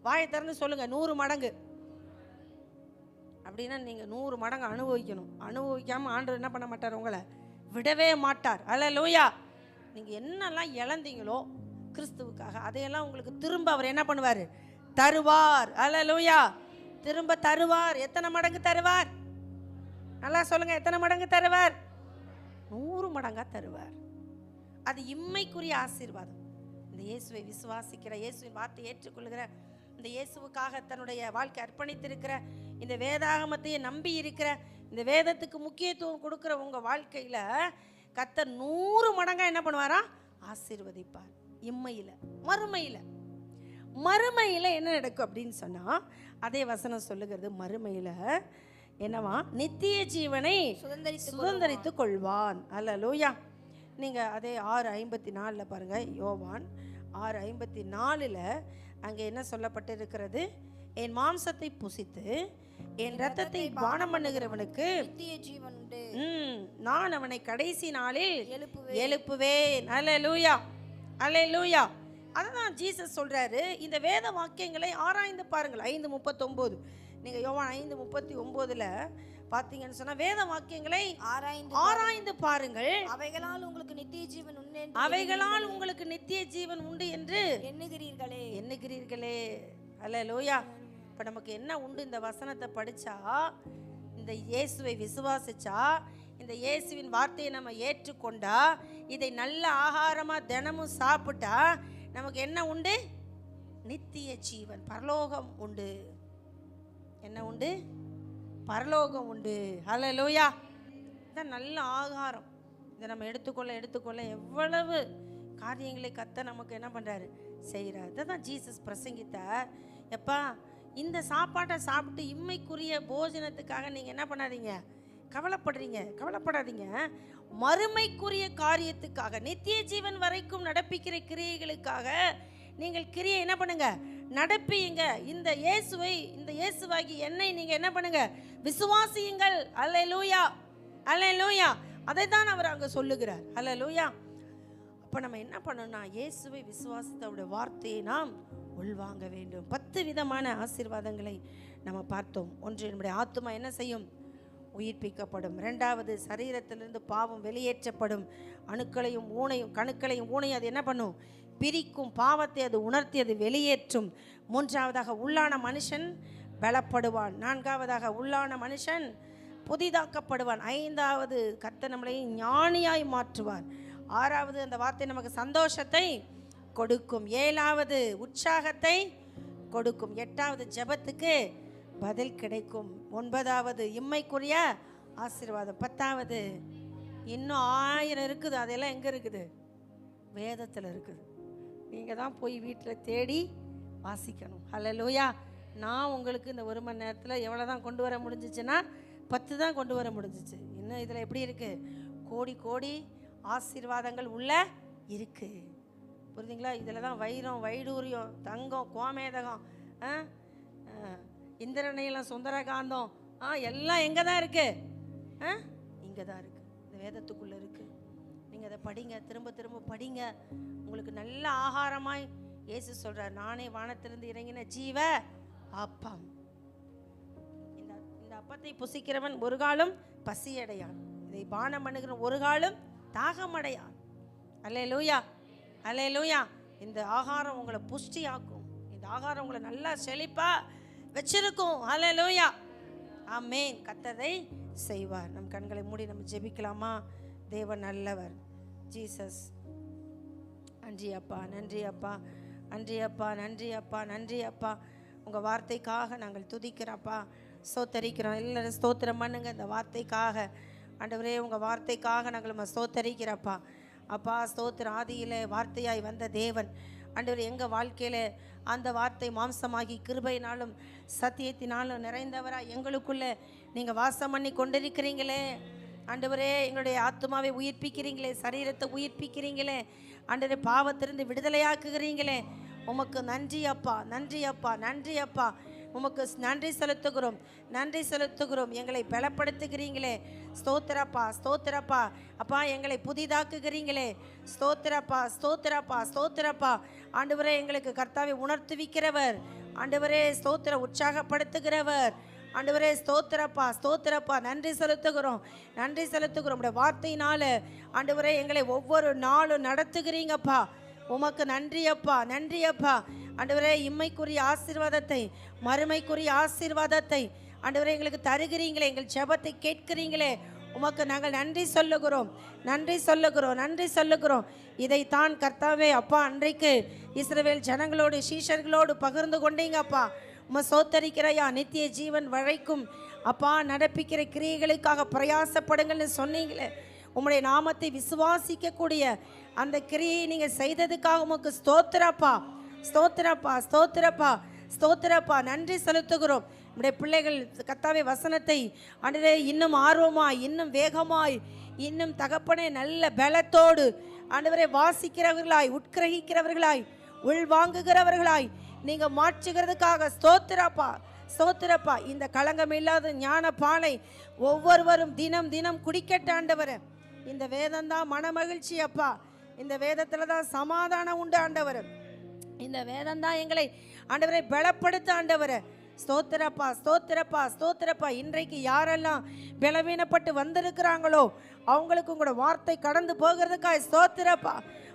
வாயை திறந்து சொல்லுங்க, 100 மடங்கு. அப்படின்னா நீங்க 100 மடங்கு அனுபவிக்கணும். அனுபவிக்காம ஆண்டவர் என்ன பண்ண மாட்டார், உங்களை விடவே மாட்டார். அல்லேலூயா. நீங்க என்னெல்லாம் இழந்தீங்களோ கிறிஸ்துவுக்காக அதையெல்லாம் உங்களுக்கு திரும்ப அவர் என்ன பண்ணுவார், தருவார். அல்லேலூயா. திரும்ப தருவார். எத்தனை மடங்கு தருவார், நல்லா சொல்லுங்க, எத்தனை மடங்கு தருவார்? 100 மடங்கா தருவார். அது இம்மைக்குரிய ஆசீர்வாதம். இந்த இயேசுவை விசுவாசிக்கிற, இயேசுவின் வார்த்தை ஏற்றுக்கொள்கிற, இந்த இயேசுவுக்காக தன்னுடைய வாழ்க்கை அர்ப்பணித்திருக்கிற, இந்த வேதாகமத்தையே நம்பி இருக்கிற, இந்த வேதத்துக்கு முக்கியத்துவம் கொடுக்குற உங்கள் வாழ்க்கையில் கர்த்தர் 100 மடங்கா என்ன பண்ணுவாரா, ஆசீர்வதிப்பார். இம்மையில். மறுமையில் என்ன நடக்கும் அப்படின்னு சொன்னால், அதே வசனம் சொல்லுகிறது, மறுமையில் என்னவா, நித்திய ஜீவனை சுதந்தரித்து கொள்வான். அல்லேலூயா. நீங்கள் அதே 6:54 பாருங்கள், யோவான் 6:54 அங்கே என்ன சொல்லப்பட்டிருக்கிறது, என் மாம்சத்தை புசித்து என் இரத்தத்தை பானம் பண்ணுகிறவனுக்கு நித்திய ஜீவன் உண்டு, நான் அவனை கடைசி நாளில் எழுப்புவேன். அல்லேலூயா. அல்லேலூயா. அதுதான் ஜீசஸ் சொல்றாரு. இந்த வேத வாக்கியங்களை ஆராய்ந்து பாருங்கள். 5:39 நீங்கள் யோவான் 5:39 பார்த்தீங்கன்னு சொன்னால், வேத வாக்கியங்களை ஆராய்ந்து பாருங்கள், அவைகளால் உங்களுக்கு நித்திய ஜீவன் உண்டு என்று எண்ணுகிறீர்களே. அல்லேலூயா. இப்போ நமக்கு என்ன உண்டு, இந்த வசனத்தை படித்தா, இந்த இயேசுவை விசுவாசிச்சா, இந்த இயேசுவின் வார்த்தையை நம்ம ஏற்றுக்கொண்டா, இதை நல்ல ஆகாரமாக தினமும் சாப்பிட்டா நமக்கு என்ன உண்டு, நித்திய ஜீவன், பரலோகம் உண்டு. என்ன உண்டு, பரலோகம் உண்டு. அல்லேலூயா. இதான் நல்ல ஆகாரம். இதை நம்ம எடுத்துக்கொள்ள எவ்வளவு காரியங்களை கர்த்தர் நமக்கு என்ன பண்ணுறாரு, செய்கிறார். இதை தான் ஜீசஸ் பிரசங்கித்தார். எப்பா, இந்த சாப்பாட்டை சாப்பிட்டு இம்மைக்குரிய போஜனத்துக்காக நீங்கள் என்ன பண்ணாதீங்க, கவலைப்படாதீங்க. மறுமைக்குரிய காரியத்துக்காக, நித்திய ஜீவன் வரைக்கும் நடப்பிக்கிற கிரியைகளுக்காக நீங்கள் கிரியை என்ன பண்ணுங்க, நடப்பியுங்க. இந்த இயேசுவாகி என்னை நீங்க என்ன பண்ணுங்க, விசுவாசியுங்கள். அல்லேலூயா, அல்லேலூயா. அதை தான் அவர் அங்க சொல்லுகிறார். அல்லேலூயா. அப்ப நம்ம என்ன பண்ணணும்னா, இயேசுவை விசுவாசித்த அவருடைய வார்த்தையை நாம் உள்வாங்க வேண்டும். 10 விதமான ஆசீர்வாதங்களை நம்ம பார்த்தோம். ஒன்று, நம்முடைய ஆத்துமா என்ன செய்யும், உயிர்ப்பிக்கப்படும். 2வது, சரீரத்திலிருந்து பாவம் வெளியேற்றப்படும். கணுக்களையும் ஊனையும் அது என்ன பண்ணும், பிரிக்கும். பாவத்தை அது உணர்த்தி அது வெளியேற்றும். 3வதாக, உள்ளான மனுஷன் பலப்படுவான். 4வதாக, உள்ளான மனுஷன் புதிதாக்கப்படுவான். 5வது, கர்த்தர் நம்மளை ஞானியாய் மாற்றுவார். 6வது, அந்த வார்த்தை நமக்கு சந்தோஷத்தை கொடுக்கும். 7வது, உற்சாகத்தை கொடுக்கும். 8வது, ஜெபத்துக்கு பதில் கிடைக்கும். 9வது, இம்மைக்குரிய ஆசீர்வாதம். 10வது, இன்னும் 1000 இருக்குது. அதெல்லாம் எங்கே இருக்குது, வேதத்தில் இருக்குது. நீங்கள் தான் போய் வீட்டில் தேடி வாசிக்கணும். அல்லேலூயா. நான் உங்களுக்கு இந்த 1 மணி நேரத்தில் எவ்வளோ தான் கொண்டு வர முடிஞ்சிச்சுன்னா 10 தான் கொண்டு வர முடிஞ்சிச்சு. இன்னும் இதில் எப்படி இருக்குது, கோடி கோடி ஆசீர்வாதங்கள் உள்ள இருக்குது. புரியுதுங்களா? இதில் தான் வைரம், வைடூரியம், தங்கம், கோமேதகம், இந்திரநீலம், சுந்தரகாந்தம் எல்லாம் எங்கே தான் இருக்குது, இங்கே தான் இருக்குது. இந்த வேதத்துக்குள்ளே இருக்குது. நீங்கள் அதை படிங்க, திரும்ப திரும்ப படிங்க. உங்களுக்கு நல்ல ஆகாரமாய் இயேசு சொல்கிறார், நானே வானத்திலிருந்து இறங்கின ஜீவ அப்பம். இந்த அப்பத்தை புசிக்கிறவன் ஒரு காலம் பசியடையான், இதை பானம் பண்ணுகிற ஒரு காலம் தாகமடையான். அல்லேலூயா, அல்லேலூயா. இந்த ஆகாரம் உங்களை புஷ்டியாக்கும். இந்த ஆகாரம் உங்களை நல்லா செழிப்பா வச்சிருக்கும். அல்லேலூயா, ஆமென். கர்த்தரை செய்வார். நம் கண்களை மூடி நம்ம ஜெபிக்கலாமா? தேவன் நல்லவர். ஜீசஸ், நன்றி அப்பா, நன்றி அப்பா, நன்றி அப்பா, நன்றி அப்பா, நன்றி அப்பா. உங்கள் வார்த்தைக்காக நாங்கள் துதிக்கிறோம்ப்பா, ஸ்தோத்தரிக்கிறோம். எல்லாரும் ஸ்தோத்திரம் பண்ணுங்க இந்த வார்த்தைக்காக. ஆண்டவரே, உங்கள் வார்த்தைக்காக நாங்கள் ஸ்தோத்தரிக்கிறப்பா. அப்பா ஸ்தோத்திரம். ஆதியில் வார்த்தையாய் வந்த தேவன் ஆண்டவர் எங்கள் வாழ்க்கையில் அந்த வார்த்தை மாம்சமாகி கிருபையினாலும் சத்தியத்தினாலும் நிறைந்தவராக எங்களுக்குள்ளே நீங்கள் வாசம் பண்ணி கொண்டிருக்கிறீங்களே ஆண்டவரே. எங்களுடைய ஆத்மாவை உயிர்ப்பிக்கிறீங்களே, சரீரத்தை உயிர்ப்பிக்கிறீங்களே ஆண்டவரே, பாவத்திலிருந்து விடுதலையாக்குகிறீங்களே. உமக்கு நன்றி அப்பா, நன்றி அப்பா, நன்றி அப்பா. உமக்கு நன்றி செலுத்துகிறோம், நன்றி செலுத்துகிறோம். எங்களை பலப்படுத்துகிறீங்களே, ஸ்தோத்திரப்பா, ஸ்தோத்திரப்பா. அப்பா எங்களை புதிதாக்குகிறீங்களே, ஸ்தோத்திரப்பா, ஸ்தோத்திரப்பா, ஸ்தோத்திரப்பா. ஆண்டவரே, எங்களுக்கு கர்த்தாவை உணர்த்துவிக்கிறவர் ஆண்டவரே, ஸ்தோத்திர உற்சாகப்படுத்துகிறவர் ஆண்டவரே, ஸ்தோத்திரப்பா, ஸ்தோத்திரப்பா. நன்றி செலுத்துகிறோம், நன்றி செலுத்துகிறோம். உடைய வார்த்தையினால ஆண்டவரே எங்களை ஒவ்வொரு நாளும் நடத்துகிறீங்கப்பா. உமக்கு நன்றி அப்பா, நன்றி அப்பா. ஆண்டவரே, இம்மைக்குரிய ஆசீர்வாதத்தை, மறுமைக்குரிய ஆசீர்வாதத்தை ஆண்டவரே எங்களுக்கு தருகிறீங்களே, எங்கள் ஜெபத்தை கேட்கிறீங்களே, உமக்கு நாங்கள் நன்றி சொல்லுகிறோம், நன்றி சொல்லுகிறோம், நன்றி சொல்லுகிறோம். இதைத்தான் கர்த்தாவே அப்பா அன்றைக்கு இஸ்ரவேல் ஜனங்களோடு சீஷர்களோடு பகிர்ந்து கொண்டீங்கப்பா. உம்மை சோத்தரிக்கிறையா, நித்திய ஜீவன் வரைக்கும் அப்பா நடப்பிக்கிற கிரியைகளுக்காக பிரயாசப்படுங்கள்னு சொன்னீங்களே. உம்முடைய நாமத்தை விசுவாசிக்கக்கூடிய அந்த கிரியை நீங்கள் செய்ததுக்காக உமக்கு ஸ்தோத்திரப்பா, ஸ்தோத்திரப்பா, ஸ்தோத்திரப்பா, ஸ்தோத்திரப்பா. நன்றி செலுத்துகிறோம். நம்முடைய பிள்ளைகள் கர்த்தாவே வசனத்தை ஆண்டவரே இன்னும் ஆர்வமாய், இன்னும் வேகமாய், இன்னும் தகப்பனே நல்ல பலத்தோடு ஆண்டவரே வாசிக்கிறவர்களாய், உட்கிரகிக்கிறவர்களாய், உள்வாங்குகிறவர்களாய் நீங்கள் மாற்றுகிறதுக்காக ஸ்தோத்திரப்பா, ஸ்தோத்திரப்பா. இந்த களங்கம் இல்லாத ஞான பானை ஒவ்வொருவரும் தினம் தினம் குடிக்கட்ட ஆண்டவரே. இந்த வேதம்தான் மன மகிழ்ச்சி அப்பா. இந்த வேதத்தில் தான் சமாதானம் உண்டு ஆண்டவர். இந்த வேதம்தான் எங்களை ஆண்டவரை பலப்படுத்த ஆண்டவரை. ஸ்தோத்திரப்பா, ஸ்தோத்திரப்பா, ஸ்தோத்திரப்பா. இன்றைக்கு யாரெல்லாம் பலவீனப்பட்டு வந்திருக்கிறாங்களோ அவங்களுக்கு உங்களோட வார்த்தை கடந்து போகிறதுக்காக ஸ்தோத்திரப்பா.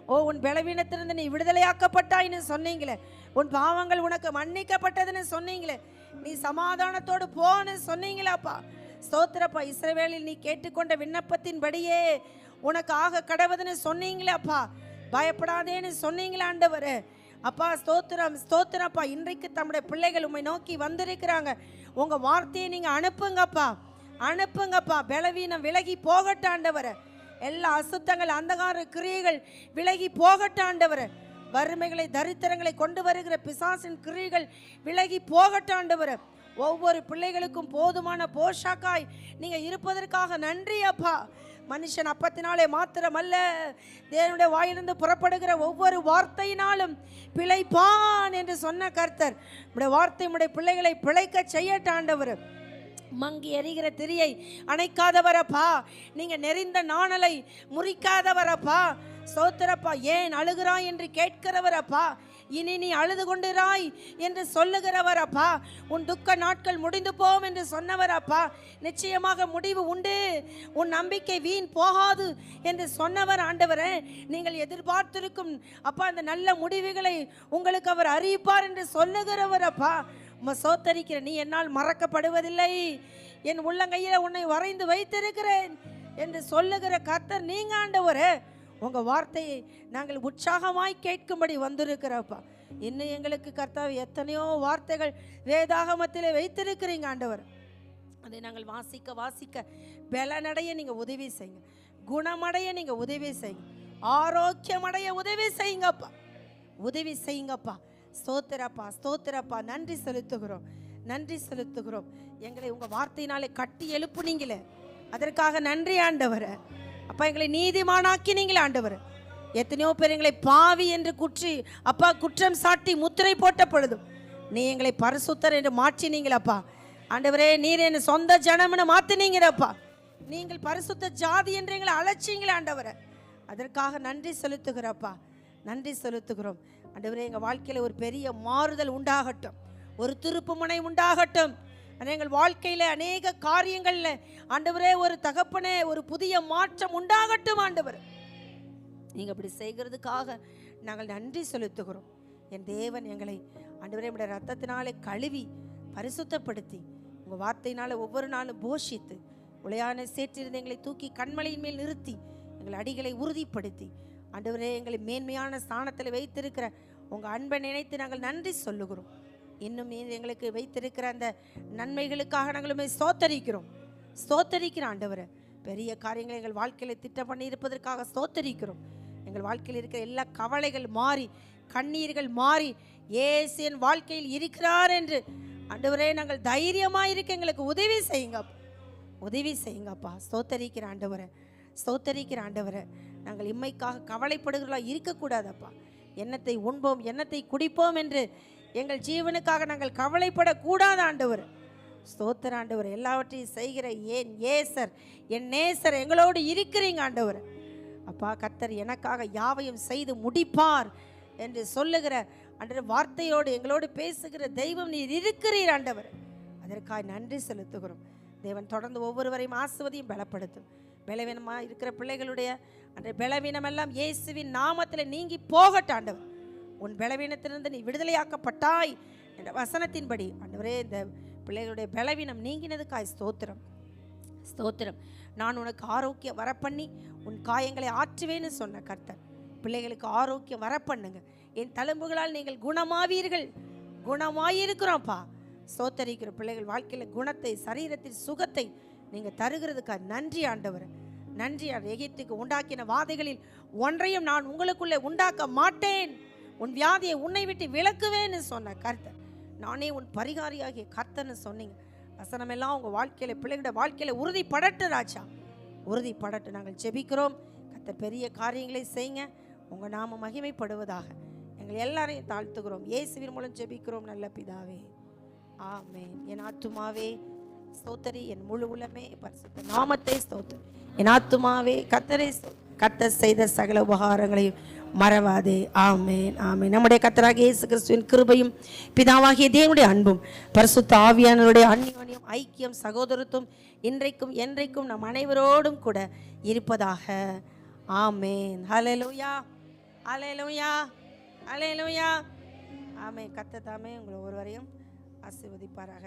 ஓ, உன் பலவீனத்திலிருந்து நீ விடுதலையாக்கப்பட்டாயின்னு சொன்னீங்களே, உன் பாவங்கள் உனக்கு மன்னிக்கப்பட்டதுன்னு சொன்னீங்களே, நீ சமாதானத்தோடு போன்னு சொன்னீங்களாப்பா. ஸ்தோத்திரப்பா. இஸ்ரவேலில் நீ கேட்டுக்கொண்ட விண்ணப்பத்தின்படியே உனக்கு ஆக கடவுதுன்னு சொன்னீங்களாப்பா. பயப்படாதேன்னு சொன்னீங்களா ஆண்டவரே. அப்பா ஸ்தோத்திரம், ஸ்தோத்திரப்பா. இன்றைக்கு தம்முடைய பிள்ளைகள் உம்மை நோக்கி வந்திருக்கிறாங்க. உங்கள் வார்த்தையை நீங்கள் அனுப்புங்கப்பா, அனுப்புங்கப்பா. பலவீனம் விலகி போகட்டும் ஆண்டவரே. எல்லா அசுத்தங்கள், அந்தகார கிரியைகள் விலகி போகட்டும் ஆண்டவரே. வறுமைகளை, தரித்திரங்களை கொண்டு வருகிற பிசாசின் கிரியைகள் விலகி போகட்டும் ஆண்டவரே. ஒவ்வொரு பிள்ளைகளுக்கும் போதுமான போஷாக்காய் நீங்கள் இருப்பதற்காக நன்றி அப்பா. மனுஷன் அப்பத்தினாலே மாத்திரமல்ல, தேவனுடைய வாயிலிருந்து புறப்படுகிற ஒவ்வொரு வார்த்தையினாலும் பிழைப்பான் என்று சொன்ன கர்த்தர் உடைய வார்த்தை உடைய பிள்ளைகளை பிழைக்க செய்யட்ட ஆண்டவர். மங்கி எரிகிற திரியை அணைக்காதவரப்பா, நீங்க நெறிந்த நாணலை முறிக்காதவரப்பா. ஸ்தோத்திரப்பா. ஏன் அழுகிறாய் என்று கேட்கிறவரப்பா, இனி நீ அழுது கொண்டிராய் என்று சொல்லுகிறவரப்பா. உன் துக்க நாட்கள் முடிந்து போம் என்று சொன்னவரப்பா. நிச்சயமாக முடிவு உண்டு, உன் நம்பிக்கை வீண் போகாது என்று சொன்னவர் ஆண்டவரே. நீங்கள் எதிர்பார்த்திருக்கும் அப்பா அந்த நல்ல முடிவுகளை உங்களுக்கு அவர் அறிவிப்பார் என்று சொல்லுகிறவரப்பா. சோத்தரிக்கிற நீ என்னால் மறக்கப்படுவதில்லை, என் உள்ளங்கையில் உன்னை வரைந்து வைத்திருக்கிறேன் என்று சொல்லுகிற கர்த்தர் நீங்க ஆண்டவரே. உங்க வார்த்தையை நாங்கள் உற்சாகமாய் கேட்கும்படி வந்திருக்கிறப்பா. இன்னும் எங்களுக்கு கர்த்தாவே எத்தனையோ வார்த்தைகள் வேதாகமத்திலே வைத்திருக்கிறீங்க ஆண்டவர். அதை நாங்கள் வாசிக்க வாசிக்க பலனடைய நீங்க உதவி செய்யுங்க, குணமடைய நீங்க உதவி செய்யுங்க, ஆரோக்கியமடைய உதவி செய்யுங்கப்பா, உதவி செய்யுங்கப்பா. ஸ்தோத்திரப்பா, ஸ்தோத்திரப்பா. நன்றி செலுத்துகிறோம், நன்றி செலுத்துகிறோம். எங்களை உங்க வார்த்தையினாலே கட்டி எழுப்புனீங்களே, அதற்காக நன்றி ஆண்டவர். அப்பா எங்களை நீதிமானாக்கினீங்களே ஆண்டவர். எத்தனையோ பேர் எங்களை பாவி என்று அப்பா குற்றம் சாட்டி முத்திரை போட்ட பொழுதும் நீ எங்களை பரிசுத்தர் என்று மாற்றினீங்களப்பா ஆண்டவரே. நீர் என்ன சொந்த ஜனம்னு மாத்தினீங்களப்பா. நீங்கள் பரிசுத்த ஜாதி என்று எங்களை அழைச்சிங்களே ஆண்டவரை. அதற்காக நன்றி செலுத்துகிறப்பா, நன்றி செலுத்துகிறோம் ஆண்டவரே. எங்கள் வாழ்க்கையில் ஒரு பெரிய மாறுதல் உண்டாகட்டும், ஒரு திருப்புமுனை உண்டாகட்டும். எங்கள் வாழ்க்கையில் அநேக காரியங்களில் ஆண்டவரே ஒரு தகப்பனே ஒரு புதிய மாற்றம் உண்டாகட்டும் ஆண்டவர். நீங்கள் அப்படி செய்கிறதுக்காக நாங்கள் நன்றி செலுத்துகிறோம். என் தேவன் எங்களை ஆண்டவரே உடைய ரத்தத்தினாலே கழுவி பரிசுத்தப்படுத்தி உங்கள் வார்த்தையினால ஒவ்வொரு நாளும் போஷித்து உளையான சேற்றிருந்து எங்களை தூக்கி கண்மலையின் மேல் நிறுத்தி எங்கள் அடிகளை உறுதிப்படுத்தி ஆண்டவரே எங்களை மேன்மையான ஸ்தானத்தில் வைத்திருக்கிற உங்கள் அன்பை நினைத்து நாங்கள் நன்றி சொல்லுகிறோம். இன்னும் எங்களுக்கு வைத்திருக்கிற அந்த நன்மைகளுக்காக நாங்களுமே ஸ்தோத்தரிக்கிறோம், ஸ்தோத்தரிக்கிறோம் ஆண்டவரை. பெரிய காரியங்களை எங்கள் வாழ்க்கையில் திட்டம் பண்ணி இருப்பதற்காக ஸ்தோத்தரிக்கிறோம். எங்கள் வாழ்க்கையில் இருக்கிற எல்லா கவலைகள் மாறி கண்ணீர்கள் மாறி இயேசு என் வாழ்க்கையில் இருக்கிறார் என்று ஆண்டவரே நாங்கள் தைரியமாக இருக்க எங்களுக்கு உதவி செய்யுங்க, உதவி செய்யுங்கப்பா. ஸ்தோத்தரிக்கிற ஆண்டவரை, ஸ்தோத்தரிக்கிற ஆண்டவரை. நாங்கள் இம்மைக்காக கவலைப்படுகிறதா இருக்கக்கூடாதப்பா. எண்ணத்தை உண்போம் எண்ணத்தை குடிப்போம் என்று எங்கள் ஜீவனுக்காக நாங்கள் கவலைப்படக்கூடாது ஆண்டவர். ஸ்தோத்திர ஆண்டவர். எல்லாவற்றையும் செய்கிற ஏன் ஏசர் என் நேசர் எங்களோடு இருக்கிறீங்க ஆண்டவர். அப்பா கர்த்தர் எனக்காக யாவையும் செய்து முடிப்பார் என்று சொல்லுகிற ஆண்டவர் வார்த்தையோடு எங்களோடு பேசுகிற தெய்வம் நீர் இருக்கிறீர் ஆண்டவர். அதற்காக நன்றி செலுத்துகிறோம். தேவன் தொடர்ந்து ஒவ்வொருவரையும் ஆசீர்வதியும் பலப்படுத்தும். பலவீனமாக இருக்கிற பிள்ளைகளுடைய அந்த பலவீனமெல்லாம் இயேசுவின் நாமத்தில் நீங்கி போகட்டும் ஆண்டவர். உன் பலவீனத்திலிருந்து நீ விடுதலையாக்கப்பட்டாய் என்ற வசனத்தின்படி ஆண்டவரே இந்த பிள்ளைகளுடைய பலவீனம் நீங்கினதுக்காய் ஸ்தோத்திரம், ஸ்தோத்திரம். நான் உனக்கு ஆரோக்கியம் வரப்பண்ணி உன் காயங்களை ஆற்றுவேன்னு சொன்ன கர்த்தர் பிள்ளைகளுக்கு ஆரோக்கியம் வரப்பண்ணுங்க. என் தழும்புகளால் நீங்கள் குணமாவீர்கள், குணமாயிருக்கிறோம்ப்பா. ஸ்தோத்தரிக்கிற பிள்ளைகள் வாழ்க்கையில் குணத்தை சரீரத்தின் சுகத்தை நீங்கள் தருகிறதுக்காக நன்றி ஆண்டவர், நன்றி. எகிப்துக்கு உண்டாக்கின வாதைகளில் ஒன்றையும் நான் உங்களுக்குள்ளே உண்டாக்க மாட்டேன், உன் வியாதியை உன்னை விட்டு விலக்குவேன்னு சொன்ன கர்த்தர் நானே உன் பரிகாரியாகிய கர்த்தர்னு சொன்னீங்க. வசனமெல்லாம் உங்கள் வாழ்க்கையில் பிள்ளைகளோட வாழ்க்கையில் உறுதிப்படட்டு ராஜா, உறுதிப்படட்டு. நாங்கள் ஜெபிக்கிறோம் கர்த்தர் பெரிய காரியங்களை செய்யுங்க, உங்கள் நாம மகிமைப்படுவதாக. எங்கள் எல்லாரையும் தாழ்த்துகிறோம் இயேசுவின் மூலம் ஜெபிக்கிறோம் நல்ல பிதாவே, ஆமென். என் ஆத்துமாவே ஸ்தோத்தரி, என் முழு உள்ளமே பரிசுத்த நாமத்தை ஸ்தோத்தரி. என் ஆத்துமாவே கர்த்தரை கர்த்தர் செய்த சகல உபகாரங்களையும் மறவாதே. ஆமென், ஆமென். நம்முடைய கர்த்தராகிய இயேசு கிறிஸ்துவின் கிருபையும் பிதாவாகிய தேவனுடைய அன்பும் பரிசுத்த ஆவியானவருடைய அந்யோன்யம் ஐக்கியம் சகோதரத்துவம் இன்றைக்கும் என்றைக்கும் நம் அனைவரோடும் கூட இருப்பதாக. ஆமென். ஹல்லேலூயா, ஹல்லேலூயா, ஹல்லேலூயா. ஆமென். கர்த்தர் தாமே உங்களை ஒருவரையும் ஆசீர்வதிப்பாராக.